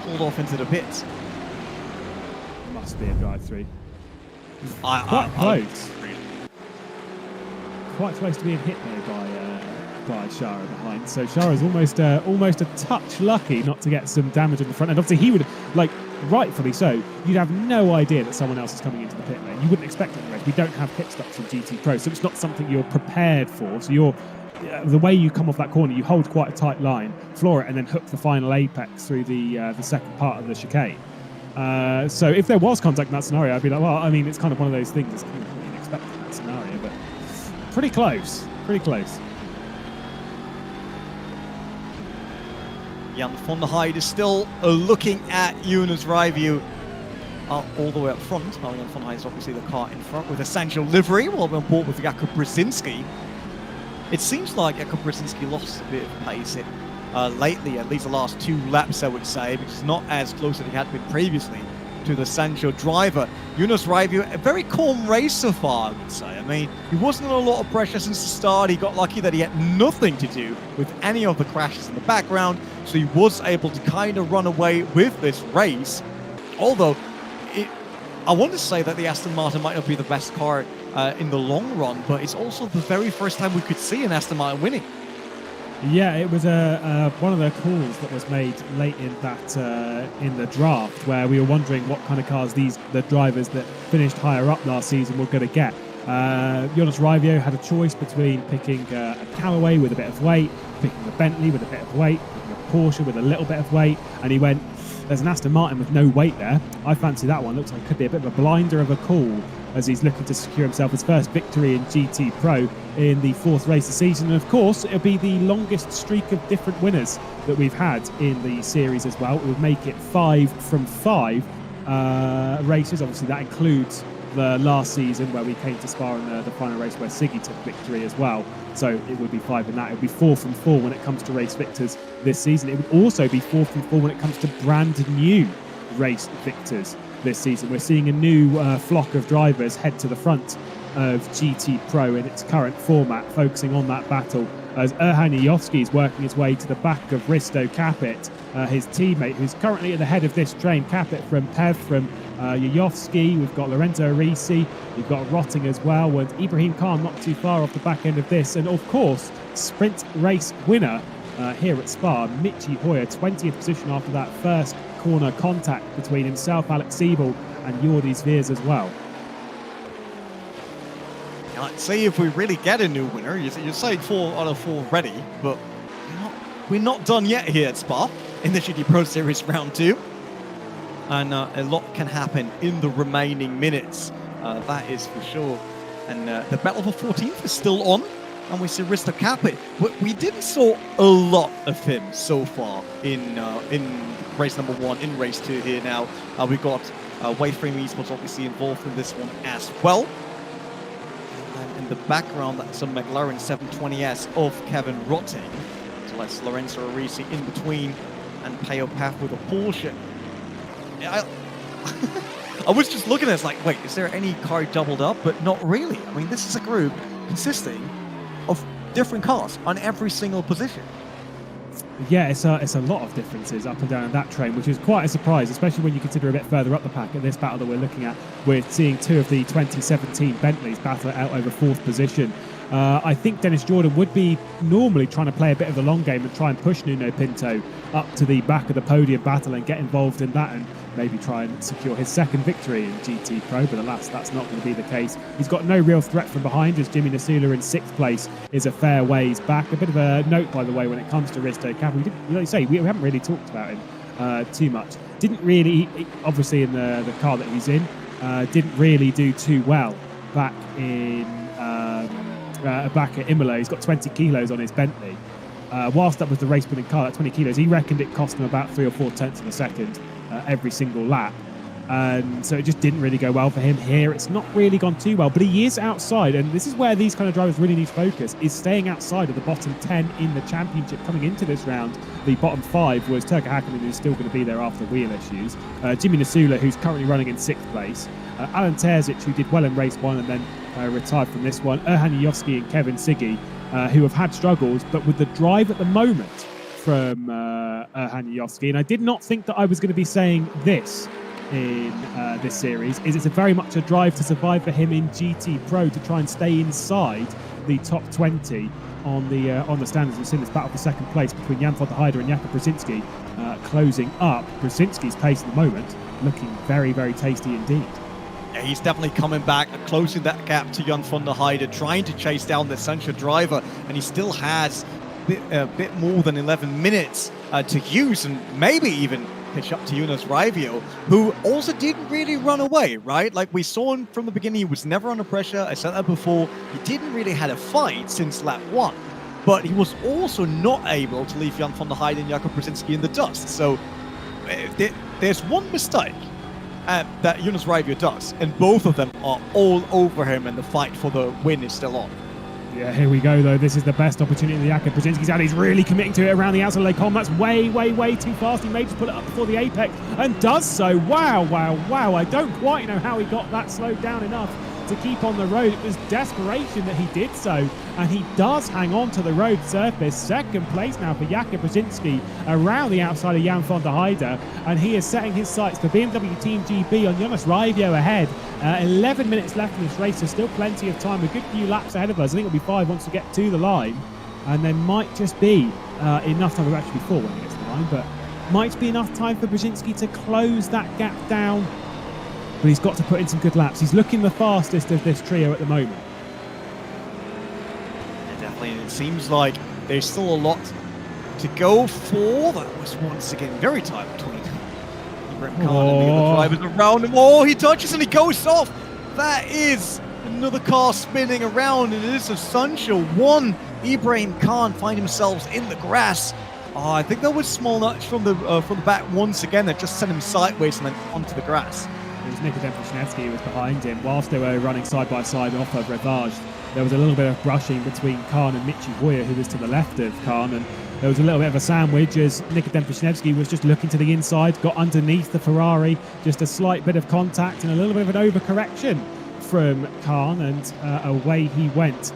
pulled off into the pits. Must be a drive-through. Quite close. Quite close to being hit there by Shara behind. So Shara's almost a touch lucky not to get some damage in the front end. Obviously, he would, like, rightfully so, you'd have no idea that someone else is coming into the pit lane. You wouldn't expect it in the race. We don't have pit stops in GT Pro, so it's not something you're prepared for. So the way you come off that corner, you hold quite a tight line, floor it, and then hook the final apex through the second part of the chicane. So if there was contact in that scenario, I'd be like, well, I mean, it's kind of one of those things that's kind of unexpected in that scenario, but pretty close, pretty close. Jan van der Heijden is still looking at Jonas Rivio all the way up front. Well, Jan van der Heijden is obviously the car in front with a Sancho livery, while we're on board with Jakub Brzezinski. It seems like Jakub Brzezinski lost a bit of pace lately, at least the last 2 laps, I would say, which is not as close as he had been previously to the Sancho driver. Jonas Rivio, a very calm race so far, I would say. I mean, he wasn't under a lot of pressure since the start. He got lucky that he had nothing to do with any of the crashes in the background, so he was able to kind of run away with this race. Although, I want to say that the Aston Martin might not be the best car in the long run, but it's also the very first time we could see an Aston Martin winning. Yeah, it was one of the calls that was made late in the draft, where we were wondering what kind of cars the drivers that finished higher up last season were going to get. Jonas Rivio had a choice between picking a Callaway with a bit of weight, picking a Bentley with a bit of weight, picking a Porsche with a little bit of weight, and he went, there's an Aston Martin with no weight there. I fancy that one. Looks like it could be a bit of a blinder of a call as he's looking to secure himself his first victory in GT Pro in the 4th race of the season. And of course, it'll be the longest streak of different winners that we've had in the series as well. It would make it 5 from 5 races. Obviously, that includes the last season where we came to Spa in the final race where Siggy took victory as well. So it would be 5 in that. It would be 4 from 4 when it comes to race victors this season. It would also be 4 from 4 when it comes to brand new race victors this season. We're seeing a new flock of drivers head to the front of GT Pro in its current format, focusing on that battle as Erhan Yovski is working his way to the back of Risto Capit, his teammate, who's currently at the head of this train. Capit from Pev, from Yovski. We've got Lorenzo Risi, we've got Rotting as well, and Ibrahim Khan not too far off the back end of this. And of course, sprint race winner here at Spa, Michi Hoyer, 20th position after that first corner contact between himself, Alex Siebel, and Jordi Sveers as well. Let's see if we really get a new winner. You're saying 4 out of 4 already, but we're not done yet here at Spa in the GT Pro Series Round 2. And a lot can happen in the remaining minutes, that is for sure. And the battle for 14th is still on, and we see Risto Capit. We didn't saw a lot of him so far in race number 1, in race 2 here now. We've got Waveframe Esports obviously involved in this one as well. And in the background, that's a McLaren 720S of Kevin Rotting. So that's Lorenzo Arisi in between, and Peo Path with a Porsche. I was just looking at it, it's like, wait, is there any car doubled up? But not really. I mean, this is a group consisting of different cars on every single position. Yeah, it's a lot of differences up and down in that train, which is quite a surprise, especially when you consider a bit further up the pack at this battle that we're looking at. We're seeing 2 of the 2017 Bentleys battle it out over 4th position. I think Dennis Jordan would be normally trying to play a bit of the long game and try and push Nuno Pinto up to the back of the podium battle and get involved in that and maybe try and secure his second victory in GT Pro, but alas, that's not going to be the case. He's got no real threat from behind, as Jimmy Nasula in 6th place is a fair ways back. A bit of a note, by the way, when it comes to Risto Capi. Like you say, we haven't really talked about him too much. Didn't really, obviously in the car that he's in, didn't really do too well back in back at Imola. He's got 20 kilos on his Bentley. Whilst that was the race winning car, that 20 kilos, he reckoned it cost him about 3 or 4 tenths of a second every single lap. And so it just didn't really go well for him here. It's not really gone too well, but he is outside, and this is where these kind of drivers really need to focus, is staying outside of the bottom 10 in the championship. Coming into this round, the bottom 5 was Turka Hakkinen, who's still going to be there after wheel issues, Jimmy Nasula, who's currently running in 6th place, Alan Terzic, who did well in race 1 and then retired from this one, Erhan Yoski and Kevin Siggy, who have had struggles, but with the drive at the moment from Erhan Yoski, and I did not think that I was going to be saying this in this series, is it's a very much a drive to survive for him in GT Pro to try and stay inside the top 20 on the standards. We've seen this battle for second place between Jan van der Heijden and Jakob Brzezinski closing up. Brzezinski's pace at the moment looking very, very tasty indeed. Yeah, he's definitely coming back and closing that gap to Jan van der Heijden, trying to chase down the Sancho driver, and he still has a bit more than 11 minutes to use, and maybe even pitch up to Jonas Raivio, who also didn't really run away, right? Like we saw him from the beginning, he was never under pressure. I said that before. He didn't really had a fight since lap 1, but he was also not able to leave Jan van der Heijden and Jakob Brzezinski in the dust. So there's one mistake that Jonas Raivio does, and both of them are all over him, and the fight for the win is still on. Yeah, here we go, though. This is the best opportunity that Jakob Brzezinski's had. He's really committing to it around the outside of Lecom. That's way, way, way too fast. He may just pull it up before the apex and does so. Wow, wow, wow. I don't quite know how he got that slowed down enough to keep on the road. It was desperation that he did so, and he does hang on to the road surface. Second place now for Jakob Brzezinski around the outside of Jan van der Heijden, and he is setting his sights for BMW Team GB on Jonas Raivio ahead. 11 minutes left in this race, so still plenty of time, a good few laps ahead of us. I think it'll be 5 once we get to the line, and there might just be enough time, actually 4 when he gets to the line, but might be enough time for Brzezinski to close that gap down. But he's got to put in some good laps. He's looking the fastest of this trio at the moment. Yeah, definitely. And it seems like there's still a lot to go for. That was once again very tight between Ibrahim Khan and the other drivers around him. Oh, he touches and he goes off. That is another car spinning around, and it is a Sancho 1. Ibrahim Khan find themselves in the grass. Oh, I think that was small nudge from the back once again that just sent him sideways and then onto the grass. It was Nikodem Vishnevsky who was behind him. Whilst they were running side by side off of Rivage, there was a little bit of brushing between Khan and Michi Hoyer, who was to the left of Khan, and there was a little bit of a sandwich as Nikodem Vishnevsky was just looking to the inside, got underneath the Ferrari, just a slight bit of contact and a little bit of an overcorrection from Khan, and away he went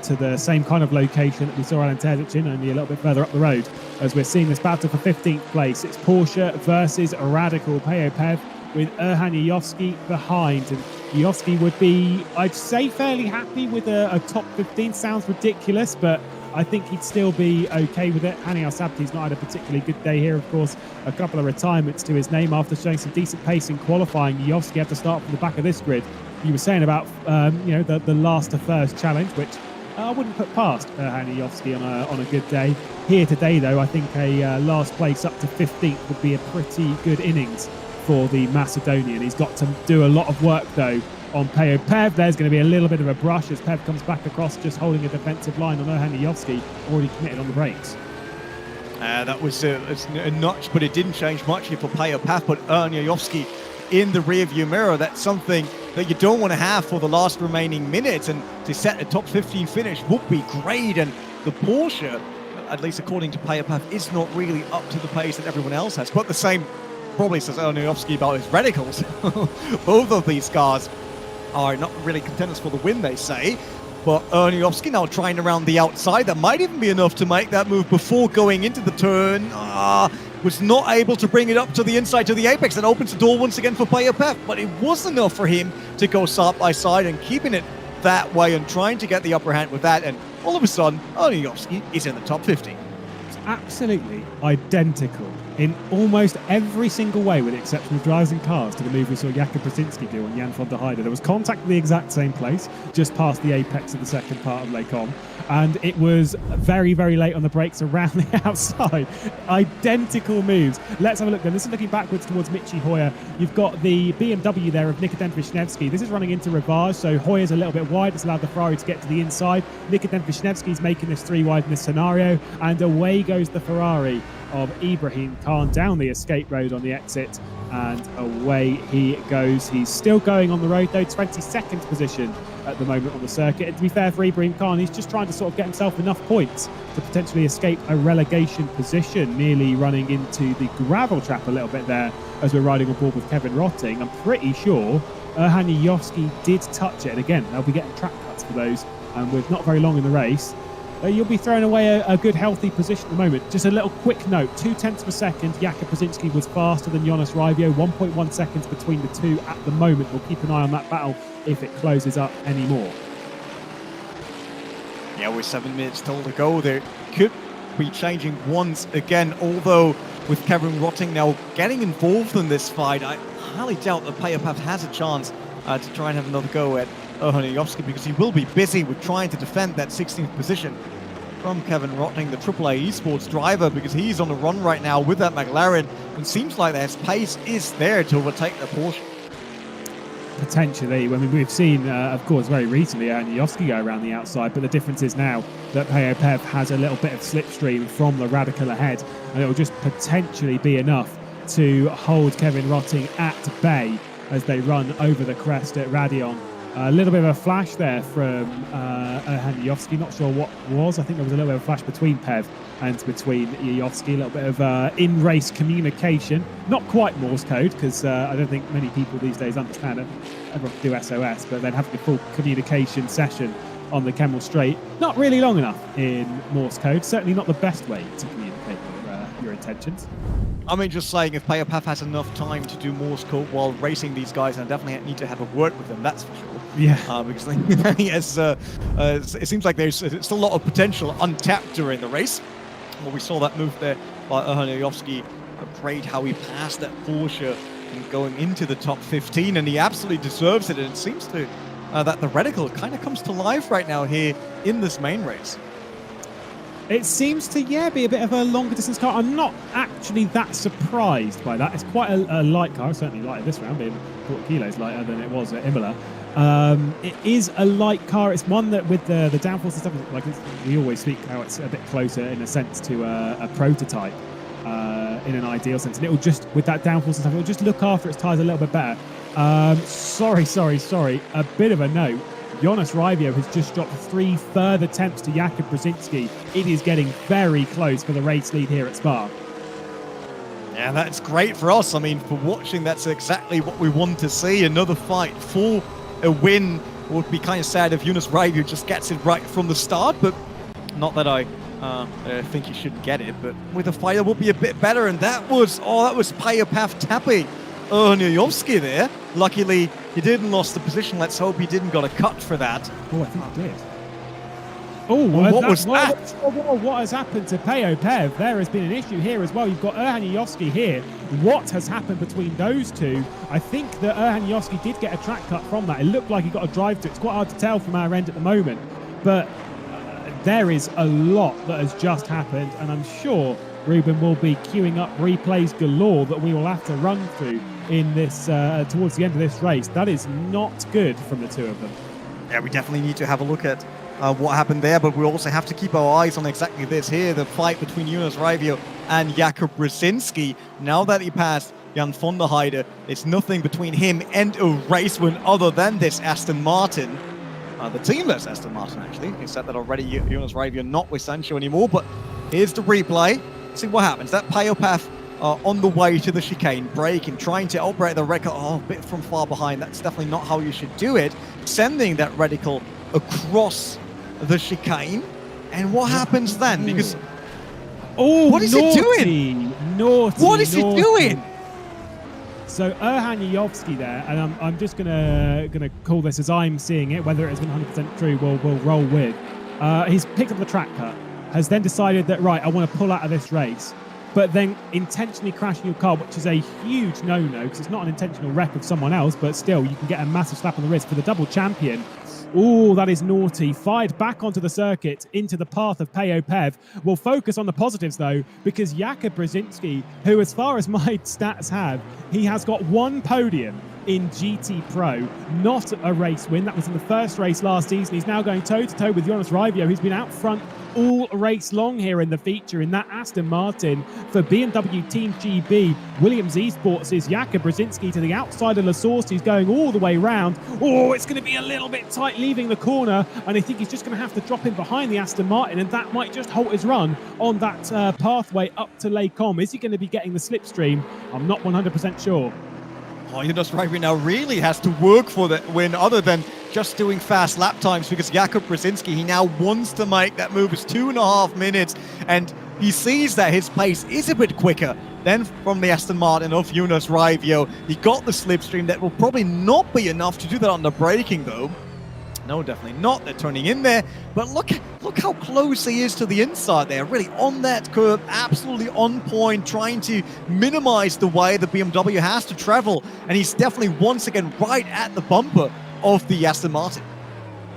to the same kind of location that we saw Alan Terzic in, only a little bit further up the road, as we're seeing this battle for 15th place. It's Porsche versus Radical Peo Pev, with Erhan Yoski behind, and Yoski would be, I'd say, fairly happy with a top 15. Sounds ridiculous, but I think he'd still be okay with it. Hani Al-Sabti's not had a particularly good day here, of course. A couple of retirements to his name after showing some decent pace in qualifying. Yoski had to start from the back of this grid. You were saying about the last to first challenge, which I wouldn't put past Hani Yoski on a good day. Here today, though, I think a last place up to 15th would be a pretty good innings for the Macedonian. He's got to do a lot of work, though, on Peo Pev. There's going to be a little bit of a brush as Pev comes back across, just holding a defensive line on Erhan Yoski, already committed on the brakes. That was a notch, but it didn't change much here for Peo Pev, but Erhan Yoski in the rearview mirror. That's something that you don't want to have for the last remaining minutes, and to set a top 15 finish would be great. And the Porsche, at least according to Peo Pev, is not really up to the pace that everyone else has. But the same probably says Erniowski about his radicals. Both of these cars are not really contenders for the win, they say. But Erniowski now trying around the outside. That might even be enough to make that move before going into the turn. Was not able to bring it up to the inside, to the apex. That opens the door once again for Peo Pev. But it was enough for him to go side by side and keeping it that way and trying to get the upper hand with that. And all of a sudden, Ardennes is in the top 50. It's absolutely identical in almost every single way, with the exception of drivers and cars, to the move we saw Jakub Brzezinski do on Jan van der Heide. There was contact at the exact same place, just past the apex of the second part of Les Combes, and it was very, very late on the brakes around the outside. Identical moves. Let's have a look then. This is looking backwards towards Michi Hoyer. You've got the BMW there of Nikodem Wisniewski. This is running into Rivage, so Hoyer's a little bit wide. It's allowed the Ferrari to get to the inside. Nikodem Wisniewski's making this 3 wide in this scenario, and away goes the Ferrari of Ibrahim Khan down the escape road on the exit, and away he goes. He's still going on the road though, 22nd position at the moment on the circuit. And to be fair for Ibrahim Khan, he's just trying to sort of get himself enough points to potentially escape a relegation position, nearly running into the gravel trap a little bit there as we're riding on board with Kevin Rotting. I'm pretty sure Erhan Yovski did touch it, and again, they'll be getting track cuts for those, and with not very long in the race, you'll be throwing away a good, healthy position at the moment. Just a little quick note, 0.2 of a second, Jakub Brzezinski was faster than Jonas Raivio, 1.1 seconds between the two at the moment. We'll keep an eye on that battle if it closes up anymore. Yeah, with 7 minutes still to go, there could be changing once again, although with Kevin Rotting now getting involved in this fight, I highly doubt that Payapaf has a chance to try and have another go at Erhan Yovski, because he will be busy with trying to defend that 16th position from Kevin Rotting, the AAA esports driver, because he's on the run right now with that McLaren, and seems like their pace is there to overtake the Porsche. Potentially. I mean, we've seen, of course, very recently Erhan Yovski go around the outside, but the difference is now that Payapaf has a little bit of slipstream from the Radical ahead, and it will just potentially be enough to hold Kevin Rotting at bay as they run over the crest at Radion. A little bit of a flash there from Erhan Yovski. Not sure what was. I think there was a little bit of a flash between Pev and between Yovski. A little bit of in-race communication. Not quite Morse code, because I don't think many people these days understand it. Everyone can do SOS, but then having a full communication session on the Kemmel Straight, not really long enough in Morse code. Certainly not the best way to communicate your intentions. I mean, just saying, if Payapaf has enough time to do Morse code while racing these guys, I definitely need to have a word with them, that's for sure. Yeah. Because yes, it seems like there's still a lot of potential untapped during the race. Well, we saw that move there by Erhan Yovski. Great how he passed that Porsche and going into the top 15, and he absolutely deserves it. And it seems to that the reticle kind of comes to life right now here in this main race. It seems to, be a bit of a longer distance car. I'm not actually that surprised by that. It's quite a light car, certainly lighter this round, being 40 kilos lighter than it was at Imola. It is a light car. It's one that with the downforce and stuff, like we always speak how it's a bit closer in a sense to a prototype in an ideal sense. And it will just, with that downforce and stuff, it will just look after its tyres a little bit better. Sorry. A bit of a note. Jonas Raivio has just dropped 3 further attempts to Jakub Brzezinski. It is getting very close for the race lead here at Spa. Yeah, that's great for us. I mean, for watching, that's exactly what we want to see. Another fight for a win. It would be kind of sad if Jonas Raivio just gets it right from the start, but not that I think he should get it. But with a fight, it will be a bit better. And that was Payapaf tapping Erhan Yovski there. Luckily, he didn't lost the position. Let's hope he didn't got a cut for that. Oh, I think he did. Oh, what was that? What has happened to Payapaf? There has been an issue here as well. You've got Erhan Yovski here. What has happened between those two? I think that Erhan Yovski did get a track cut from that. It looked like he got a drive to it. It's quite hard to tell from our end at the moment. But there is a lot that has just happened, and I'm sure Ruben will be queuing up replays galore that we will have to run through in this towards the end of this race. That is not good from the two of them. Yeah, we definitely need to have a look at what happened there, but we also have to keep our eyes on exactly this here, the fight between Jonas Raivio and Jakub Brzezinski. Now that he passed Jan van der Heide, it's nothing between him and a race win other than this Aston Martin. The teamless Aston Martin, actually. He said that already, Jonas Raivio not with Sancho anymore, but here's the replay. See what happens. That Payapaf on the way to the chicane, braking, trying to operate the reticle. Oh, a bit from far behind. That's definitely not how you should do it. Sending that reticle across the chicane. And what happens then? Because what is he doing? Naughty. What is he doing? So Erhan Yovsky there, and I'm just gonna call this as I'm seeing it. Whether it has been 100% true, we'll roll with. He's picked up the track cut, has then decided that right, I want to pull out of this race, but then intentionally crashing your car, which is a huge no-no because it's not an intentional wreck of someone else, but still you can get a massive slap on the wrist for the double champion. Oh, that is naughty. Fired back onto the circuit into the path of Peo Pev. We'll focus on the positives, though, because Jakub Brzezinski, who, as far as my stats have, he has got one podium in GT Pro, not a race win. That was in the first race last season. He's now going toe-to-toe with Jonas Raivio, who's been out front all race long here in the feature in that Aston Martin. For BMW Team GB, Williams Esports is Jakub Brzezinski to the outside of La Source. He's going all the way round. Oh, it's going to be a little bit tight leaving the corner, and I think he's just going to have to drop in behind the Aston Martin, and that might just halt his run on that pathway up to Les Combes. Is he going to be getting the slipstream? I'm not 100% sure. Oh, Jonas Raivio now really has to work for the win other than just doing fast lap times, because Jakub Brzezinski, he now wants to make that move. It's 2.5 minutes, and he sees that his pace is a bit quicker than from the Aston Martin of Jonas Raivio. He got the slipstream. That will probably not be enough to do that on the braking, though. No, definitely not. They're turning in there, but look how close he is to the inside there, really on that curve, absolutely on point, trying to minimize the way the BMW has to travel, and he's definitely once again right at the bumper of the Aston Martin.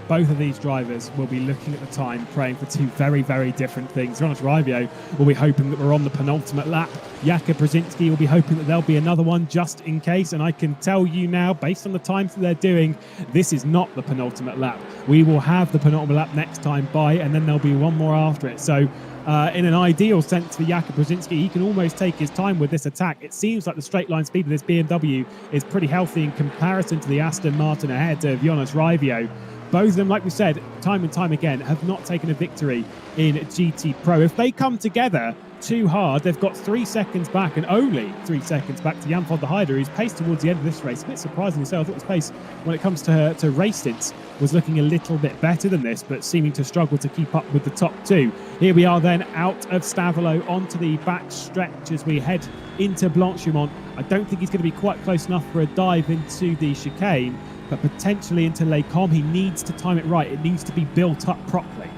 Both of these drivers will be looking at the time, praying for two very, very different things. Jonas Raivio will be hoping that we're on the penultimate lap. Jakub Brzezinski will be hoping that there'll be another one just in case. And I can tell you now, based on the times that they're doing, this is not the penultimate lap. We will have the penultimate lap next time by, and then there'll be one more after it. So in an ideal sense for Jakub Brzezinski, he can almost take his time with this attack. It seems like the straight line speed of this BMW is pretty healthy in comparison to the Aston Martin ahead of Jonas Raivio. Both of them, like we said, time and time again, have not taken a victory in GT Pro. If they come together too hard, they've got 3 seconds back, and only 3 seconds back to Jan van der Heijden, who's paced towards the end of this race. A bit surprisingly so. I thought his pace, when it comes to race stints, was looking a little bit better than this, but seeming to struggle to keep up with the top two. Here we are then out of Stavelot onto the back stretch as we head into Blanchimont. I don't think he's going to be quite close enough for a dive into the chicane, but potentially into Les Combes. He needs to time it right. It needs to be built up properly.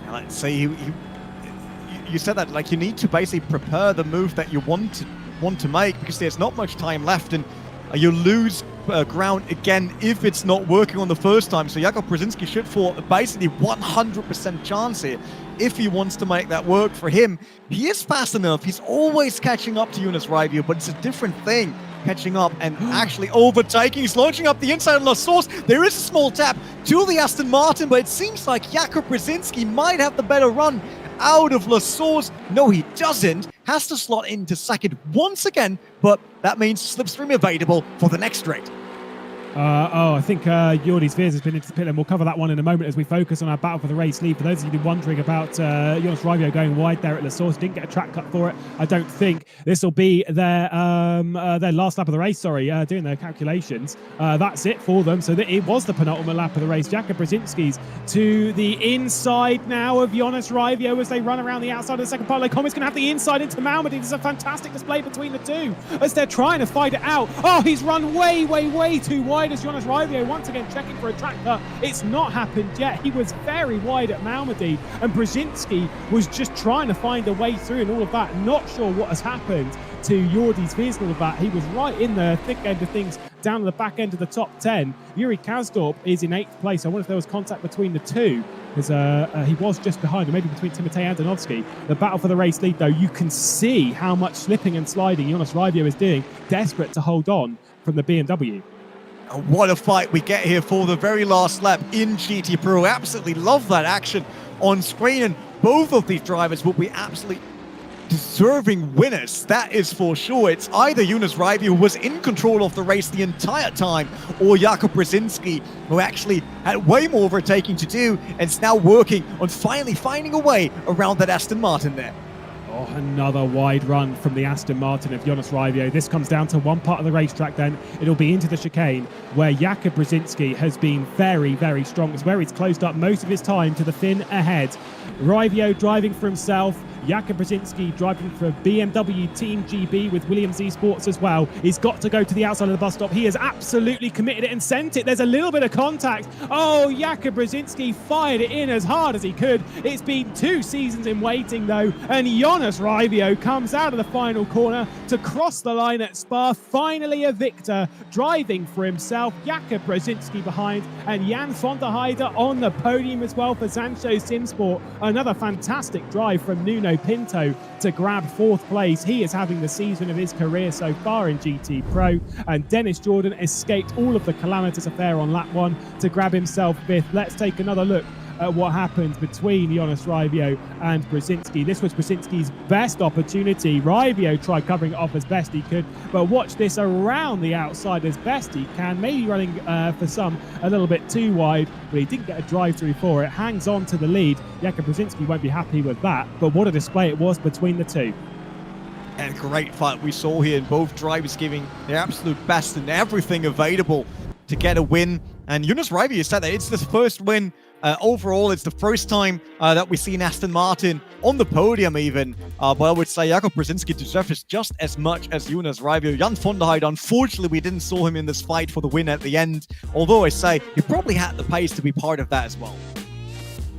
Let's see. You said that, like, you need to basically prepare the move that you want to make, because there's not much time left, and you lose ground again if it's not working on the first time. So Jakub Brzezinski should for basically 100% chance here if he wants to make that work for him. He is fast enough. He's always catching up to Jonas Raivio, but it's a different thing catching up and actually overtaking. He's launching up the inside of La Source. There is a small tap to the Aston Martin, but it seems like Jakub Brzezinski might have the better run out of La Source. No, he doesn't. Has to slot into second once again, but that means slipstream available for the next straight. I think Jordi Sveers has been into the pit, and we'll cover that one in a moment as we focus on our battle for the race lead. For those of you wondering about Jonas Raivio going wide there at La Source, didn't get a track cut for it. I don't think this will be their last lap of the race, doing their calculations. That's it for them. So it was the penultimate lap of the race. Jakub Brzezinski's to the inside now of Jonas Raivio as they run around the outside of the second part. Les Combes is going to have the inside into Malmedy. There's a fantastic display between the two as they're trying to fight it out. Oh, he's run way too wide as Jonas Raivio once again checking for a track cut. It's not happened yet. He was very wide at Malmedy, and Brzezinski was just trying to find a way through and all of that. Not sure what has happened to Jordi Sveers and all of that. He was right in the thick end of things, down to the back end of the top 10. Yuri Kasdorp is in 8th place. I wonder if there was contact between the two, because he was just behind, or maybe between Timotej Andonovski. The battle for the race lead, though, you can see how much slipping and sliding Jonas Raivio is doing, desperate to hold on from the BMW. And what a fight we get here for the very last lap in GT Pro. Absolutely love that action on screen, and both of these drivers will be absolutely deserving winners, that is for sure. It's either Jonas Raivio, who was in control of the race the entire time, or Jakub Brzezinski, who actually had way more overtaking to do and is now working on finally finding a way around that Aston Martin there. Oh, another wide run from the Aston Martin of Jonas Raivio. This comes down to one part of the racetrack then. It'll be into the chicane, where Jakub Brzezinski has been very strong. It's where he's closed up most of his time to the fin ahead. Raivio driving for himself. Jakub Brzezinski driving for BMW Team GB with Williams Esports as well. He's got to go to the outside of the bus stop. He has absolutely committed it and sent it. There's a little bit of contact. Oh, Jakub Brzezinski fired it in as hard as he could. It's been 2 seasons in waiting though, and Jonas Raivio comes out of the final corner to cross the line at Spa. Finally a victor, driving for himself. Jakub Brzezinski behind, and Jan van der Heide on the podium as well for Sancho Simsport. Another fantastic drive from Nuno Pinto to grab 4th place. He is having the season of his career so far in GT Pro, and Dennis Jordan escaped all of the calamitous affair on lap 1 to grab himself 5th. Let's take another look at what happened between Jonas Raivio and Brzezinski. This was Brzezinski's best opportunity. Raivio tried covering it off as best he could, but watch this around the outside as best he can, maybe running for some a little bit too wide, but he didn't get a drive-through for it. Hangs on to the lead. Jakub Brzezinski won't be happy with that, but what a display it was between the two. And great fight we saw here, and both drivers giving their absolute best and everything available to get a win. And Jonas Raivio said that it's the first win overall. It's the first time that we've seen Aston Martin on the podium even. But I would say Jakub Brzezinski deserves it just as much as Jonas Raivio. Jan van der Heide, unfortunately, we didn't saw him in this fight for the win at the end. Although I say he probably had the pace to be part of that as well.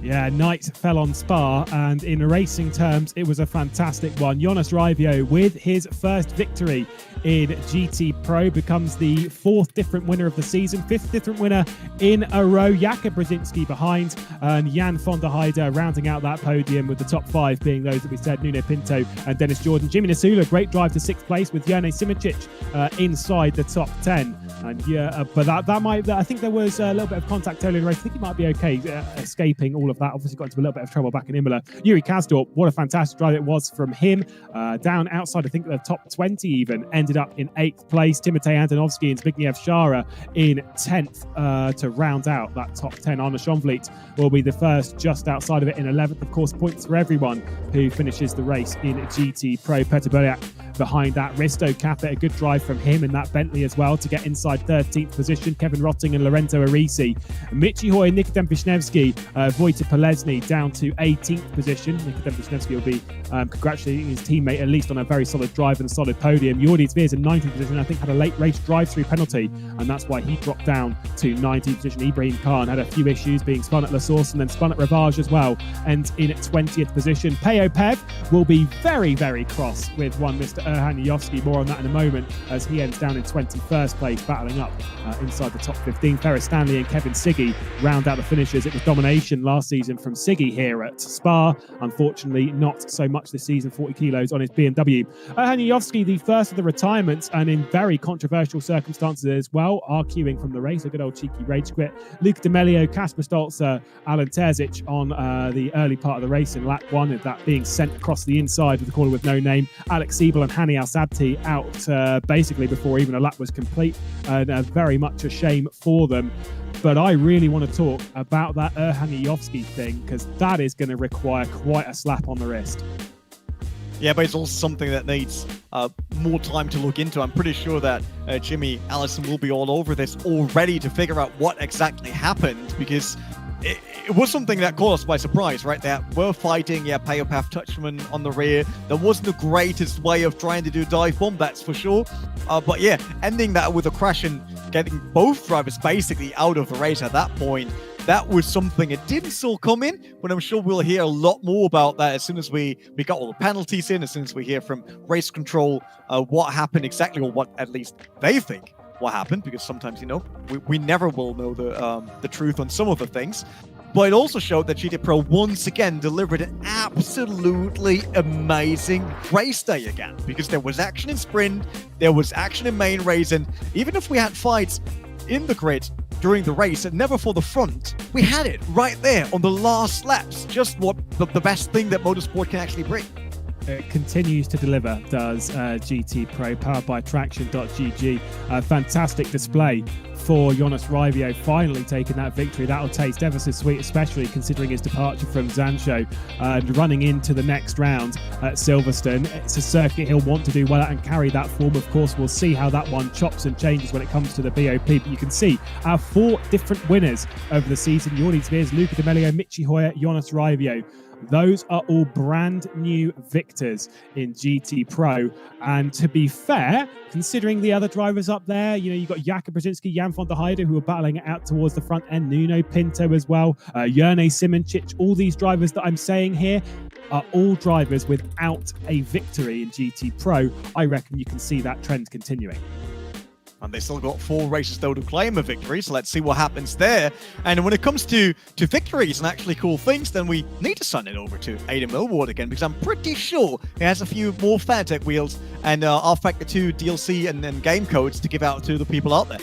Yeah, night fell on Spa, and in racing terms, it was a fantastic one. Jonas Raivio, with his first victory in GT Pro, becomes the 4th different winner of the season, 5th different winner in a row. Jakub Brzezinski behind, and Jan van der Heide rounding out that podium, with the top 5 being those that we said, Nuno Pinto and Dennis Jordan. Jimmy Nasula, great drive to 6th place with Jerne Simoncic inside the top 10. And yeah, but that might, I think there was a little bit of contact earlier in the race. I think he might be okay escaping all of that. Obviously got into a little bit of trouble back in Imola. Yuri Kasdorp, what a fantastic drive it was from him. Down outside, I think the top 20 even, ended up in 8th place. Timotej Antonovsky and Zbigniew Szara in 10th to round out that top 10. Arne Schonvliet will be the first just outside of it in 11th. Of course, points for everyone who finishes the race in GT Pro. Petr Boliak behind that. Risto Capet, a good drive from him in that Bentley as well to get inside 13th position. Kevin Rotting and Lorenzo Arisi. Michi Hoy, Nikodem Wisniewski, Wojciech Polesny down to 18th position. Nikodem Wisniewski will be congratulating his teammate at least on a very solid drive and a solid podium. Jordi Zveers in 19th position, I think had a late race drive-through penalty, and that's why he dropped down to 19th position. Ibrahim Khan had a few issues being spun at La Source and then spun at Rivage as well, and in 20th position. Peo Pev will be very, very cross with one Mr. Erhan Yovsky. More on that in a moment, as he ends down in 21st place, battling up inside the top 15. Ferris Stanley and Kevin Siggy round out the finishers. It was domination last season from Siggy here at Spa. Unfortunately, not so much this season, 40 kilos on his BMW. Erhan Yovsky, the first of the retirements, and in very controversial circumstances as well, RQing from the race, a good old cheeky rage quit. Luca D'Amelio, Kasper Stolzer, Alan Terzic on the early part of the race in lap 1, of that being sent across the inside of the corner with no name. Alex Siebel and Hani Al-Sabti out basically before even a lap was complete, and very much a shame for them. But I really want to talk about that Erhan Yovsky thing, because that is going to require quite a slap on the wrist. Yeah, but it's also something that needs more time to look into. I'm pretty sure that Jimmy Allison will be all over this already to figure out what exactly happened, because it was something that caught us by surprise, right? They were fighting, Peo Pev Touchman on the rear. That wasn't the greatest way of trying to do dive bomb, that's for sure. But yeah, ending that with a crash and getting both drivers basically out of the race at that point, that was something it didn't still come in, but I'm sure we'll hear a lot more about that as soon as we got all the penalties in, as soon as we hear from race control what happened exactly, or what at least they think what happened, because sometimes, we never will know the truth on some of the things. But it also showed that GT Pro once again delivered an absolutely amazing race day again, because there was action in sprint, there was action in main race, and even if we had fights in the grid during the race and never for the front, we had it right there on the last laps. Just what the best thing that motorsport can actually bring. It continues to deliver, does GT Pro, powered by Traction.gg. A fantastic display for Jonas Raivio, finally taking that victory. That'll taste ever so sweet, especially considering his departure from Zancho and running into the next round at Silverstone. It's a circuit he'll want to do well at and carry that form. Of course, we'll see how that one chops and changes when it comes to the BOP. But you can see our 4 different winners over the season: Jordi Zveers, Luca D'Amelio, Michi Hoyer, Jonas Raivio. those are all brand new victors in GT Pro. And to be fair, considering the other drivers up there, you've got Jakob Brzezinski, Jan van der Heide, who are battling it out towards the front end, Nuno Pinto as well, Jerne Simoncic, all these drivers that I'm saying here are all drivers without a victory in GT Pro. I reckon you can see that trend continuing. And they still got 4 races though to claim a victory, so let's see what happens there. And when it comes to victories and actually cool things, then we need to send it over to Aidan Millward again, because I'm pretty sure he has a few more Fanatec wheels and rFactor 2 DLC and game codes to give out to the people out there.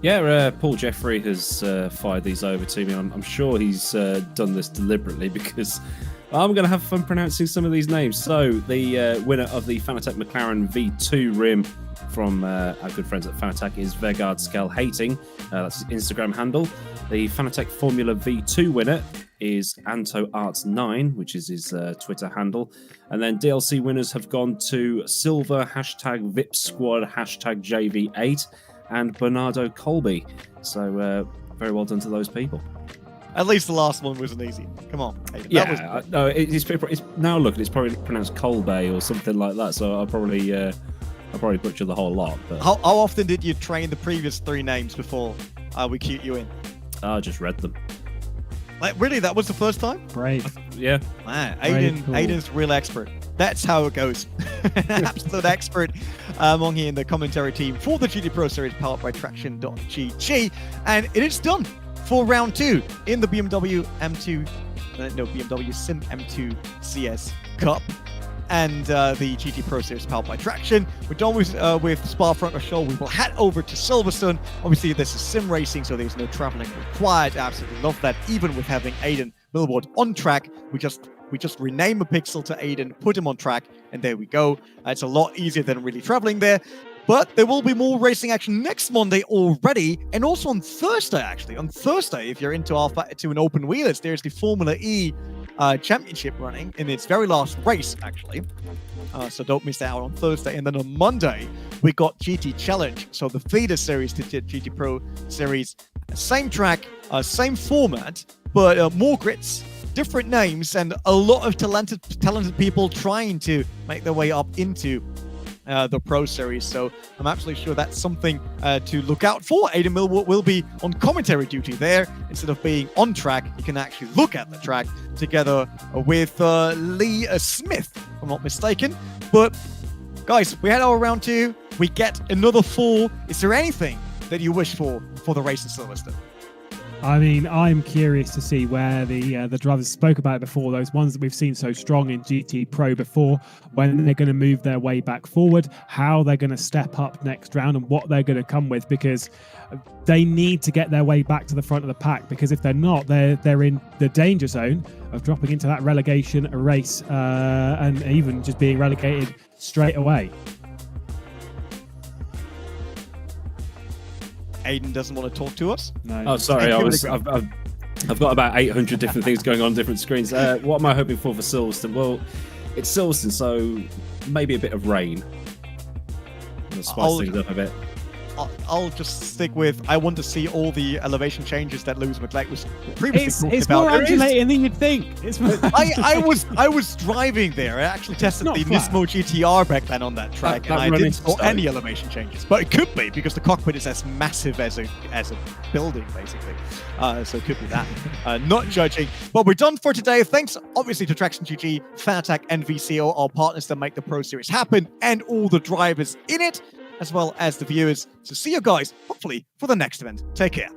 Yeah, Paul Jeffrey has fired these over to me. I'm sure he's done this deliberately because I'm going to have fun pronouncing some of these names. So the winner of the Fanatec McLaren V2 rim from our good friends at Fanatec is Vegard Skelhating. That's his Instagram handle. The Fanatec Formula V2 winner is Anto Arts 9, which is his Twitter handle. And then DLC winners have gone to Silver, #VIP Squad, #JV8, and Bernardo Colby. So very well done to those people. At least the last one wasn't easy. Come on. Aidan, Yeah, no, it's now look, it's probably pronounced Colby or something like that. So I'll probably butcher the whole lot. But How often did you train the previous 3 names before we cued you in? I just read them. Like, really? That was the first time? Brave. Yeah. Man, Very cool. Aidan's real expert. That's how it goes. An absolute expert among here in the commentary team for the GT Pro Series powered by Traction.gg. And it is done for round 2 in the BMW Sim M2 CS Cup and the GT Pro Series powered by Traction. We're done with Spa-Francorchamps. We will head over to Silverstone. Obviously, this is sim racing, so there's no traveling required. Absolutely love that. Even with having Aidan Millward on track, we just rename a pixel to Aidan, put him on track, and there we go. It's a lot easier than really traveling there. But there will be more racing action next Monday already, and also on Thursday, actually. On Thursday, if you're into rFactor 2 and open wheelers, there's the Formula E Championship running in its very last race, actually. So don't miss that out on Thursday. And then on Monday, we got GT Challenge, so the feeder series to GT Pro Series. Same track, same format, but more grits, different names, and a lot of talented people trying to make their way up into the Pro Series. So I'm absolutely sure that's something to look out for. Aidan Millward will be on commentary duty there. Instead of being on track, you can actually look at the track together with Lee Smith, if I'm not mistaken. But guys, we had our round 2. We get another 4. Is there anything that you wish for the race in Silverstone? I mean, I'm curious to see where the drivers spoke about it before, those ones that we've seen so strong in GT Pro before, when they're going to move their way back forward, how they're going to step up next round and what they're going to come with, because they need to get their way back to the front of the pack, because if they're not, they're in the danger zone of dropping into that relegation race and even just being relegated straight away. Aidan doesn't want to talk to us. No. Oh, sorry. I've got about 800 different things going on different screens. What am I hoping for Silverstone? Well, it's Silverstone, so maybe a bit of rain. Spice things up a bit. I'll just stick with, I want to see all the elevation changes that Lewis McLaren was previously talking it's about. more undulating than you'd think. I was driving there. I actually tested the Nismo GTR back then on that track, and I didn't saw any elevation changes. But it could be, because the cockpit is as massive as a building, basically. So it could be that. Not judging. But we're done for today. Thanks, obviously, to Traction.gg, Fanatec, and VCO, our partners that make the Pro Series happen, and all the drivers in it, as well as the viewers. So see you guys, hopefully, for the next event. Take care.